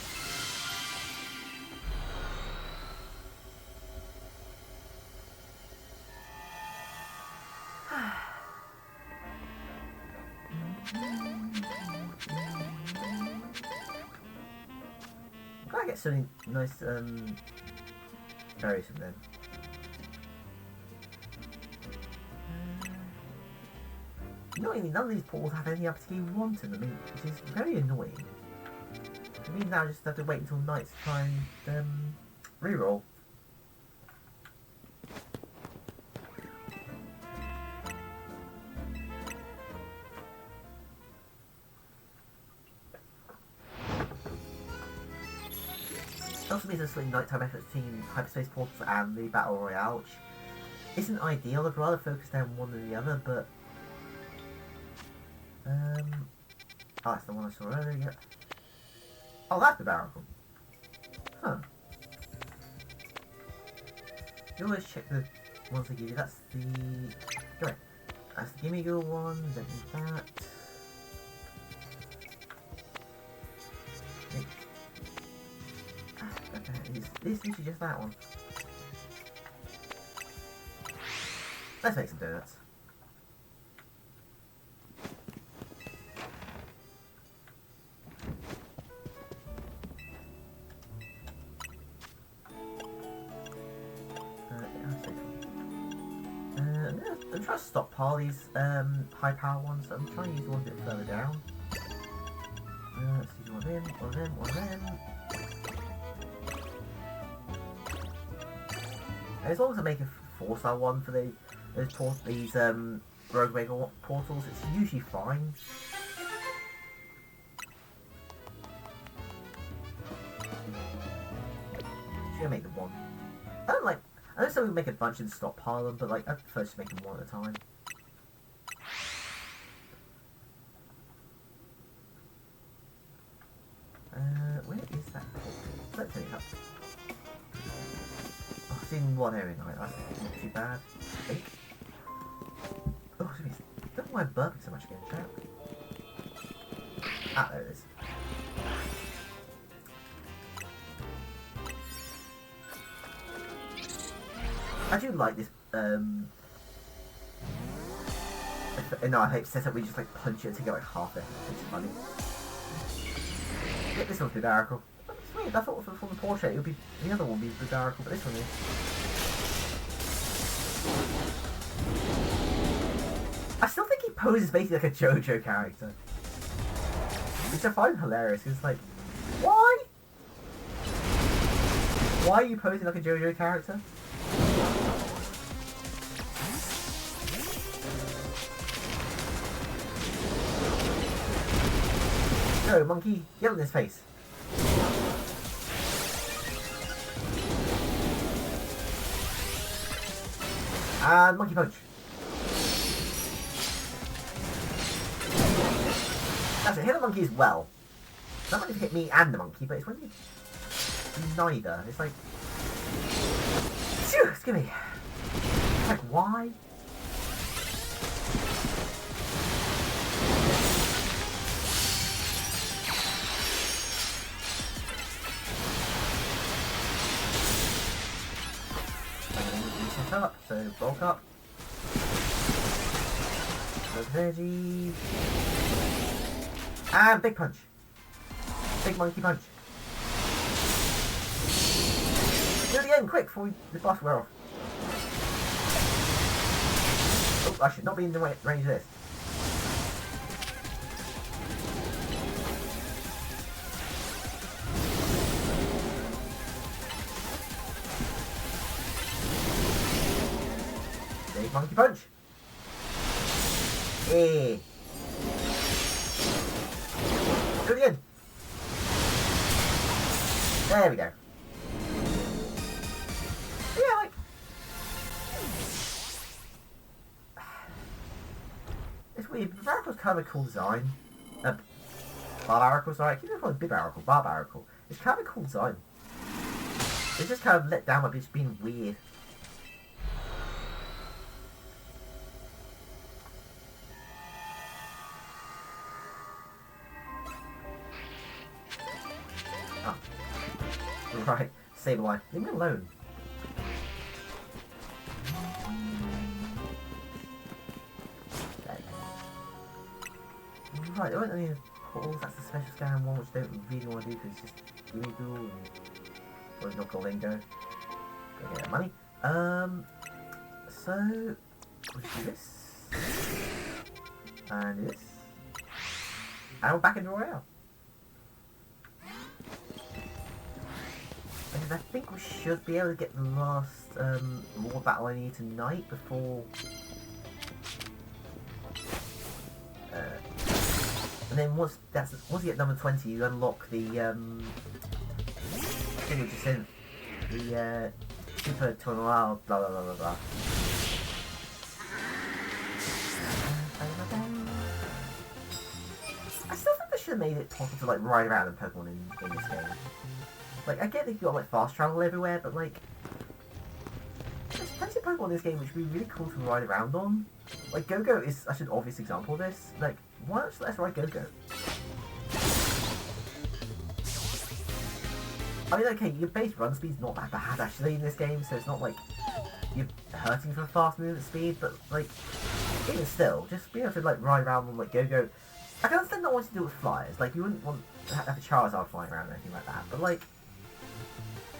Gotta get something nice, berries from them. Annoyingly, none of these portals have any particular want in them, which is very annoying. It means now I just have to wait until night to try and reroll. It also means there's slightly nighttime efforts between hyperspace portals and the battle royale, which isn't ideal. I'd rather focus down one than the other, but oh, that's the one I saw earlier. Yep. Oh, that's the barnacle. Huh. You always check the ones they give you. That's the... Go ahead. That's the Gimme Go one. Don't need that. Okay, this is just that one. Let's make some donuts. I'm trying to stockpile these high power ones. I'm trying to use one a bit further down. Let's use one of them, one of them, one of them. And as long as I make a 4-star one for these Rogue Waggle portals, it's usually fine. Just gonna make them one. I know some people make a bunch and stockpile them, but like I prefer just making one at a time. Where is that portal? Let's take it up. Oh, it's in one area now. That's not too bad, I think. Oh, excuse me. I don't know why I'm burping so much again, chat. Ah, there it is. I do like this, no, I hate setup where you just like punch it to get like half it. It's funny. Yeah, this one's the Oracle. It's weird, I thought from the portrait it would be, the other one would be the Oracle, but this one is. I still think he poses basically like a JoJo character. Which I find hilarious, because it's like, why? Why are you posing like a JoJo character? Go, monkey, get on his face. And monkey punch. That's it, hit the monkey as well. It's not when you hit me and the monkey, but it's when you do neither. It's like... Phew, excuse me. It's like, why? Up, so bulk up. Those veggies. And big punch. Big monkey punch. Do it again, quick, before the boss wear off. Oh, I should not be in the range of this. Big monkey punch. Yeah. Do it again. There we go. Yeah, like... It's weird. Varric's kind of a cool design. Barbaracle, sorry, I keep calling it Bibaracle, Barbaracle. It's kind of a cool design. It's just kind of let down by just being weird. Oh. Right, Saberline. Leave me alone. Right, there weren't any portals, that's the special scan one, which I don't really want to do because it's just illegal and... Well, not called Lingo. Go get that money. So... We'll do this. And this. And we're back in Royale. And I think we should be able to get the last war battle I need tonight before... and then once you get number 20, you unlock the thing which is in the super tunnel, blah blah blah blah blah. I still think they should have made it possible to like ride around in Pokemon in this game. Like I get that you've got like fast travel everywhere, but like there's plenty of Pokemon in this game which would be really cool to ride around on. Like Go-Go is such an obvious example of this. Like, why not just let us ride Go-Go? I mean, okay, your base run speed's not that bad actually in this game, so it's not like you're hurting for fast movement speed, but like, even still, just being able to like ride around on like Go-Go. I can understand not wanting to do it with flyers. Like, you wouldn't want to have a Charizard flying around or anything like that, but like,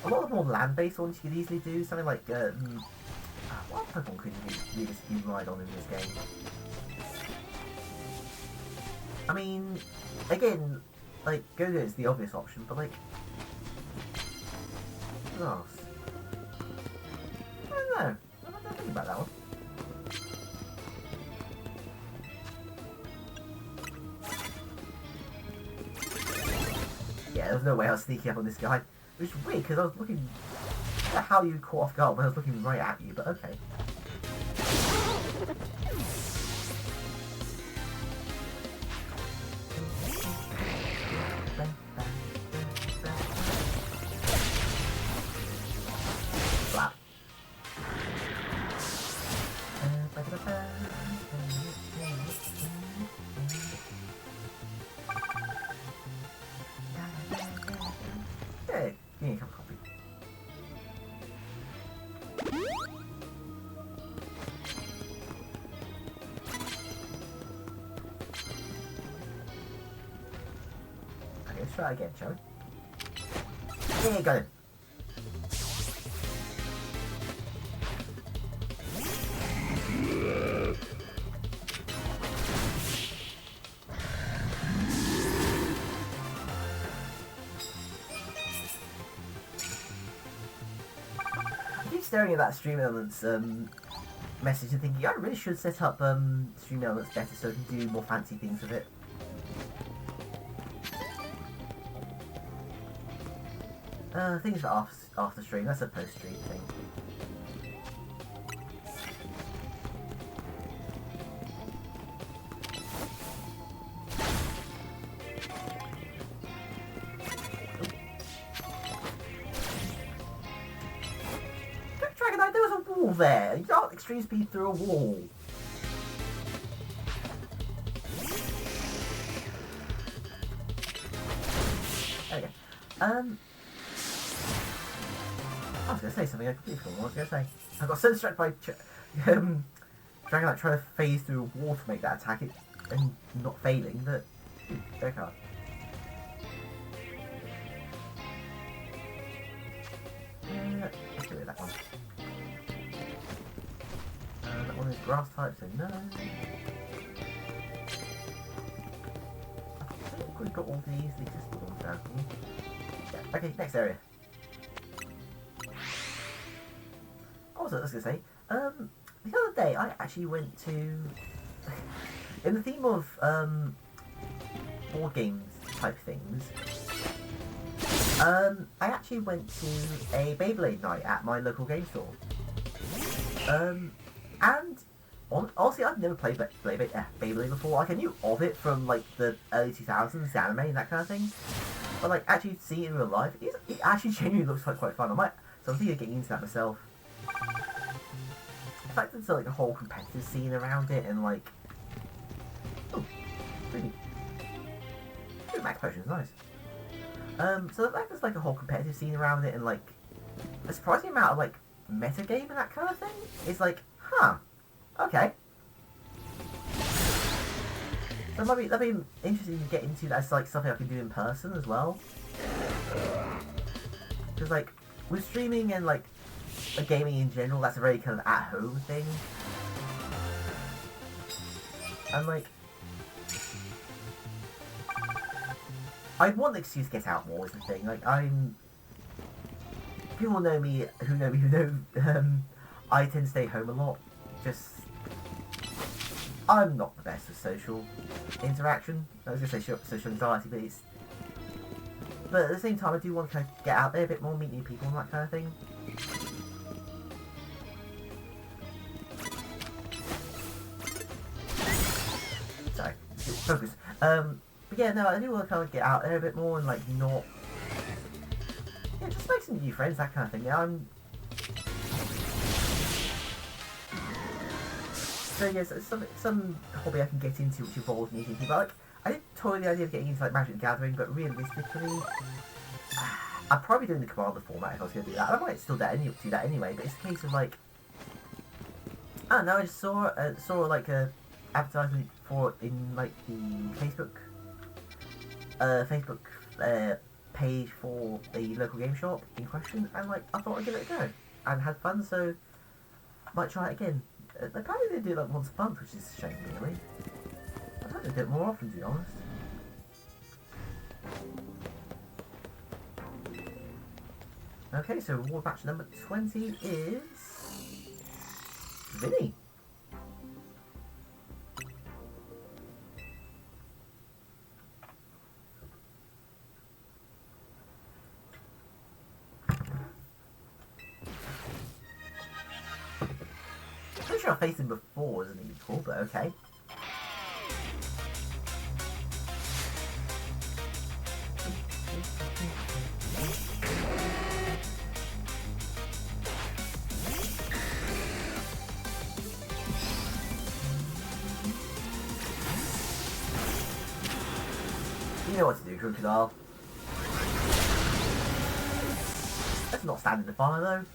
a lot of the more land-based ones you could easily do, something like, what Pokemon could you ride on in this game? I mean, again, like, Go-Go is the obvious option, but like, what else? I don't know. I don't think about that one. Yeah, there's no way I was sneaking up on this guy. Which is weird, because I was looking at how you caught off guard when I was looking right at you, but okay. Slap. Hey, give me a cup of coffee. Okay, let's try again, shall we? Yeah, got it. I keep staring at that Stream Elements message and thinking I really should set up Stream Elements better so I can do more fancy things with it. Things for after stream, that's a post stream thing. Dragonite, there was a wall there! You got extreme speed through a wall! There we go. I was going to say something I completely forgot what I was going to say. I got so distracted by Dragonite trying to phase through a wall to make that attack and not failing that... Very hard. Let's do it, that one. That one is grass type, so no. I think we've got all the easily accessible ones down. Yeah. Okay, next area. Also, I was going to say, the other day I actually went to, in the theme of board games type things, I actually went to a Beyblade night at my local game store. And Honestly, I've never played Beyblade before. Like, I knew of it from, like, the early 2000s, the anime and that kind of thing. But, like, actually seeing it in real life, it actually genuinely looks like quite fun. So I'm thinking of getting into that myself. The fact that there's, like, a whole competitive scene around it and, like... Oh, really? Good Mac potion is nice. So the fact there's, like, a whole competitive scene around it and, like, a surprising amount of, like, metagame and that kind of thing is, like, huh, okay. So that'd be interesting to get into. That's like something I can do in person as well. Because like with streaming and like gaming in general, that's a very kind of at-home thing. And like, I want an excuse to get out more is the thing. Like people know me who know I tend to stay home a lot. Just I'm not the best with social interaction. I was going to say social anxiety, but at the same time, I do want to kind of get out there a bit more, meet new people and that kind of thing. Sorry, focus. But yeah, no, I do want to kind of get out there a bit more and like not, yeah, just make some new friends, that kind of thing. Yeah, So yes, some hobby I can get into which involves meeting people. Like, I didn't toy the idea of getting into like Magic the Gathering, but realistically, I'd probably be doing the Commander format if I was going to do that. I might still do that anyway, but it's a case of like, I don't know. I just saw like a advertisement for it in like the Facebook page for the local game shop in question, and like I thought I'd give it a go and had fun, so might try it again. Apparently they do it like once a month, which is a shame, really. I'd hope they do it more often, to be honest. Okay, so reward batch number 20 is... Vinny. I'm sure I've faced him before, isn't he? Cool, but okay. You know what to do, Crocodile. Let's not stand in the fire, though.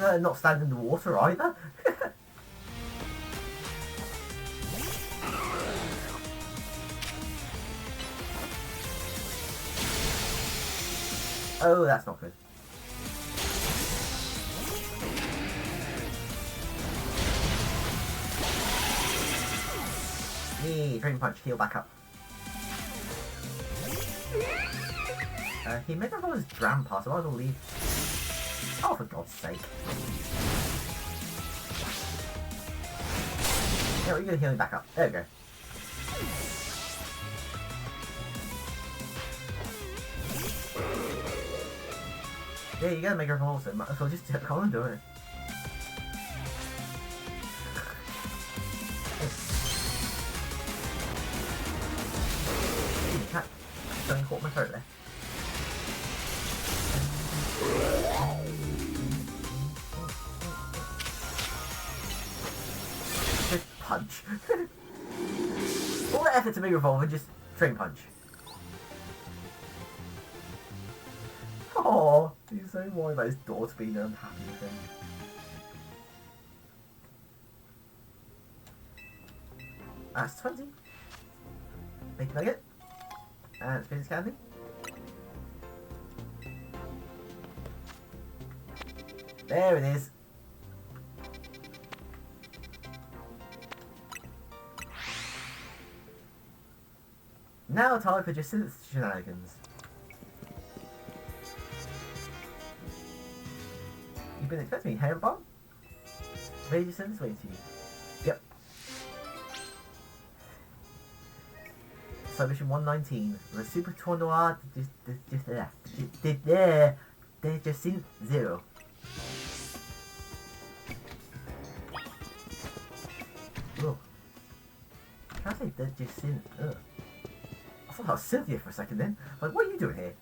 And not stand in the water, either. Oh, that's not good. Drain Punch, heal back up. He made everyone his Dram Pass, so I might as well leave. Oh, for God's sake. Yeah, you're gonna heal me back up. There we go. Yeah, you gotta make her fall, so might as well just call and do it. Cat, something caught my throat there. Just punch. All the effort to make revolve and just train punch. Oh, he's so worried about his daughter being unhappy with him. That's 20. Big nugget. And spin candy. There it is. Now time for just shenanigans. You've been expecting me, hair bomb? Ready to send this way to you. Yep. Mission 119. The Super Tournoi de Jacinthe Zero. Look. Can I say de Jacinthe? Ugh. I thought that was Cynthia for a second then. Like, what are you doing here?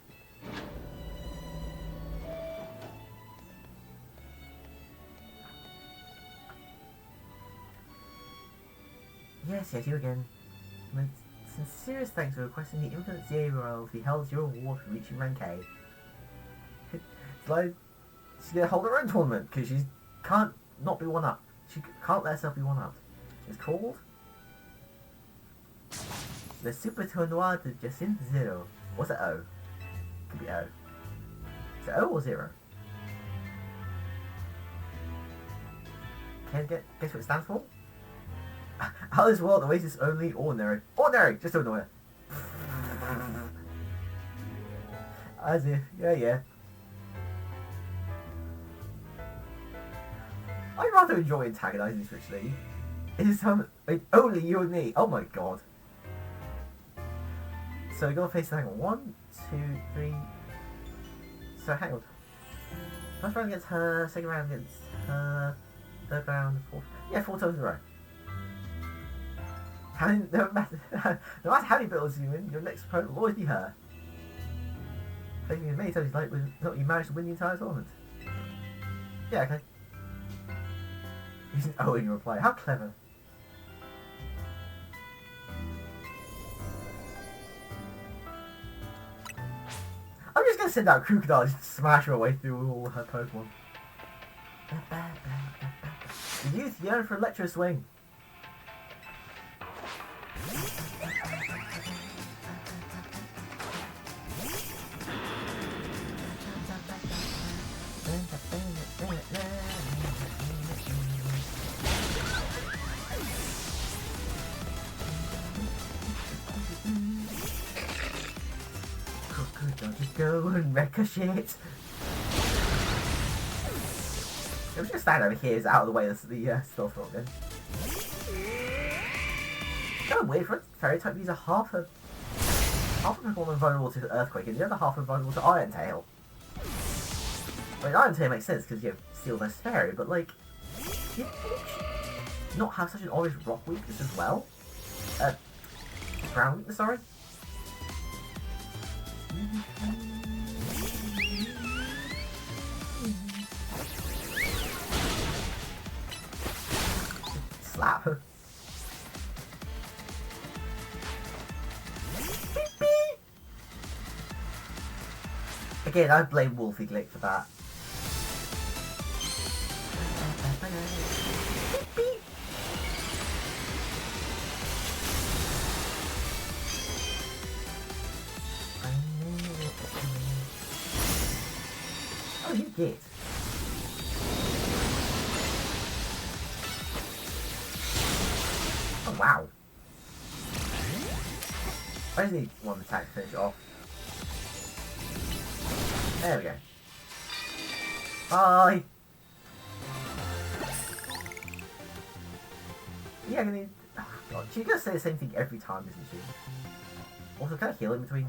Yes, you again. My sincerest thanks for requesting the Infinite Zero Royalty held your award for reaching rank A. It's like she's gonna hold her own tournament because she can't not be one up. She can't let herself be one up. It's called the Super Tournoi de Jacinthe Zero. What's that O? Could be O. Is it O or 0? Can you guess what it stands for? Out of this world awaits only ordinary. Ordinary! Just annoy her. As if, yeah. I rather enjoy antagonising this Rich Lee. It is only you and me. Oh my god. So we're gonna face hang on. 1, 2, 3. So hang on. First round against her, second round against her, third round, fourth. Yeah, 4 times in a row. No matter how many battles you win, your next opponent will always be her. Facing as many times as you like, you managed to win the entire tournament. Yeah, okay. Using O in your reply. How clever. I'm just gonna send out Crocodile and just smash her way through all her Pokemon. The youth yearn for Electro Swing. Go and wreck a shit. I'm just gonna stand over here, it's out of the way of the stealth rock then. Kind of weird for a fairy type user half a Pokemon vulnerable to Earthquake and the other half are vulnerable to Iron Tail. I mean, Iron Tail makes sense because you have Steel Nose Fairy, but like, you not have such an orange rock weakness as well? Ground weakness, sorry? Slap her. Again, I blame Wolfie Glick for that. Oh, you get. Oh, wow. I just need one attack to finish it off. There we go. Bye! Yeah, I'm gonna need... Oh, God. She's gonna say the same thing every time, isn't she? Also, can I heal in between?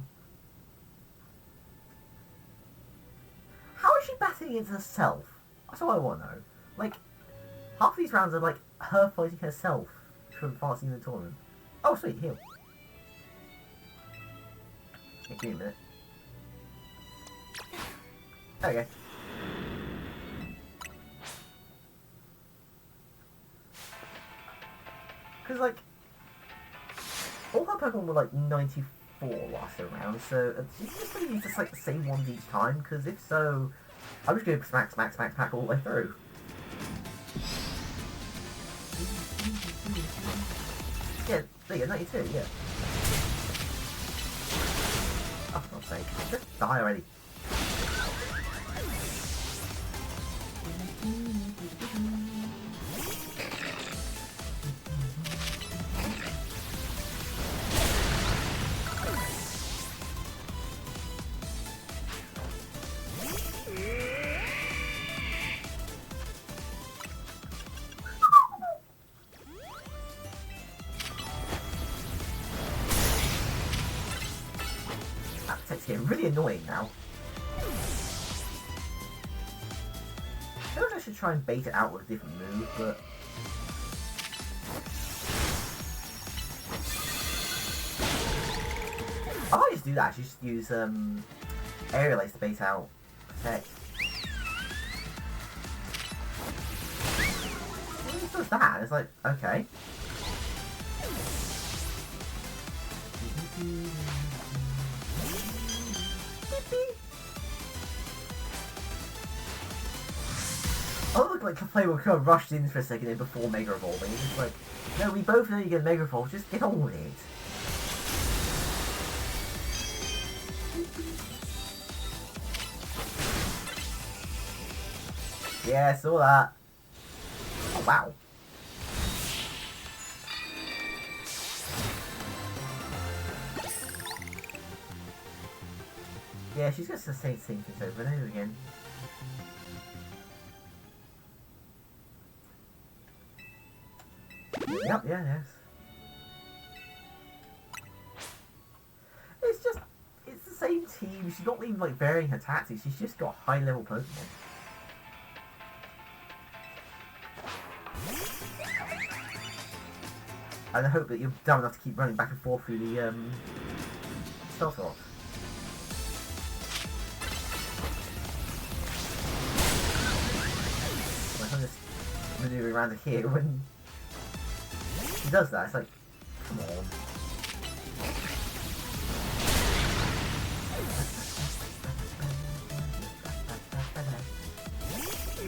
How is she battling against herself? That's all I want to know. Like, half these rounds are like her fighting herself from advancing in the tournament. Oh, sweet, heal. Yeah, give me a minute. There we go. Because, like, all her Pokemon were like 94 last round, so she's just going to use just like the same ones each time, because if so, I'm just going to smack all the way through. Yeah, there you go, 92, yeah. Oh, for God's sake, just die already. getting really annoying now. I don't know if I should try and bait it out with a different move, but... I might just do that, actually, just use aerial ace to bait out Protect. What does that? It's like, okay. Oh, look, like the player kind of rushed in for a second there before Mega Evolving. It's just like, no, we both know you get Mega Evolve, just get on with it. Yeah, saw that. Oh, wow. Yeah, she's going to say the same things over and over again. Yep, yeah, yes. It's just, it's the same team. She's not even like varying her tactics. She's just got high level Pokemon. And I hope that you're dumb enough to keep running back and forth through the stealth rock. I'm just maneuvering around here when she does that. It's like, come on.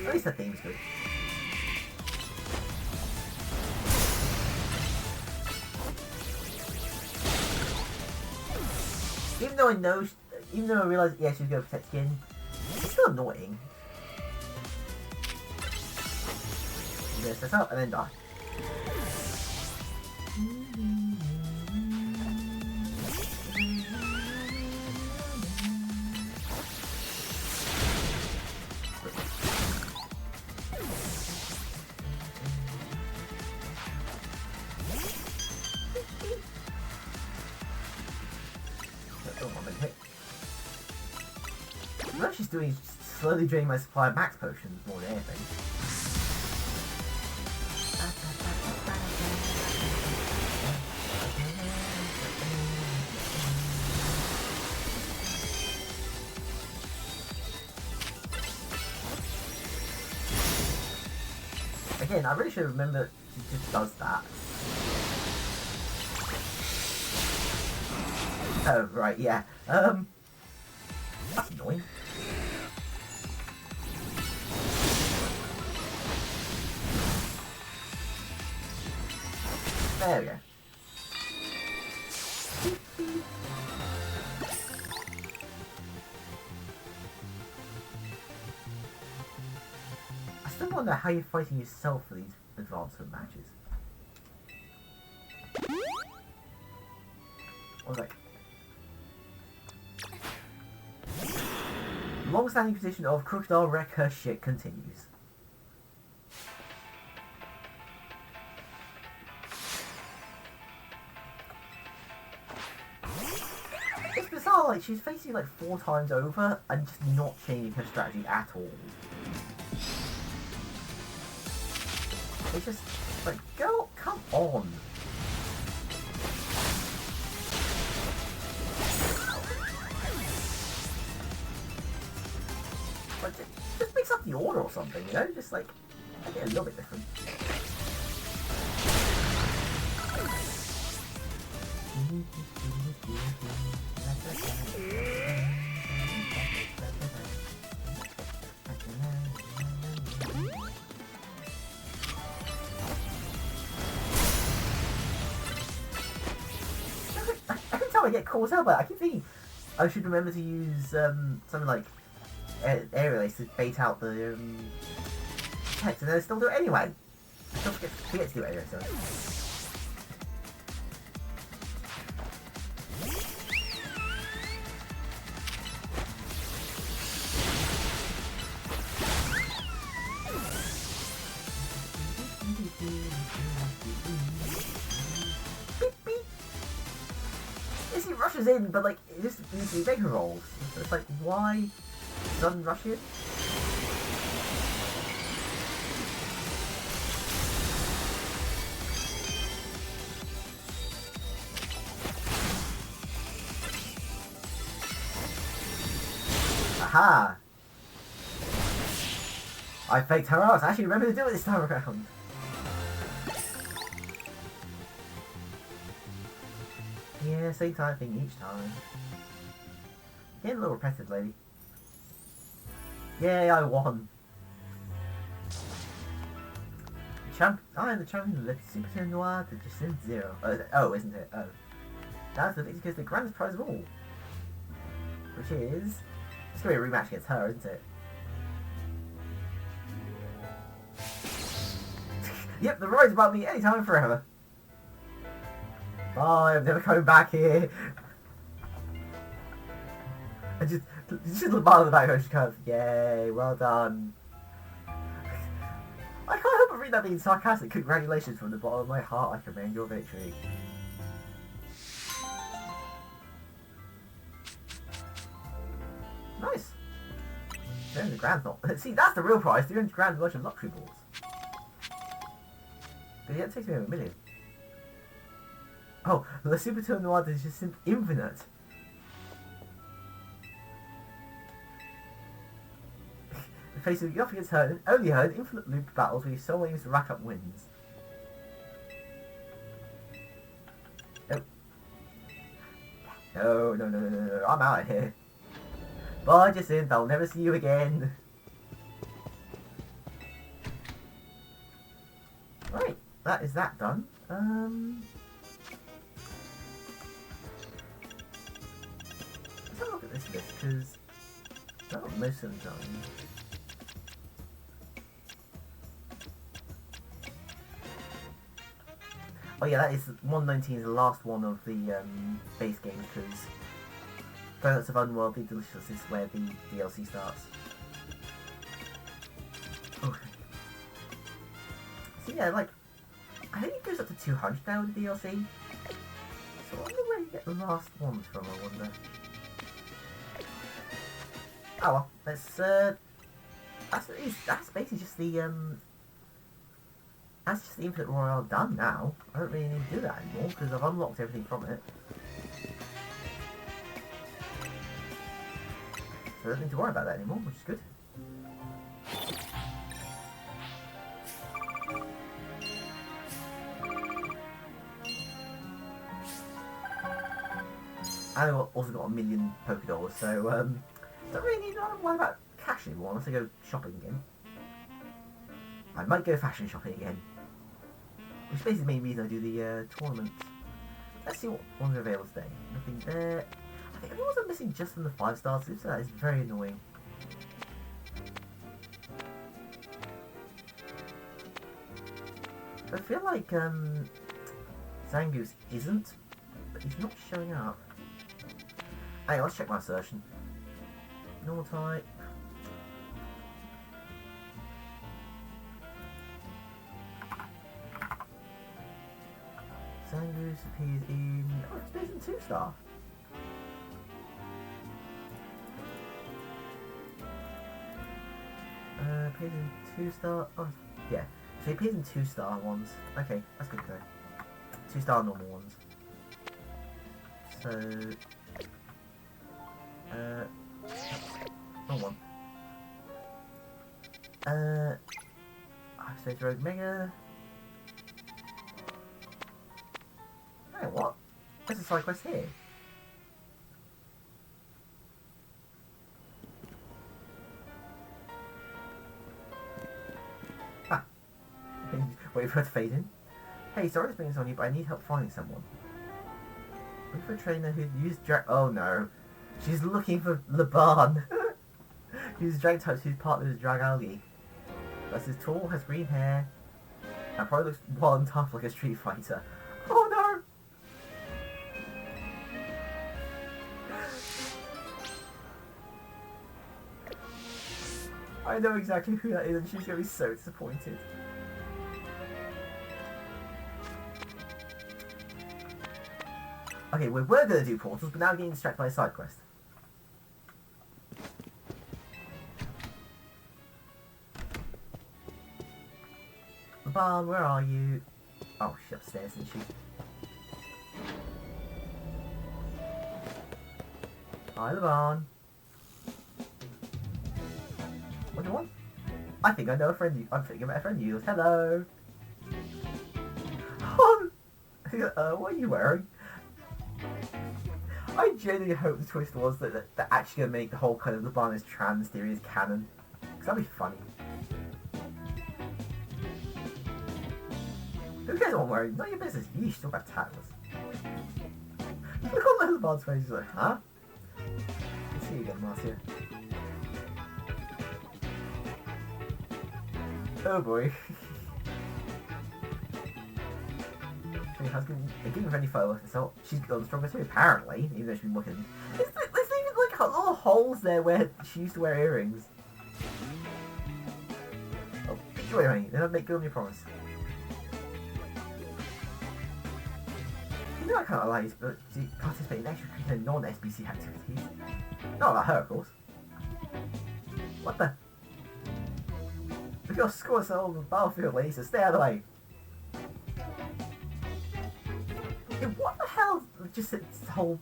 At least the theme's good. Even though I realised, yeah, she's going to protect skin, it's still annoying. You're going to set up and then die. What she's doing is slowly draining my supply of max potions more than anything. Again, I really should remember she just does that. Oh, right, yeah. That's annoying. There we go. I still wonder how you're fighting yourself for these advancement matches. I was like, long-standing position of Crocodile wreck her shit continues. It's bizarre, like she's facing like 4 times over and just not changing her strategy at all. It's just like, girl, come on. Like, just mix up the order or something, you know? Just like, make it a little bit different. Every time I get caught out by it, I keep thinking I should remember to use something like aerial ace to bait out the text, and then I still do it anyway. I still forget to do it anyway, so. Beep, beep. Is he rushing rushes in, but like it just easily Mega rolls. So it's like, why sudden rush in? Aha! I faked her out. I actually remember to do it this time around. Yeah, same kind of thing each time. Getting a little repetitive, lady. Yay, I won. I am the champion of the Super Noir to Jacinth Zero. Oh, isn't it? Oh. That's the victory because the grandest prize of all. Which is... It's going to be a rematch against her, isn't it? Yep, the ride's about me anytime and forever. Bye, I'm never coming back here. I just look by the back and just kind of, yay, well done. I can't help but read that being sarcastic. Congratulations from the bottom of my heart, I commend your victory. Nice. 300 grand not. See, that's the real prize. 300 grand worth of luxury balls. But yeah, it takes me over $1 million. Oh, the Super Tour Noir is just infinite. The face of the off against her and only her in infinite loop battles where your sole aim is to rack up wins. No. No, I'm out of here. Bye, Jacinth, I'll never see you again. Right, that is that done. Let's have a look at this list, because I got most of them done. Oh yeah, that is 119 is the last one of the base game, because Donuts of Unworldly Delicious is where the DLC starts. Okay. So yeah, like, I think it goes up to 200 now with the DLC. So I wonder where you get the last ones from, I wonder. Oh well, that's basically just the that's just the Infinite Royale done now. I don't really need to do that anymore because I've unlocked everything from it. So I don't need to worry about that anymore, which is good. I've also got 1 million Pokédollars, so don't really need to worry about cash anymore unless I go shopping again. I might go fashion shopping again. Which is basically the main reason I do the tournament. Let's see what ones are available today. Nothing there. I think everyone's missing just from the 5 stars, so that is very annoying. I feel like Zangoose isn't, but he's not showing up. Hey, let's check my assertion. Normal type. Zangoose appears in... Oh, it appears in 2-star. Appears in 2-star... Oh, yeah. So he appears in 2-star ones. Okay, that's good to know. 2-star normal ones. So... wrong one. Stage Rogue Mega... Hey, what? There's a side quest here. Ah. Wait for it to fade in. Hey, sorry to bring this on you, but I need help finding someone. Look for a trainer who used oh no. She's looking for Laban. Who's drag types whose partner is Drag Algae. That's his tall, has green hair, and probably looks wild and tough like a street fighter. Oh no! I know exactly who that is and she's going to be so disappointed. Okay, we were going to do portals, but now we're getting distracted by a side quest. LeBarn, where are you? Oh, she's upstairs, isn't she? Hi, LeBarn. What do you want? I think I know a friend. I think I met a friend of yours. Hello. What are you wearing? I genuinely hope the twist was that they're actually going to make the whole kind of LeBarn is trans theory as canon. Because that'd be funny. Who cares what I'm wearing? Not your business. You still got tattles. Look on LeBarn's face. He's like, huh? Let's see you again, Marcia. Oh boy. They didn't have any photos, so she's gotten stronger too, apparently, even though she's been looking. There's even like little holes there where she used to wear earrings. Oh, enjoy me, then I'll make good on your promise. You know I can't allow you to participate in extracurricular non-SBC activities. Not about her, of course. What the? We've got scores all over the battlefield, ladies, so stay out of the way. Yeah, what the hell? Just hold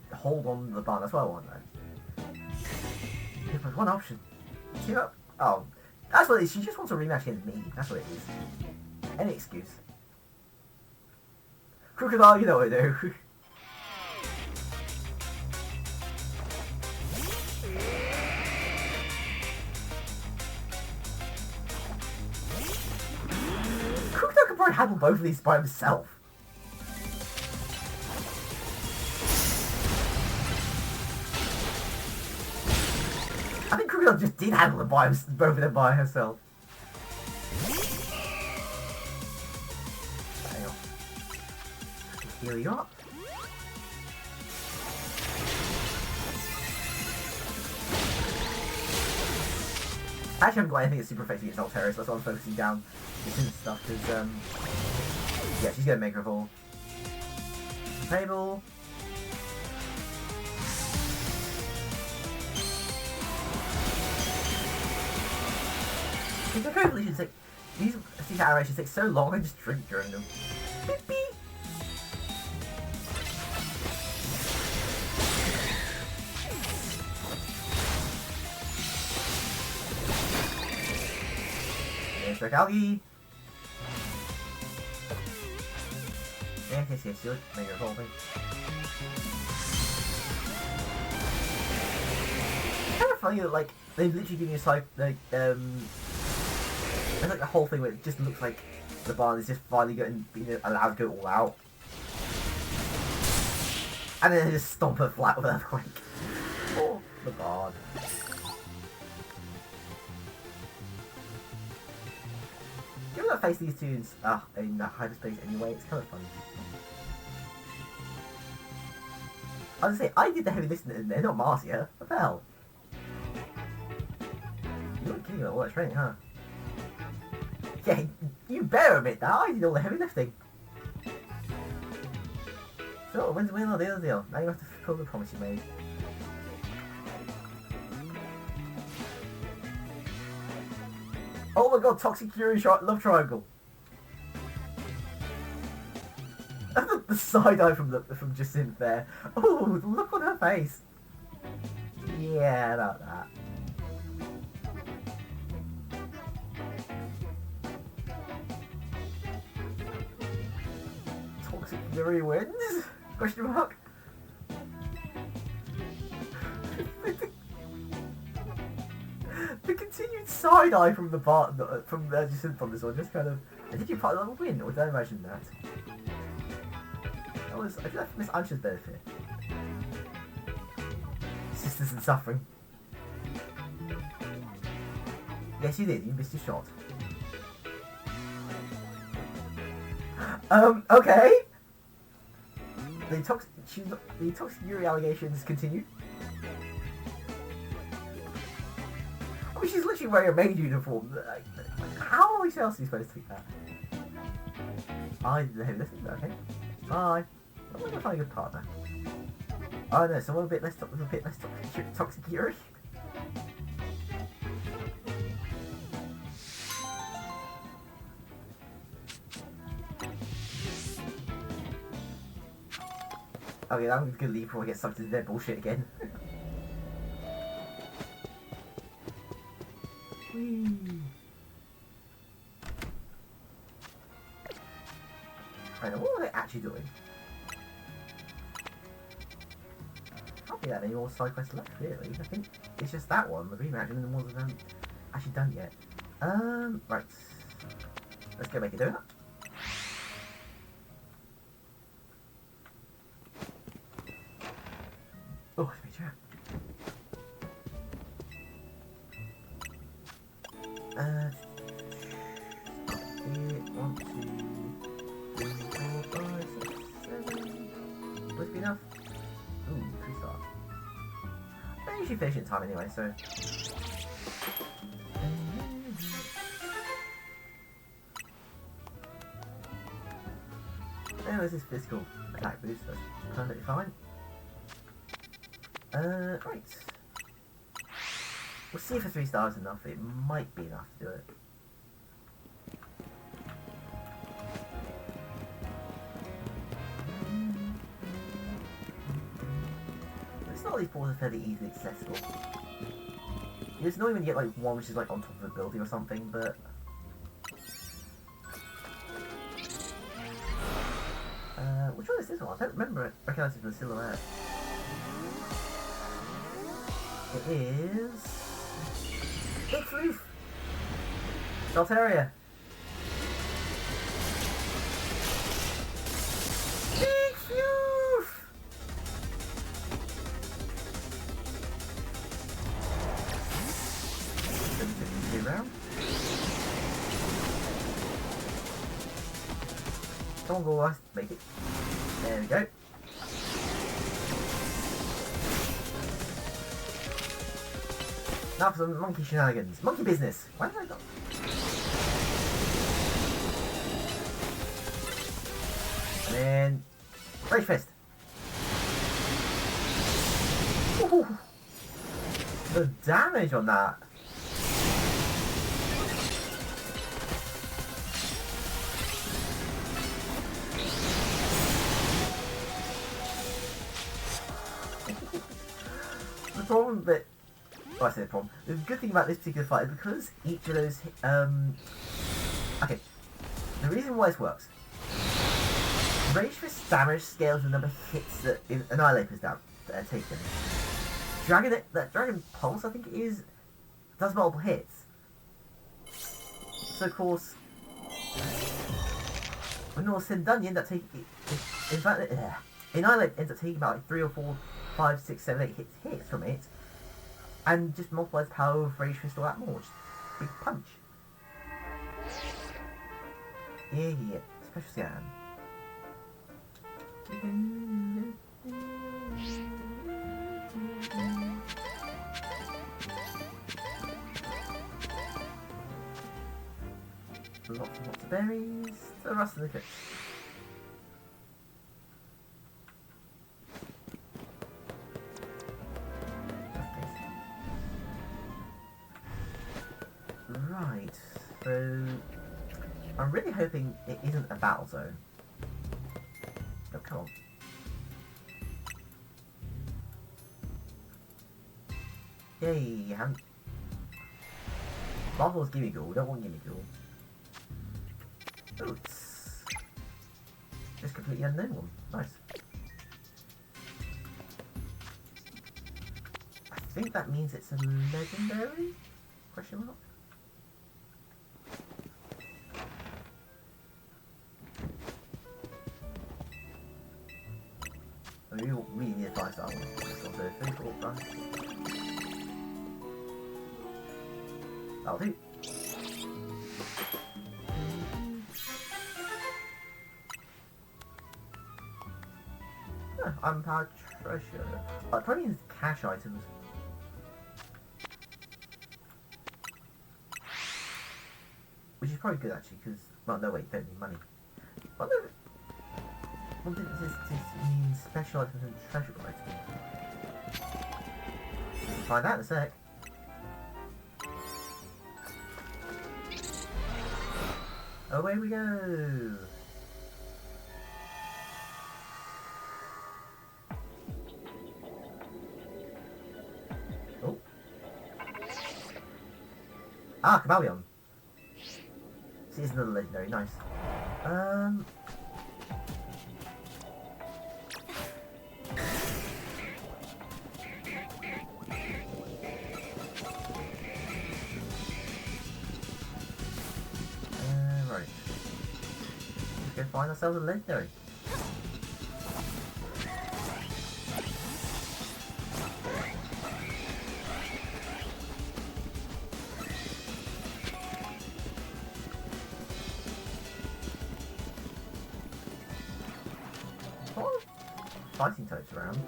on the barn. That's what I want, though. There's one option. Team up. Oh, that's what it is. She just wants a rematch against me. That's what it is. Any excuse. Crocodile, you know what I do. Crocodile could probably handle both of these by himself. I think Crocodile just did handle them by both of them by herself. Fail. Heal you up. I actually haven't got anything that's super effective against Alterra, so that's why I'm focusing down this and stuff, because, yeah, she's gonna make her fall. Table. The evolutions take these animations take so long. I just drink during them. Beep, beep. There's Drake Algae. Yes, you're making a whole thing. It's kind of funny that like they've literally given you a side there's like the whole thing where it just looks like the barn is just finally being allowed to go all out. And then they just stomp her flat with an earthquake. Oh, the barn. Given that I face these two in hyperspace anyway, it's kind of funny. I was gonna say, I did the heavy lifting in there, not Marcia. What the hell? You're not kidding about what training, huh? Yeah, you better admit that. I did all the heavy lifting. So, when's the win or the other deal? Now you have to fulfill the promise you made. Oh my god, Toxic Fury Love Triangle. The side eye from Jacinth there. Oh, look on her face. Yeah, about that. Toxic Fury wins? Question mark. The continued side eye from the part from Jacinth on this one just kind of. Did you part of the win, or did I imagine that? I feel like for Miss Ansha's benefit. Sisters in suffering. Yes, you did. You missed your shot. Okay. The Toxic Fury allegations continue. I mean, she's literally wearing a maid uniform. How else are you supposed to think that? I did the heavy lifting, but okay. Bye. I'm gonna find a good partner. Oh no, someone with a bit less toxic Yuri. Okay, I'm gonna leave before I get sucked into their bullshit again. Whee. I know, what are they actually doing? Can't be that many more side quests left, really. I think it's just that one, the rematch, and the ones that I haven't actually done yet. Right. Let's go make a donut. Oh, it's me trap. Here, 1, 2, 3, 4, 5, 6, 7. Will this be enough? Ooh, 3-star. I usually finish in time anyway, so. Oh, this is physical attack boost, that's perfectly fine. Right. We'll see if a 3-star is enough. It might be enough to do it. It's not these balls are fairly easily accessible. It's not even get like one which is like on top of a building or something, but which one is this one? I don't remember recognise it from the silhouette. It is Big Floof! Saltaria! Big Floof! Round. Come on, go, let's make it. There we go. Now for some monkey shenanigans. Monkey business. Why did I not? And then Rage Fist. Ooh. The damage on that. The problem that I say the problem. The good thing about this particular fight is because each of those okay. The reason why this works. Rage Fist damage scales the number of hits that Annihilator's taken. That Dragon Pulse, I think it is, does multiple hits. So of course, when all said and done, you end up taking in fact, Annihilate ends up taking about like 3 or 4, 5, 6, 7, 8 hits from it, and just multiplies the power of Rage Fist all that more. Just big punch. Yeah, special scan. Lots and lots of berries. The rest of the cook. Right, so I'm really hoping it isn't a battle zone. Oh, come on. Yay, you haven't. Marvel's Gimme Ghoul, don't want Gimme Ghoul. Oh, it's just completely unknown one. Nice. I think that means it's a legendary? Question mark? I mean, we really need a 5-star one. It's also 3, 4, 5. That'll do. Unpowered treasure. It probably means cash items. Which is probably good actually, because well, no wait, don't need money. Well, no. Well, this means special items and treasure items. We'll find out in a sec. Away we go! Oh. Ah, Chameleon! See, it's another legendary, nice. Right. Let's go find ourselves a legendary. Oh, fighting types around.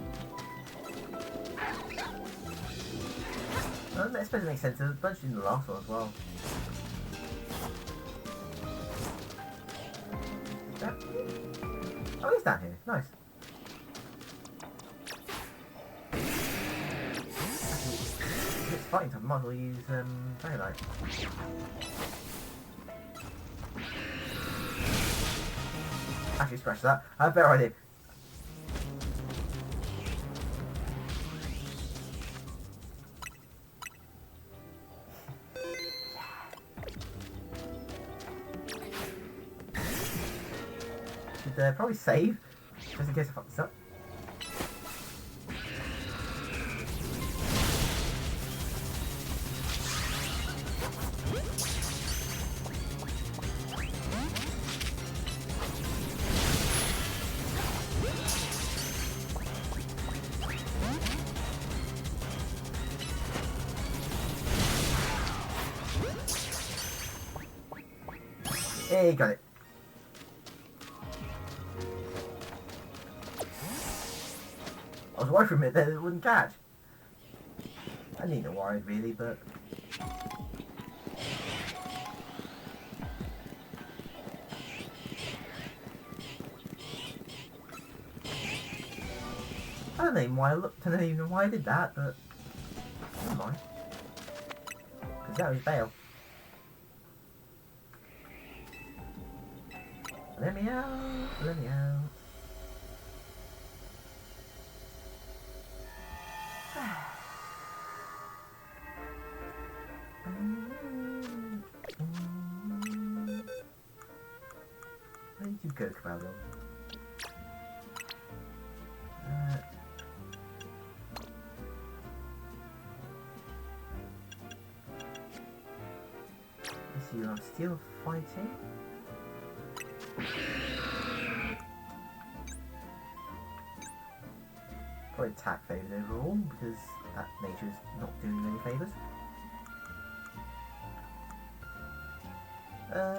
I suppose it makes sense. There's a bunch in the last one as well. Oh, he's down here. Nice. If it's fighting time, I might as well use Starlight. Actually, scratch that. I have a better idea. Should probably save, just in case I fuck this up. Hey, got it. I was worried for a minute that it wouldn't catch. I needn't worry really, but I don't even know why I did that, but never mind. Because that was bail. Let me out, let me out. Where did you go, Caballon? Let's see, I'm still fighting. Probably attack favours overall, because that nature is not doing you any favours.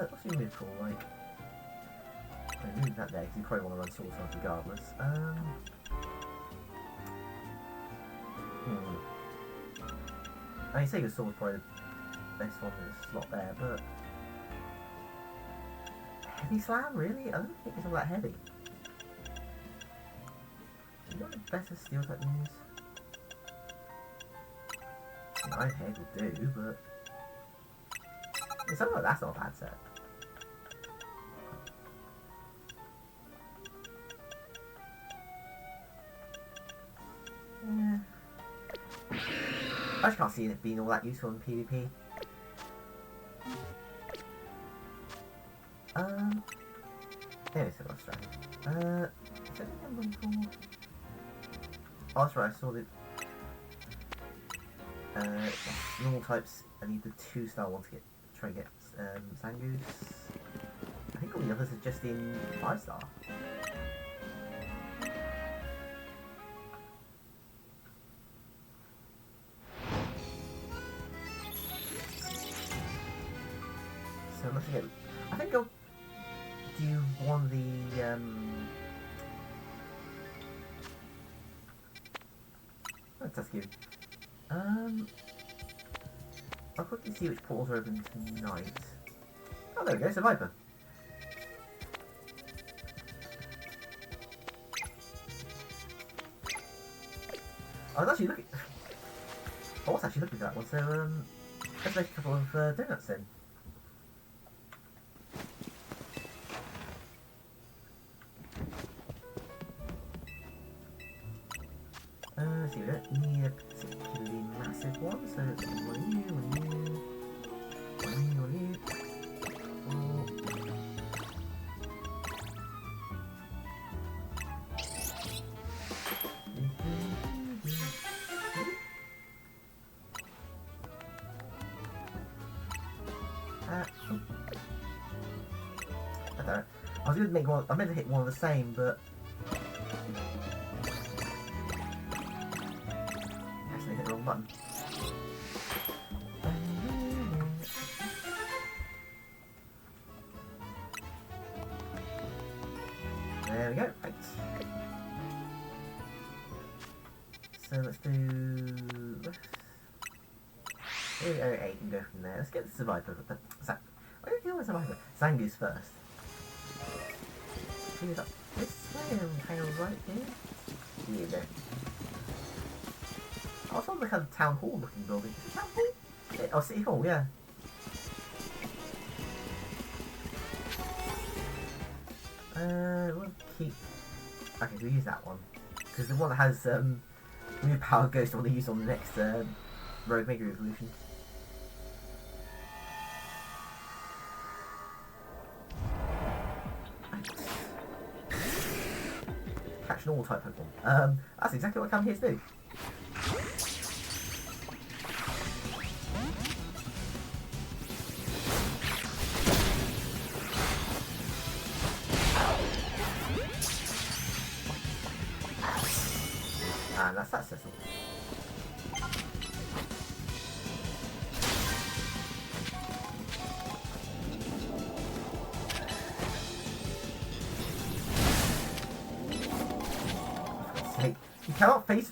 What's your move for? Like, I'm moving that there because you probably want to run Sword Sword regardless. I mean, Sega Sword's probably the best one in the slot there, but Heavy Slam, really? I don't think it's all that heavy. You got better steel type moves? Iron Head will do, but it's something like that's not a bad set. Yeah. I just can't see it being all that useful in PvP. Anyway, so let's try. Is that anything I'm for? Oh, that's right, I saw the normal types. I need the 2-star one to try and get Sangoose. I think all the others are just in 5-star. So I'm looking at. I think I'll do one of the that's good. I'll quickly see which portals are open tonight. Oh, there we go, Survivor. I was actually looking. I was actually looking for that one. So let's make a couple of donuts then. Let's see, we don't need a particularly massive one, so one you, one you, one you, one you. I don't know. I was going to make one. I meant to hit one of the same, but actually hit the wrong button. There we go. Right. So let's do. Area 8 and go from there. Let's get the survivor. Why do you want survivor? Zangoose first. Clean it up this way and hang on right here. Here you go. I was on the kind of town hall looking building. Is it town hall? Oh, City Hall, yeah. We'll keep. Okay, we'll use that one. Because the one that has new power goes to the one they use on the next Rogue Mega Evolution. Catch an all type Pokemon. That's exactly what I come here to do. And that's that settled. You cannot face.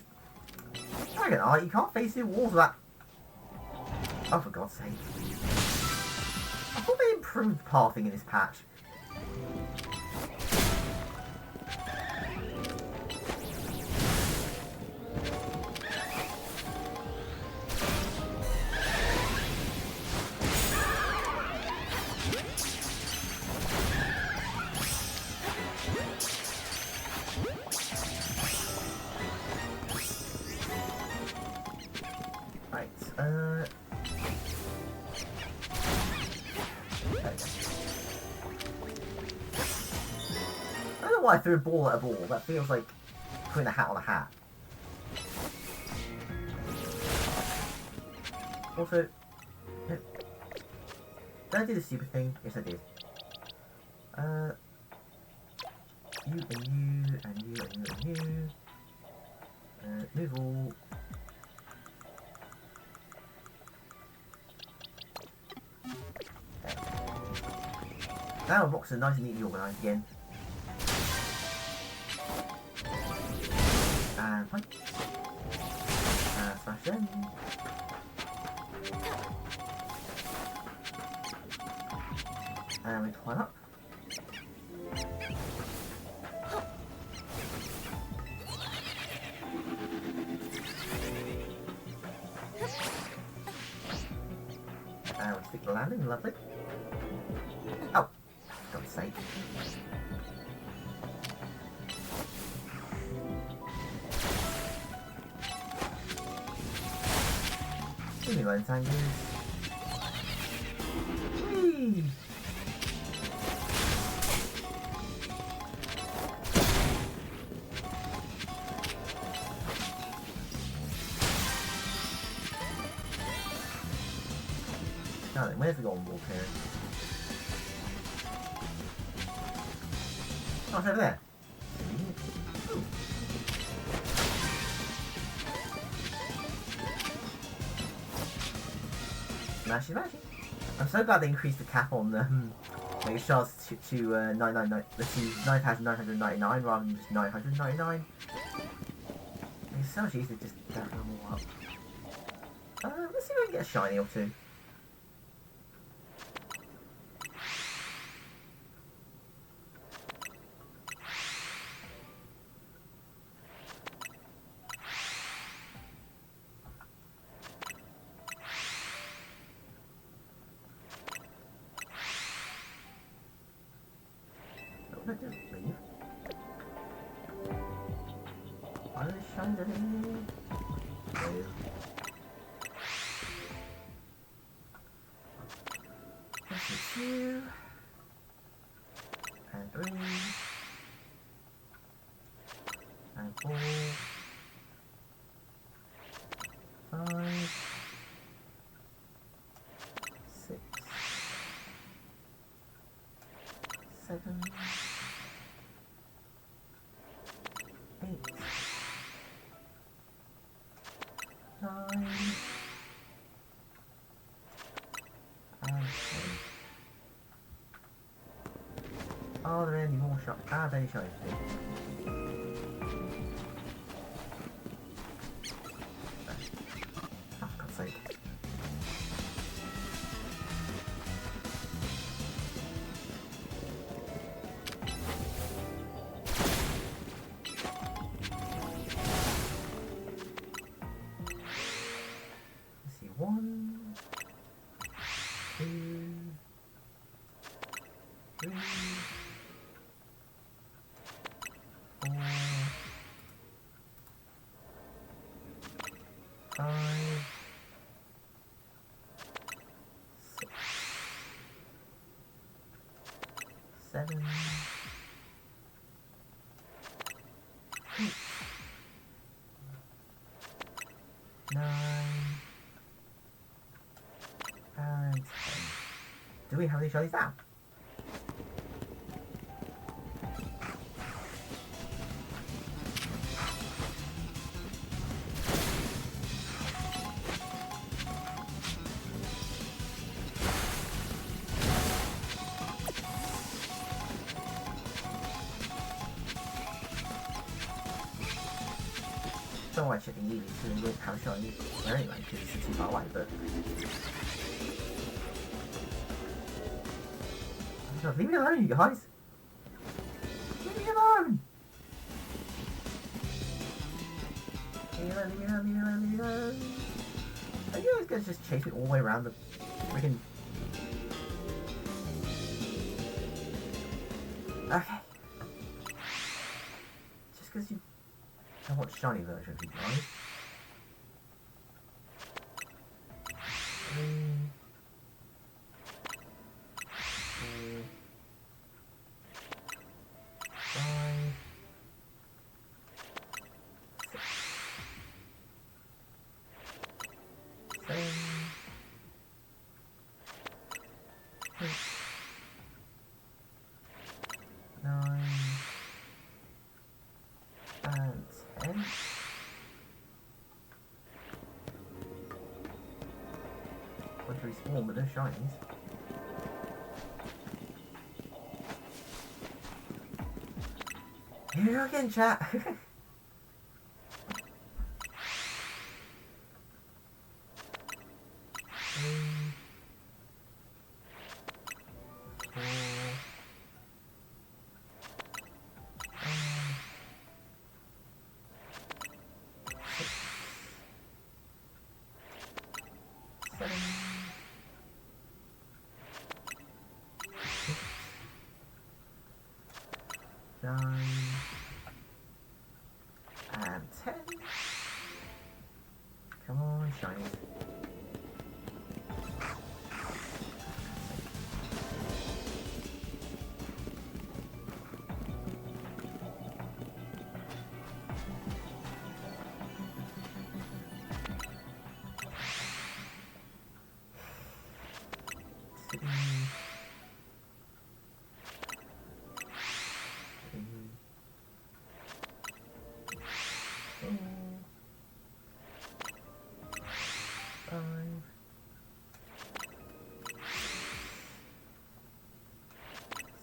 You can't face the walls of that. Oh, for God's sake! I thought they improved pathing in this patch. I don't know why I threw a ball at a ball. That feels like putting a hat on a hat. Also, did I do the stupid thing? Yes, I did. You and you and you and you and you. Move all. Now rocks are nice and neatly organised again. And punch. And smash them. And we climb up. And we stick the landing, lovely. Oh, for God's sake. Give me one tangles. Whee! Now then, where's the golden ball here? Oh, it's over there. Ooh. Smashy smashy. I'm so glad they increased the cap on Mega Shards to 9,999 rather than just 999. It's so much easier to just stack them all up. Let's see if I can get a shiny or two. No, don't leave. Why are they shining? Blue. This is 2. And 3. And 4. 5. 6. 7. 8. 9. And 10. Are there any more shots? Ah, there you show it. Oh, for God's sake. Let's see, 1, 2, 3, 4, 5, 6, 7, 8, 9, and 10. Do we have any shinies now? So I should be easy to look how shiny there anyway, because it's too far away, but... Oh, leave me alone, you guys! Leave me alone! Leave me alone, leave me alone, leave me alone, leave me alone! Are you guys gonna just chase me all the way around the freaking... Okay. Just because you... I want shiny version of you guys. 3, 4, 5, 6, 7, 8, 9, and 10. Went through spawn with no shinies. Here we go again, chat. 3, 4, 5, 6, 7, 8, 9, and 10. Come on, shiny.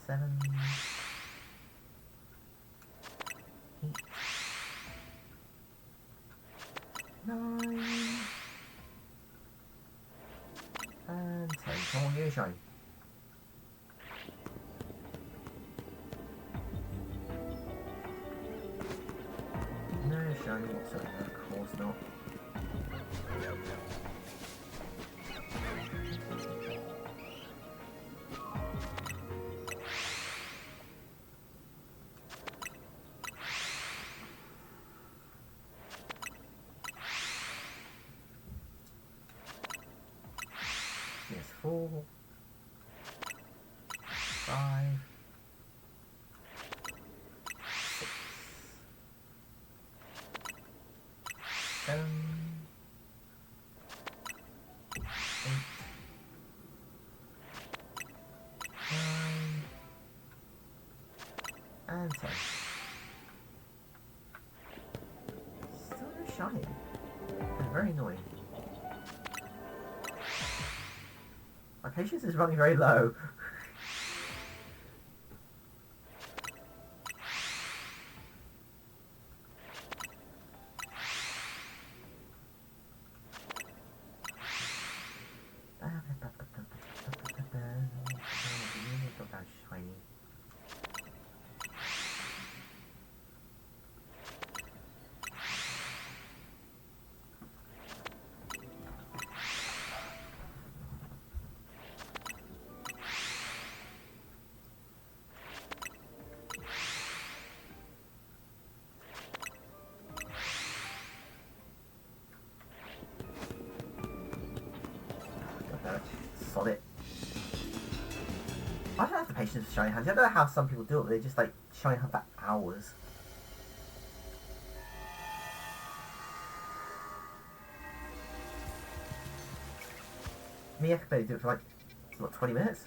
Seven, 8, 9, and 10. Come on, give it a shine. No shiny whatsoever, of course not. 4, 5, 6, 7, 8, 9, and 10. Still no shine. It's very annoying. My patience is running very low. Shiny. Sod it. I don't have the patience for shiny hands. I don't know how some people do it, but they just like shiny hand for hours. Me, I could barely do it for like, what, 20 minutes?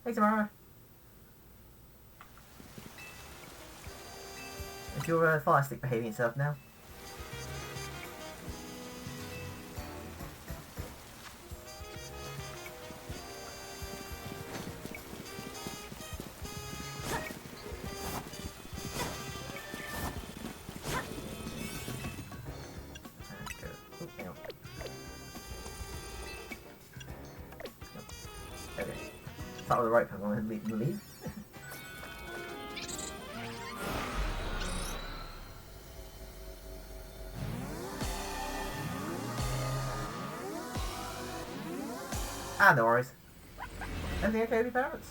Hey, Tamara. Is your fire stick behaving itself now? Start with the right Pokemon and leave them leave. Ah, no worries. Everything okay with your parents?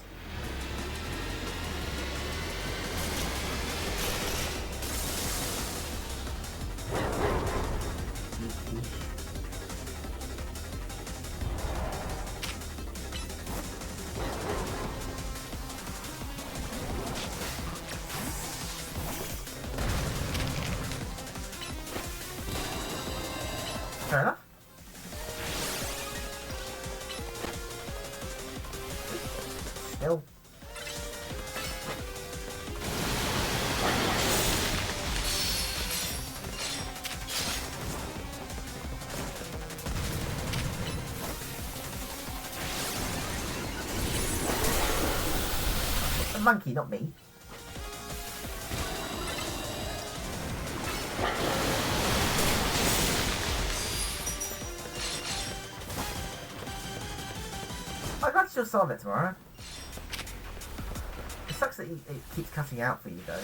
Fair enough. Still. A monkey, not me. I'd like to just solve it tomorrow. It sucks that it keeps cutting out for you though.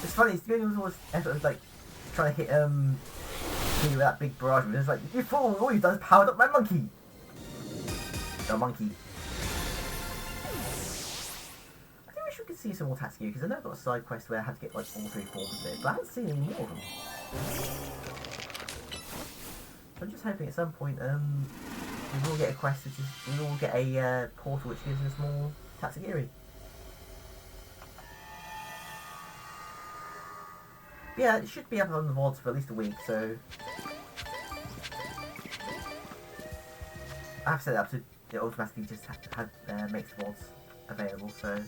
It's funny, it's the only was effort of like trying to hit me with that big barrage, but it's like, you fool, all you've done is powered up my monkey. The monkey. I think we should see some more Tatsuki because I know I've got a side quest where I had to get like all 3 forms of it, but I haven't seen any more of them. So I'm just hoping at some point we will get a quest which is we will get a portal which gives us more Tatsugiri. Yeah, it should be up on the VODs for at least a week, so I have set it up to it automatically just makes the VODs available, so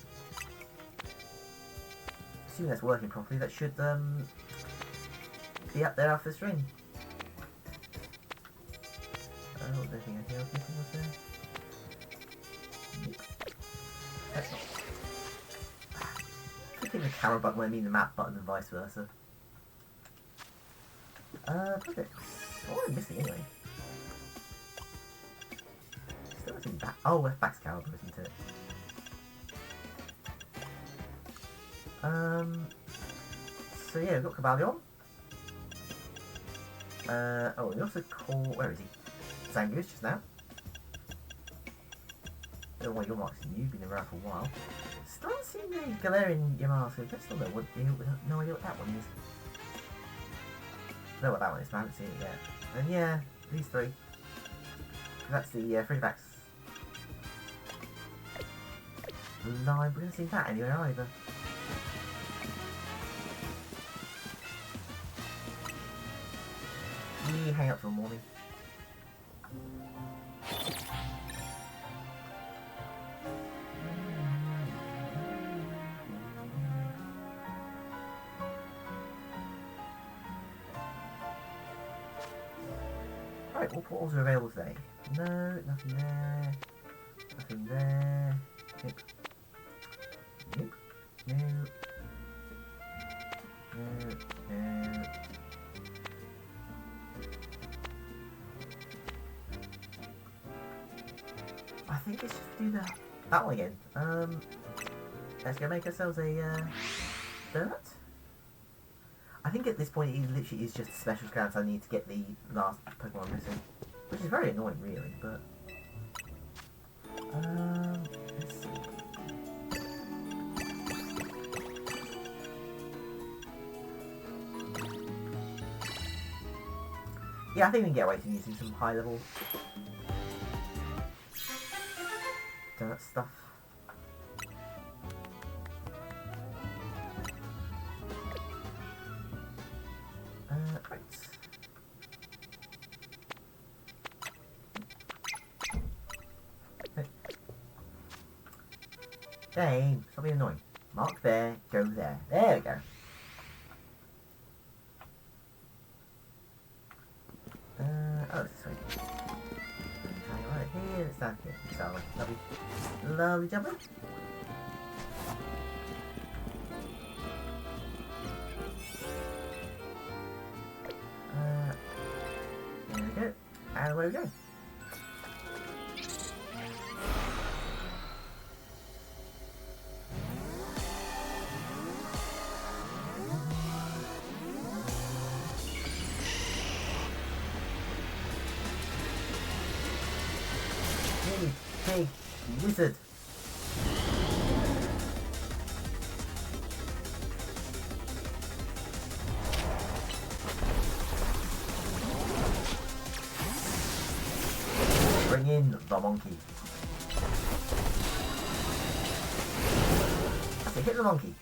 assuming that's working properly, that should be up there after the stream. What was the thing I was missing was there? That's not. the camera button when I mean the map button and vice versa. Project. What am I missing anyway? Still missing back. Oh, that's back to caliber, isn't it? So yeah, we've got Cabalion. Oh, we also call. Where is he? Zangoose just now. Don't know why your mark's new, been around for a while. Still haven't seen the Galarian Yamaska. I still know what, no idea what that one is. I know what that one is, but I haven't seen it yet. And yeah, these three. That's the free backs. Line, we haven't seen that anywhere either. We hang out till morning. Right, what portals are available today? No, nothing there. Nothing there. Nope. Nope. No. No. No. I think it's just do that one again. Let's go make ourselves a donut. I think at this point it literally is just special scouts I need to get the last Pokemon missing. Which is very annoying really, but let's see. Yeah, I think we can get away from using some high level donut stuff. Right. Okay. Game, stop being annoying. Mark there, go there. There we go. Oh, this way. Hang right here, it's down here. Starlight, lovely. Lovely jumping. There we go. And away we go. Hey, wizard. Bring in the monkey. That's it, hit the monkey.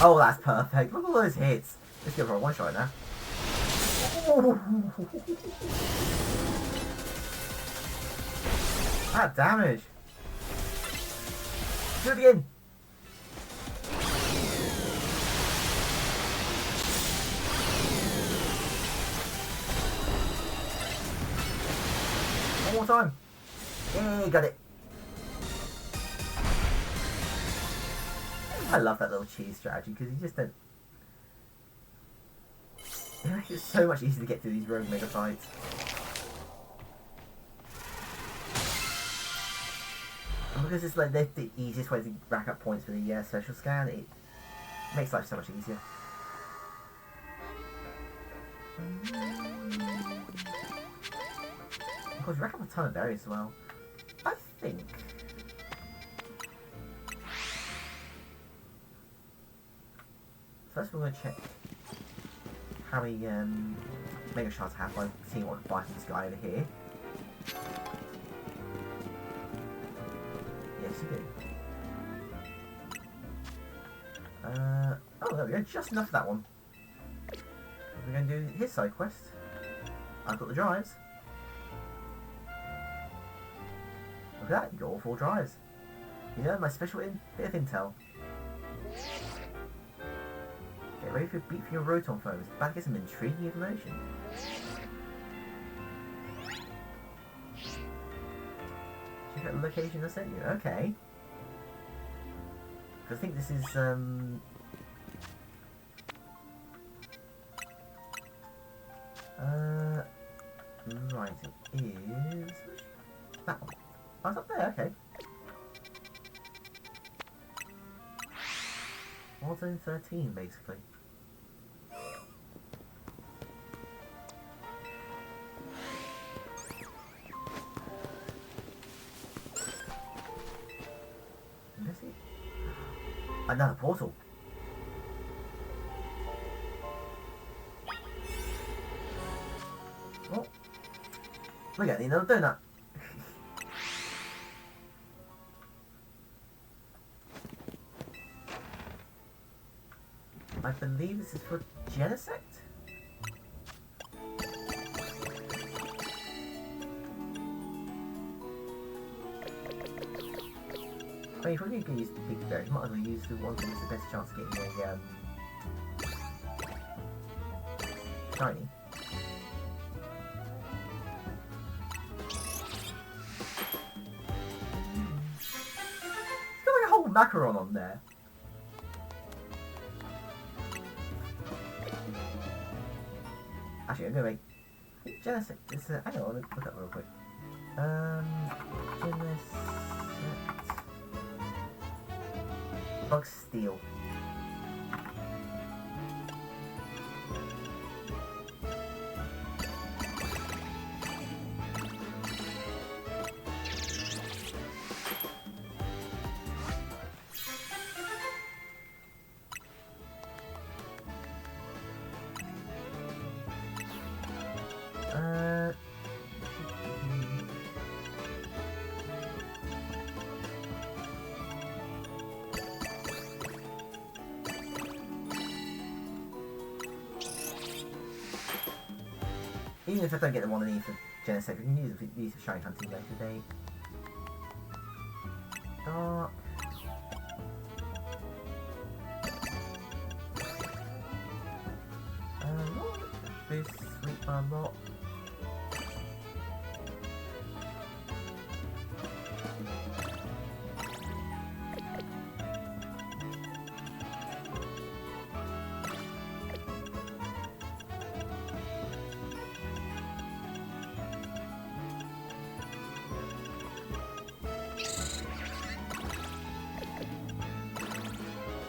Oh, that's perfect. Look at all those hits. Let's go for a one shot now. That damage. Do it again. One more time. Yay, got it. I love that little cheese strategy because you just don't. It makes it so much easier to get through these rogue mega fights. And because it's like the easiest way to rack up points for the special scan, it makes life so much easier. Of course, you rack up a ton of berries as well. I think. First, we're going to check how many mega shards I have by seeing what I buy from this guy over here. Yes, you do. Oh, there we go. Just enough of that one. We're going to do his side quest. I've got the drives. Look at that. You got all 4 drives. You know, my special bit of intel. Get ready for a beat for your Rotom foes. About to get some intriguing information. Check out the location I sent you. Okay. I think this is right, it is that one. Oh, it's up there, okay. Warzone 13, basically. Investigate. Another portal. Oh. We're getting another donut. I believe this is for Genesect? I mean, if we're going to use the big berries, might as well use the one that gives the best chance of getting a shiny. It's got like a whole macaron on there. Actually, I'm gonna make Genesect. Hang on, let me look up real quick. Genesect. Bug Steel. Even if I don't get the one I need for Genesect, we can use these for shiny hunting later today. Dark. Boost Sweet by a lot.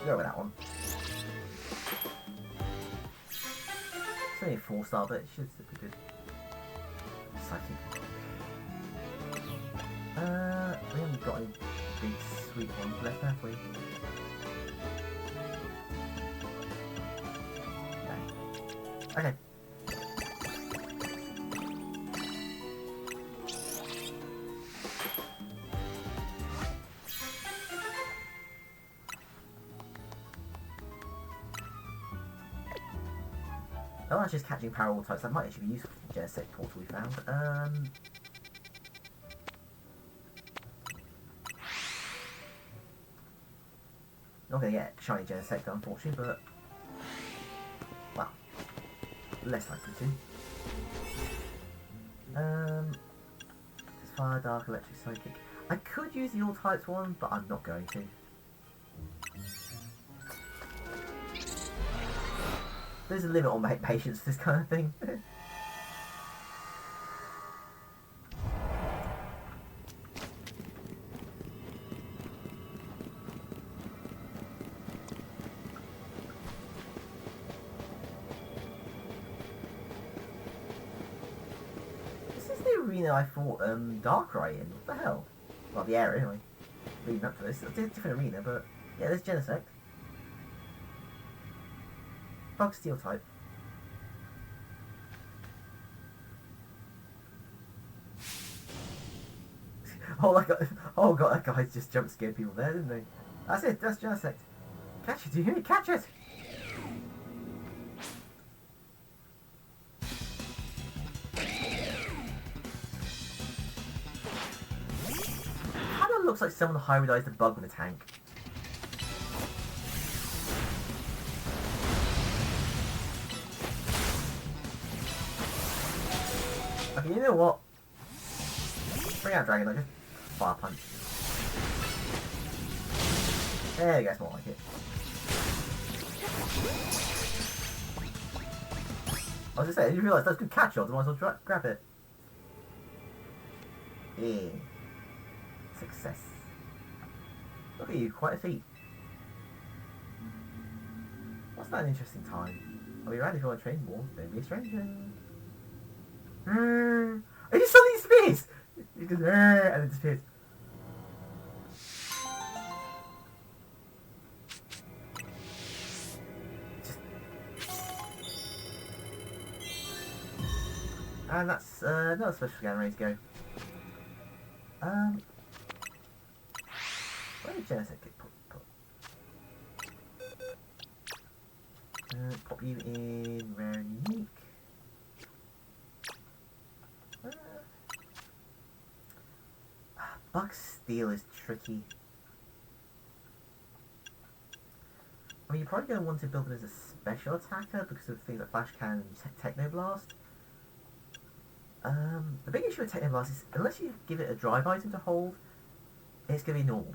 Go with that one. It's only a 4-star, but it should still be good. Psychic. We haven't got any big sweet ones left, have we? No. Okay. Oh, that's just catching power types. That might actually be useful for the Genesect portal we found. Not gonna get shiny Genesect, unfortunately, but well, less likely to. It's Fire, Dark, Electric, Psychic. I could use the All Types one, but I'm not going to. There's a limit on my patience for this kind of thing. This is the arena I fought Darkrai in. What the hell? Well, the area anyway. Leading up to this. It's a different arena, but yeah, there's Genesect. Bug Steel type. Oh god, that guy just jump scared people there, didn't they? That's it, that's Genesect. Catch it, do you hear me? Catch it! Kinda looks like someone hybridized a bug with a tank. Okay, you know what? Bring out Dragon, like just fire punch. There you go, it's more like it. I was just saying, you realise that's good catch odds, I might as well grab it. Yeah. Success. Look at you, quite a feat. What's that an interesting time? I'll be around if you want to train more. Don't be a stranger. Are you suddenly disappears? He goes, and it disappears. And that's another special scan ready to go. Where did Genesis get put? Pop you in rare and unique. Buck Steel is tricky. I mean, you're probably going to want to build it as a special attacker because of things like Flash Cannon and Techno Blast. The big issue with Techno Blast is unless you give it a drive item to hold, it's going to be normal.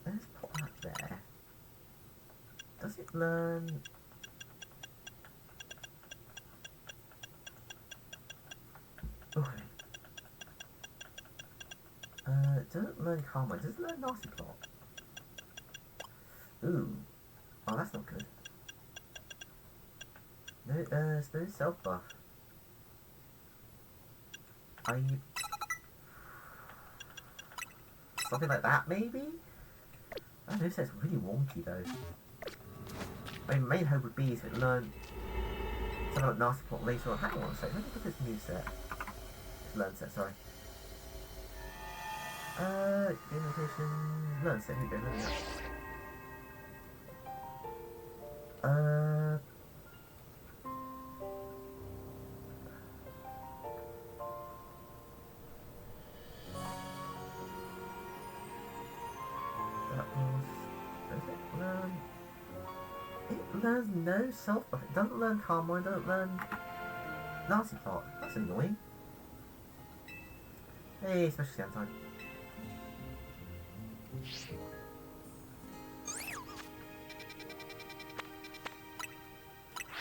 Let's pop that there. Does it learn... Oh, it doesn't learn Karma. Does it learn Nasty Plot? Ooh. Oh, that's not good. No, there's no self buff. Are you... Something like that, maybe? I know, it's really wonky, though. My main hope would be if it learned something like Nasty Plot later on. Hang on a second, let me put this new set. It's learn set, sorry. Game location, learn set, here we go, learn It learns no self-buff. It doesn't learn Karma, it doesn't learn Nasty Plot. That's annoying. Hey, special scan time.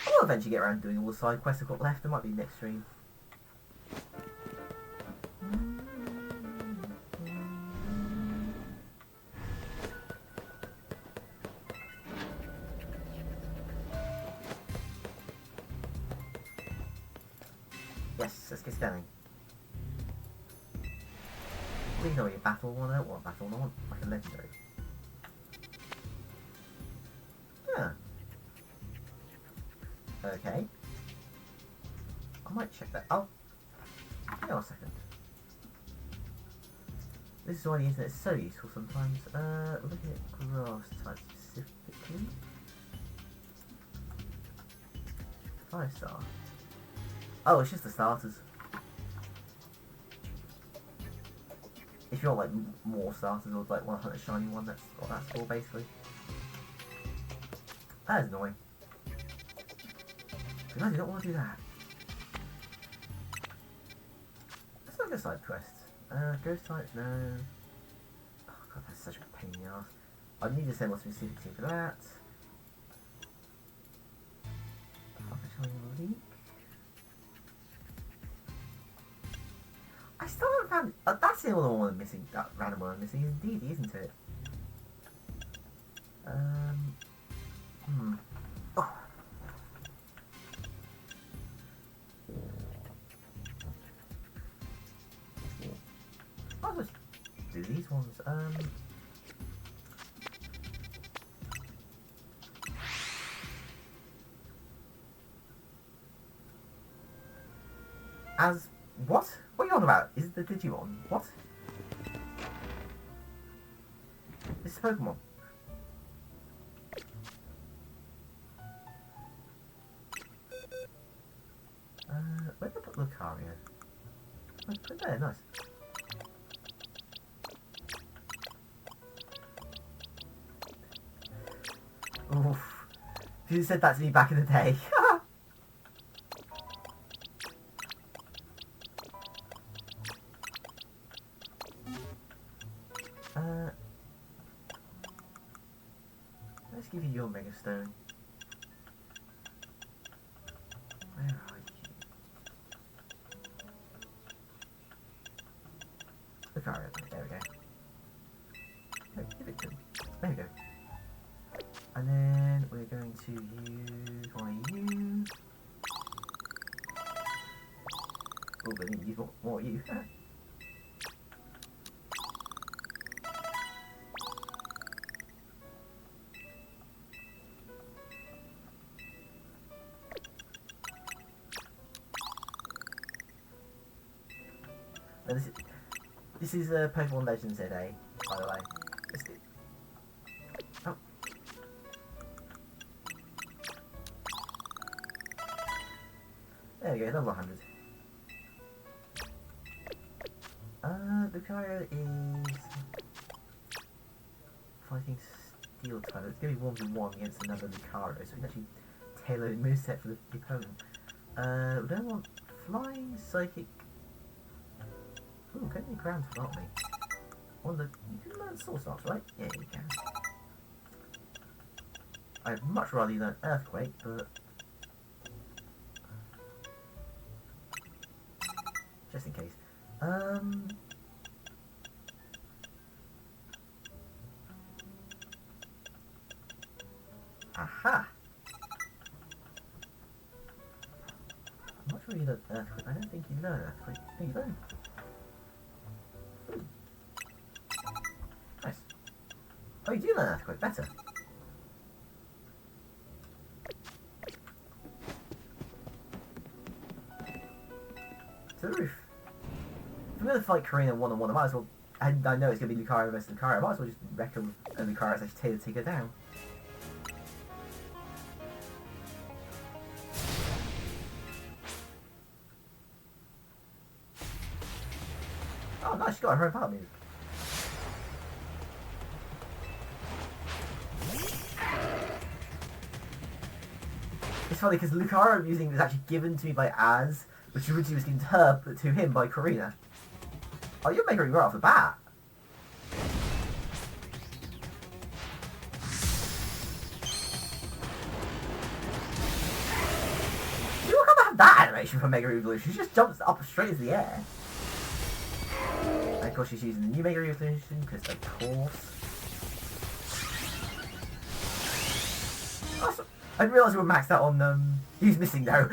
I will eventually get around to doing all the side quests I've got left. It might be next stream. Yes, let's get scanning. Please don't want a battle one. I don't want a battle one. I want like a legendary. Yeah. Okay. I might check that. Oh. Hang on a second. This is why the internet is so useful sometimes. Looking at grass type specifically. 5-star. Oh, it's just the starters. If you want like more starters or like 100 shiny one, that's what that's for basically. That is annoying. Because I do not want to do that. Let's look at side quests. Ghost types, no. Oh god, that's such a pain in the ass. I need to send one specific team for that. Leak. I still haven't found... that's the other one I'm missing. That random one I'm missing is Dee, isn't it? Oh. I'll just do these ones. As... What? What are you on about? Is it the Digimon? What? This is Pokemon. Where did I put Lucario? Oh, put it there, nice. Oof. If you said that to me back in the day. Omega Stone. Where are you? Lucario, there we go. No, give it to him. There we go. And then we're going to use one of you. Oh, but I need to use more of you. Now this is Pokemon Legends today, by the way. Oh. There we go, level 100. Lucario is fighting Steel type. It's going to be 1v1 against another Lucario, so we can actually tailor the moveset for the opponent. We don't want Flying, Psychic. Ooh, can you ground to not me? You can learn Source Arts, right? Yeah, you can. I'd much rather you learn Earthquake, but just in case. Aha! I'm not sure you learn Earthquake. I don't think you learn Earthquake. No, you don't. Ooh. Nice. Oh, you do learn Earthquake. Better. To the roof. If I'm going to fight Karina one-on-one, I might as well... I know it's going to be Lucario versus Lucario. I might as well just wreck her with a Lucario that's actually tailored to take her down. Oh, nice. She got her own power move. It's funny because Lucario I'm using was actually given to me by Az, which originally was given to her, but to him by Karina. Oh, you're making me right off the bat. You don't have that animation for Mega Evolution. She just jumps up straight into the air. And of course she's using the new Mega Evolution, because of course. Awesome. I didn't realise we were maxed out on, he's missing though.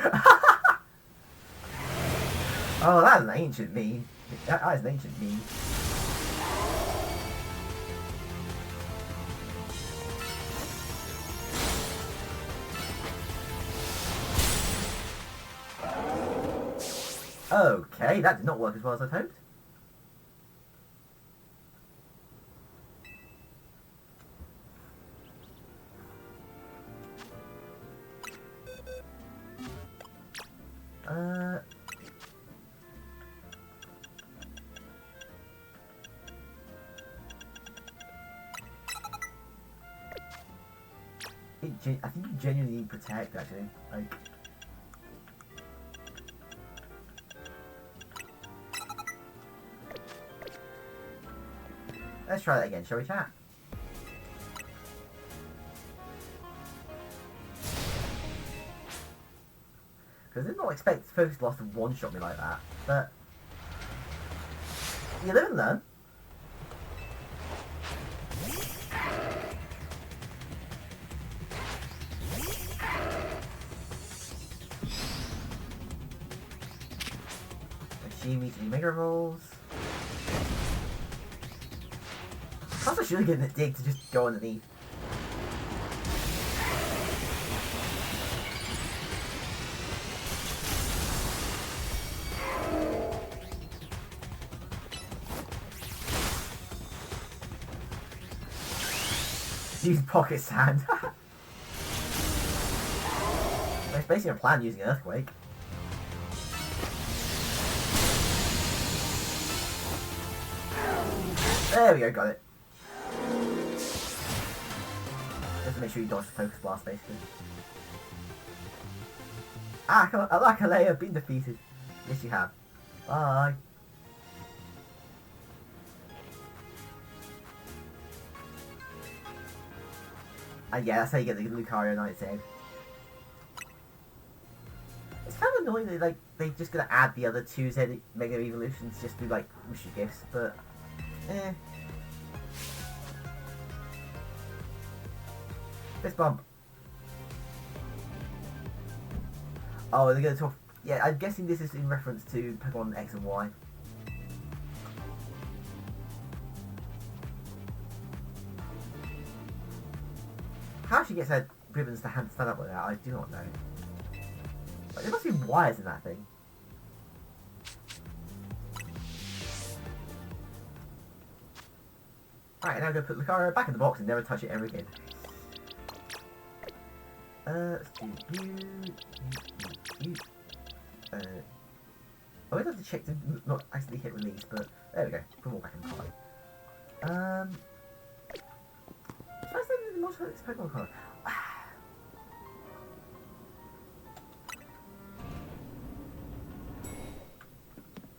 Oh, that's an ancient meme. That is an ancient meme. Okay, that did not work as well as I'd hoped. I think you genuinely need Protect, actually. Like... Let's try that again, shall we, chat? Because I did not expect Focus Blast to one-shot me like that, but... You live and learn. Me to do Mega Rolls. Also, should have given it Dig to just go underneath. Use Pocket Sand. It's basically a plan using Earthquake. There we go, got it. Just to make sure you dodge the Focus Blast, basically. Ah, come on, Alakalea, been defeated. Yes, you have. Bye. And yeah, that's how you get the Lucario Knight's Egg. It's kind of annoying that like they're just gonna add the other two Z Mega Evolutions just to like mischievous, but eh. Fist bump. Oh, they're gonna talk. Yeah, I'm guessing this is in reference to Pokemon X and Y. How she gets her ribbons to stand up like that, I do not know. Like, there must be wires in that thing. Alright, now I'm gonna put Lucario back in the box and never touch it ever again. Let's do you. I would have to check to not accidentally hit release, but there we go. Put more back in the card. First thing is not this Pokemon card.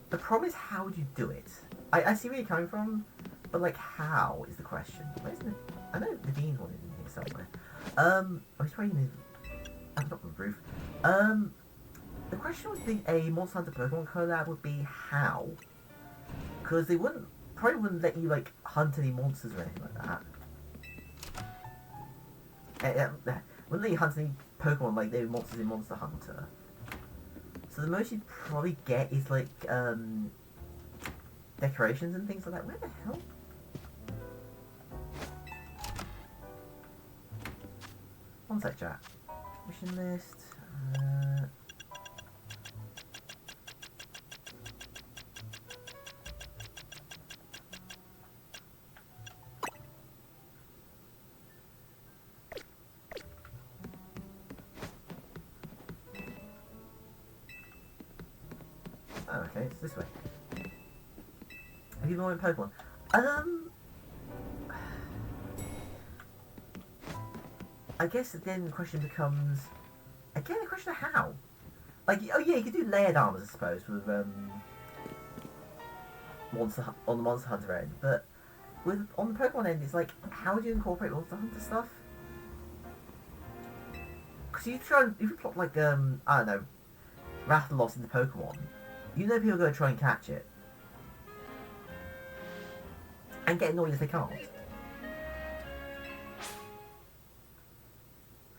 The problem is, how would you do it? I see where you're coming from, but like, how is the question? Where's the? I know the Dean's one is in here somewhere. I was trying to. I'm not on the roof. The question would be a Monster Hunter Pokemon collab would be how, because they probably wouldn't let you like hunt any monsters or anything like that. Wouldn't let you hunt any Pokemon like they were monsters in Monster Hunter. So the most you'd probably get is like decorations and things like that. Where the hell? One sec, chat. Mission list. Oh, okay, it's this way. Have you more in Pokemon? I guess then the question becomes, again, the question of how. Like, oh yeah, you could do layered armors, I suppose, with on the Monster Hunter end, but on the Pokemon end, it's like, how do you incorporate Monster Hunter stuff? Because if you plot like I don't know, Rathalos into Pokemon, you know people are going to try and catch it. And get annoyed if they can't.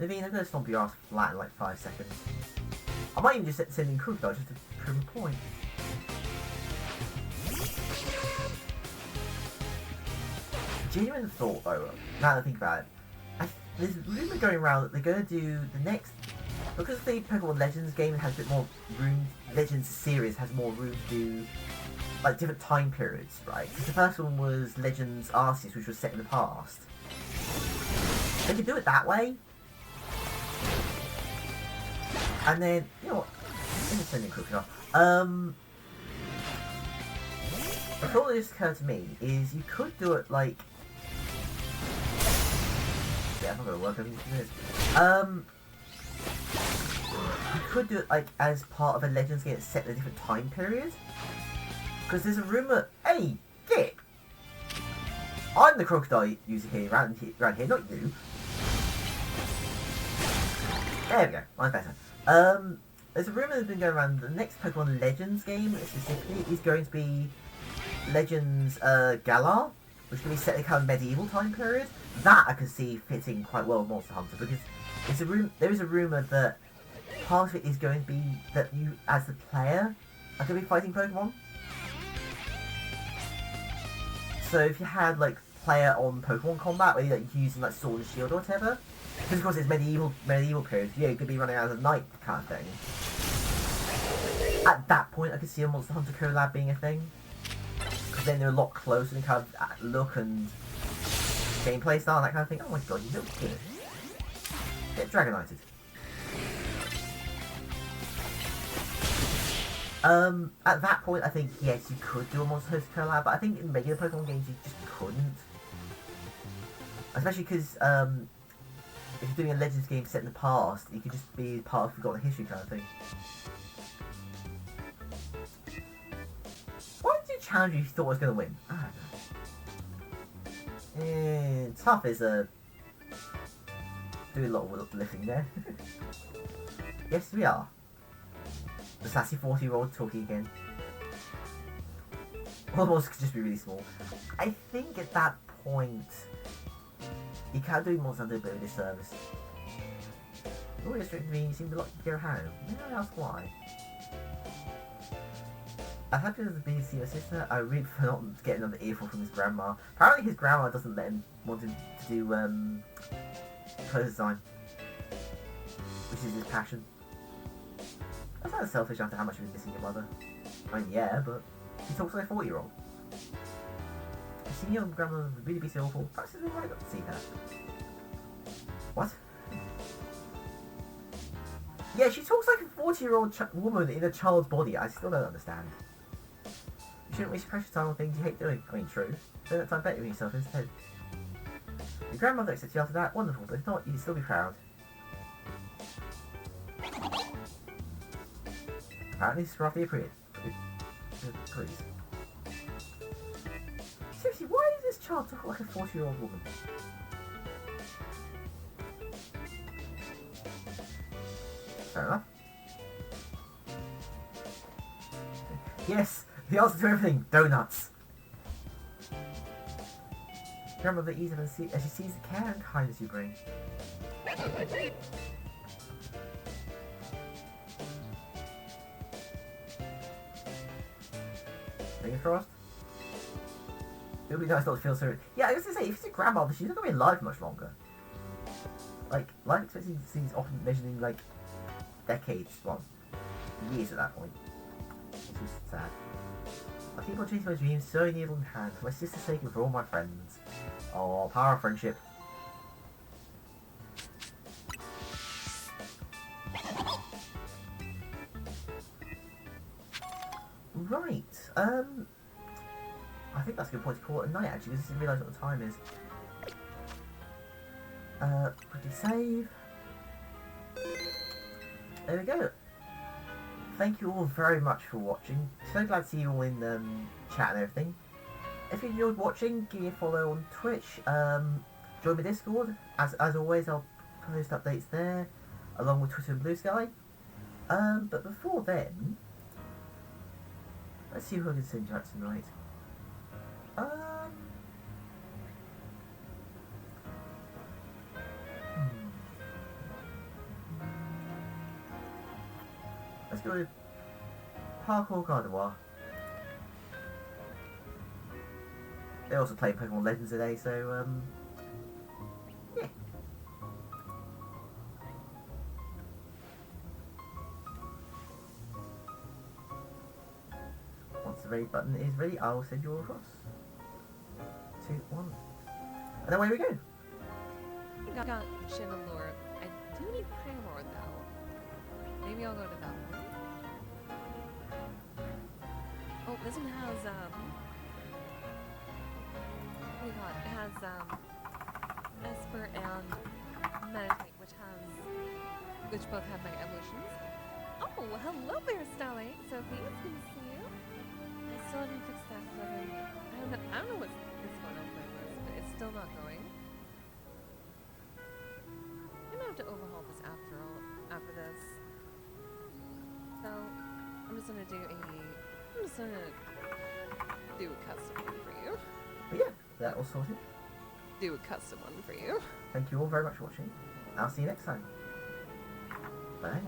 Naveen, I'm going to stomp your ass flat in like 5 seconds. I might even just send in Crocodile just to prove a point. Genuine thought though, now that I think about it, there's a rumour going around that they're going to do the next, because the Pokemon Legends game has a bit more room, Legends series has more room to do like different time periods, right? Because the first one was Legends Arceus, which was set in the past. They could do it that way. And then, you know what? Let me send in Crocodile. The thought that just occurred to me is you could do it like, yeah, I'm not gonna work on this. You could do it like as part of a Legends game set in a different time period. Because there's a rumour, hey, get! I'm the Crocodile user here, around here, not you. There we go, mine's better. There's a rumour that's been going around, the next Pokemon Legends game specifically is going to be Legends Galar, which is going to be set in a kind of medieval time period. That I can see fitting quite well with Monster Hunter, because there is a rumour that part of it is going to be that you, as the player, are going to be fighting Pokemon. So if you had like player on Pokemon combat, where you're like using like sword and shield or whatever, because of course it's medieval period, yeah, you could be running out of night kind of thing. At that point, I could see a Monster Hunter collab being a thing, because then they're a lot closer in kind of look and gameplay style and that kind of thing. Oh my god, you little kid! Get Dragonited. At that point, I think, yes, you could do a Monster Hunter collab, but I think in regular Pokemon games, you just couldn't. Especially because, if you're doing a Legends game set in the past, you could just be part of Forgotten History kind of thing. Why did you challenge you if you thought I was going to win? I don't know. Tough is a... doing a lot of lifting there. Yes, we are. The sassy 40-year-old talking again. All the monsters could just be really small. I think at that point, you can't do monsters under a bit of a disservice. Oh, you're strict to me, you seem reluctant to go home. May I ask why? As happy as being to see my sister, I really prefer not getting another earful from his grandma. Apparently his grandma doesn't let him want him to do clothes design, which is his passion. That's not selfish after how much you've been missing your mother. I mean, yeah, but she talks like a 40-year-old. Seeing your grandma would really be so awful. Perhaps it's really right not to see her. What? Yeah, she talks like a 40-year-old woman in a child's body. I still don't understand. You shouldn't waste precious time on things you hate doing. I mean, true. Spend that time bettering yourself instead. Your grandmother accepts you after that. Wonderful, but if not, you'd still be proud. Apparently, scruffy appeared. Please. Seriously, why does this child talk like a 40-year-old woman? Fair enough. Yes, the answer to everything, donuts. Grandmother eases up as she sees the care and kindness you bring. Fingers crossed. It would be nice not to feel so. Yeah, I was gonna say, if it's a grandmother, she's not gonna be alive much longer. Like, life expectancy is often measured in, like, decades, well, years at that point. Which is sad. I keep on chasing my dreams, so needle in hand, for my sister's sake and for all my friends. Oh, power of friendship. Right, I think that's a good point to call it a night, actually, because I didn't realise what the time is. Quickly save. There we go. Thank you all very much for watching. So glad to see you all in chat and everything. If you enjoyed watching, give me a follow on Twitch. Join my Discord. As always, I'll post updates there, along with Twitter and Blue Sky. But before then, let's see who I can send out tonight. Let's go with Parkour Gardevoir. They're also playing Pokemon Legends today, so yeah. Once the raid button is ready, I will send you all across. 2, 1. And away we go. I got Chandelure. I do need Paramore though. Maybe I'll go to that one. Oh, this one has what do you call it? It has Esper and Meditate, which both have my evolutions. Oh, hello there, Starlight. Sophie, it's good to see you. I still haven't fixed that 7. I don't know what's going on with this, but it's still not going. I'm gonna have to overhaul this after this. So I'm just gonna do a custom one for you. But yeah, that all sorted. Do a custom one for you. Thank you all very much for watching. I'll see you next time. Bye.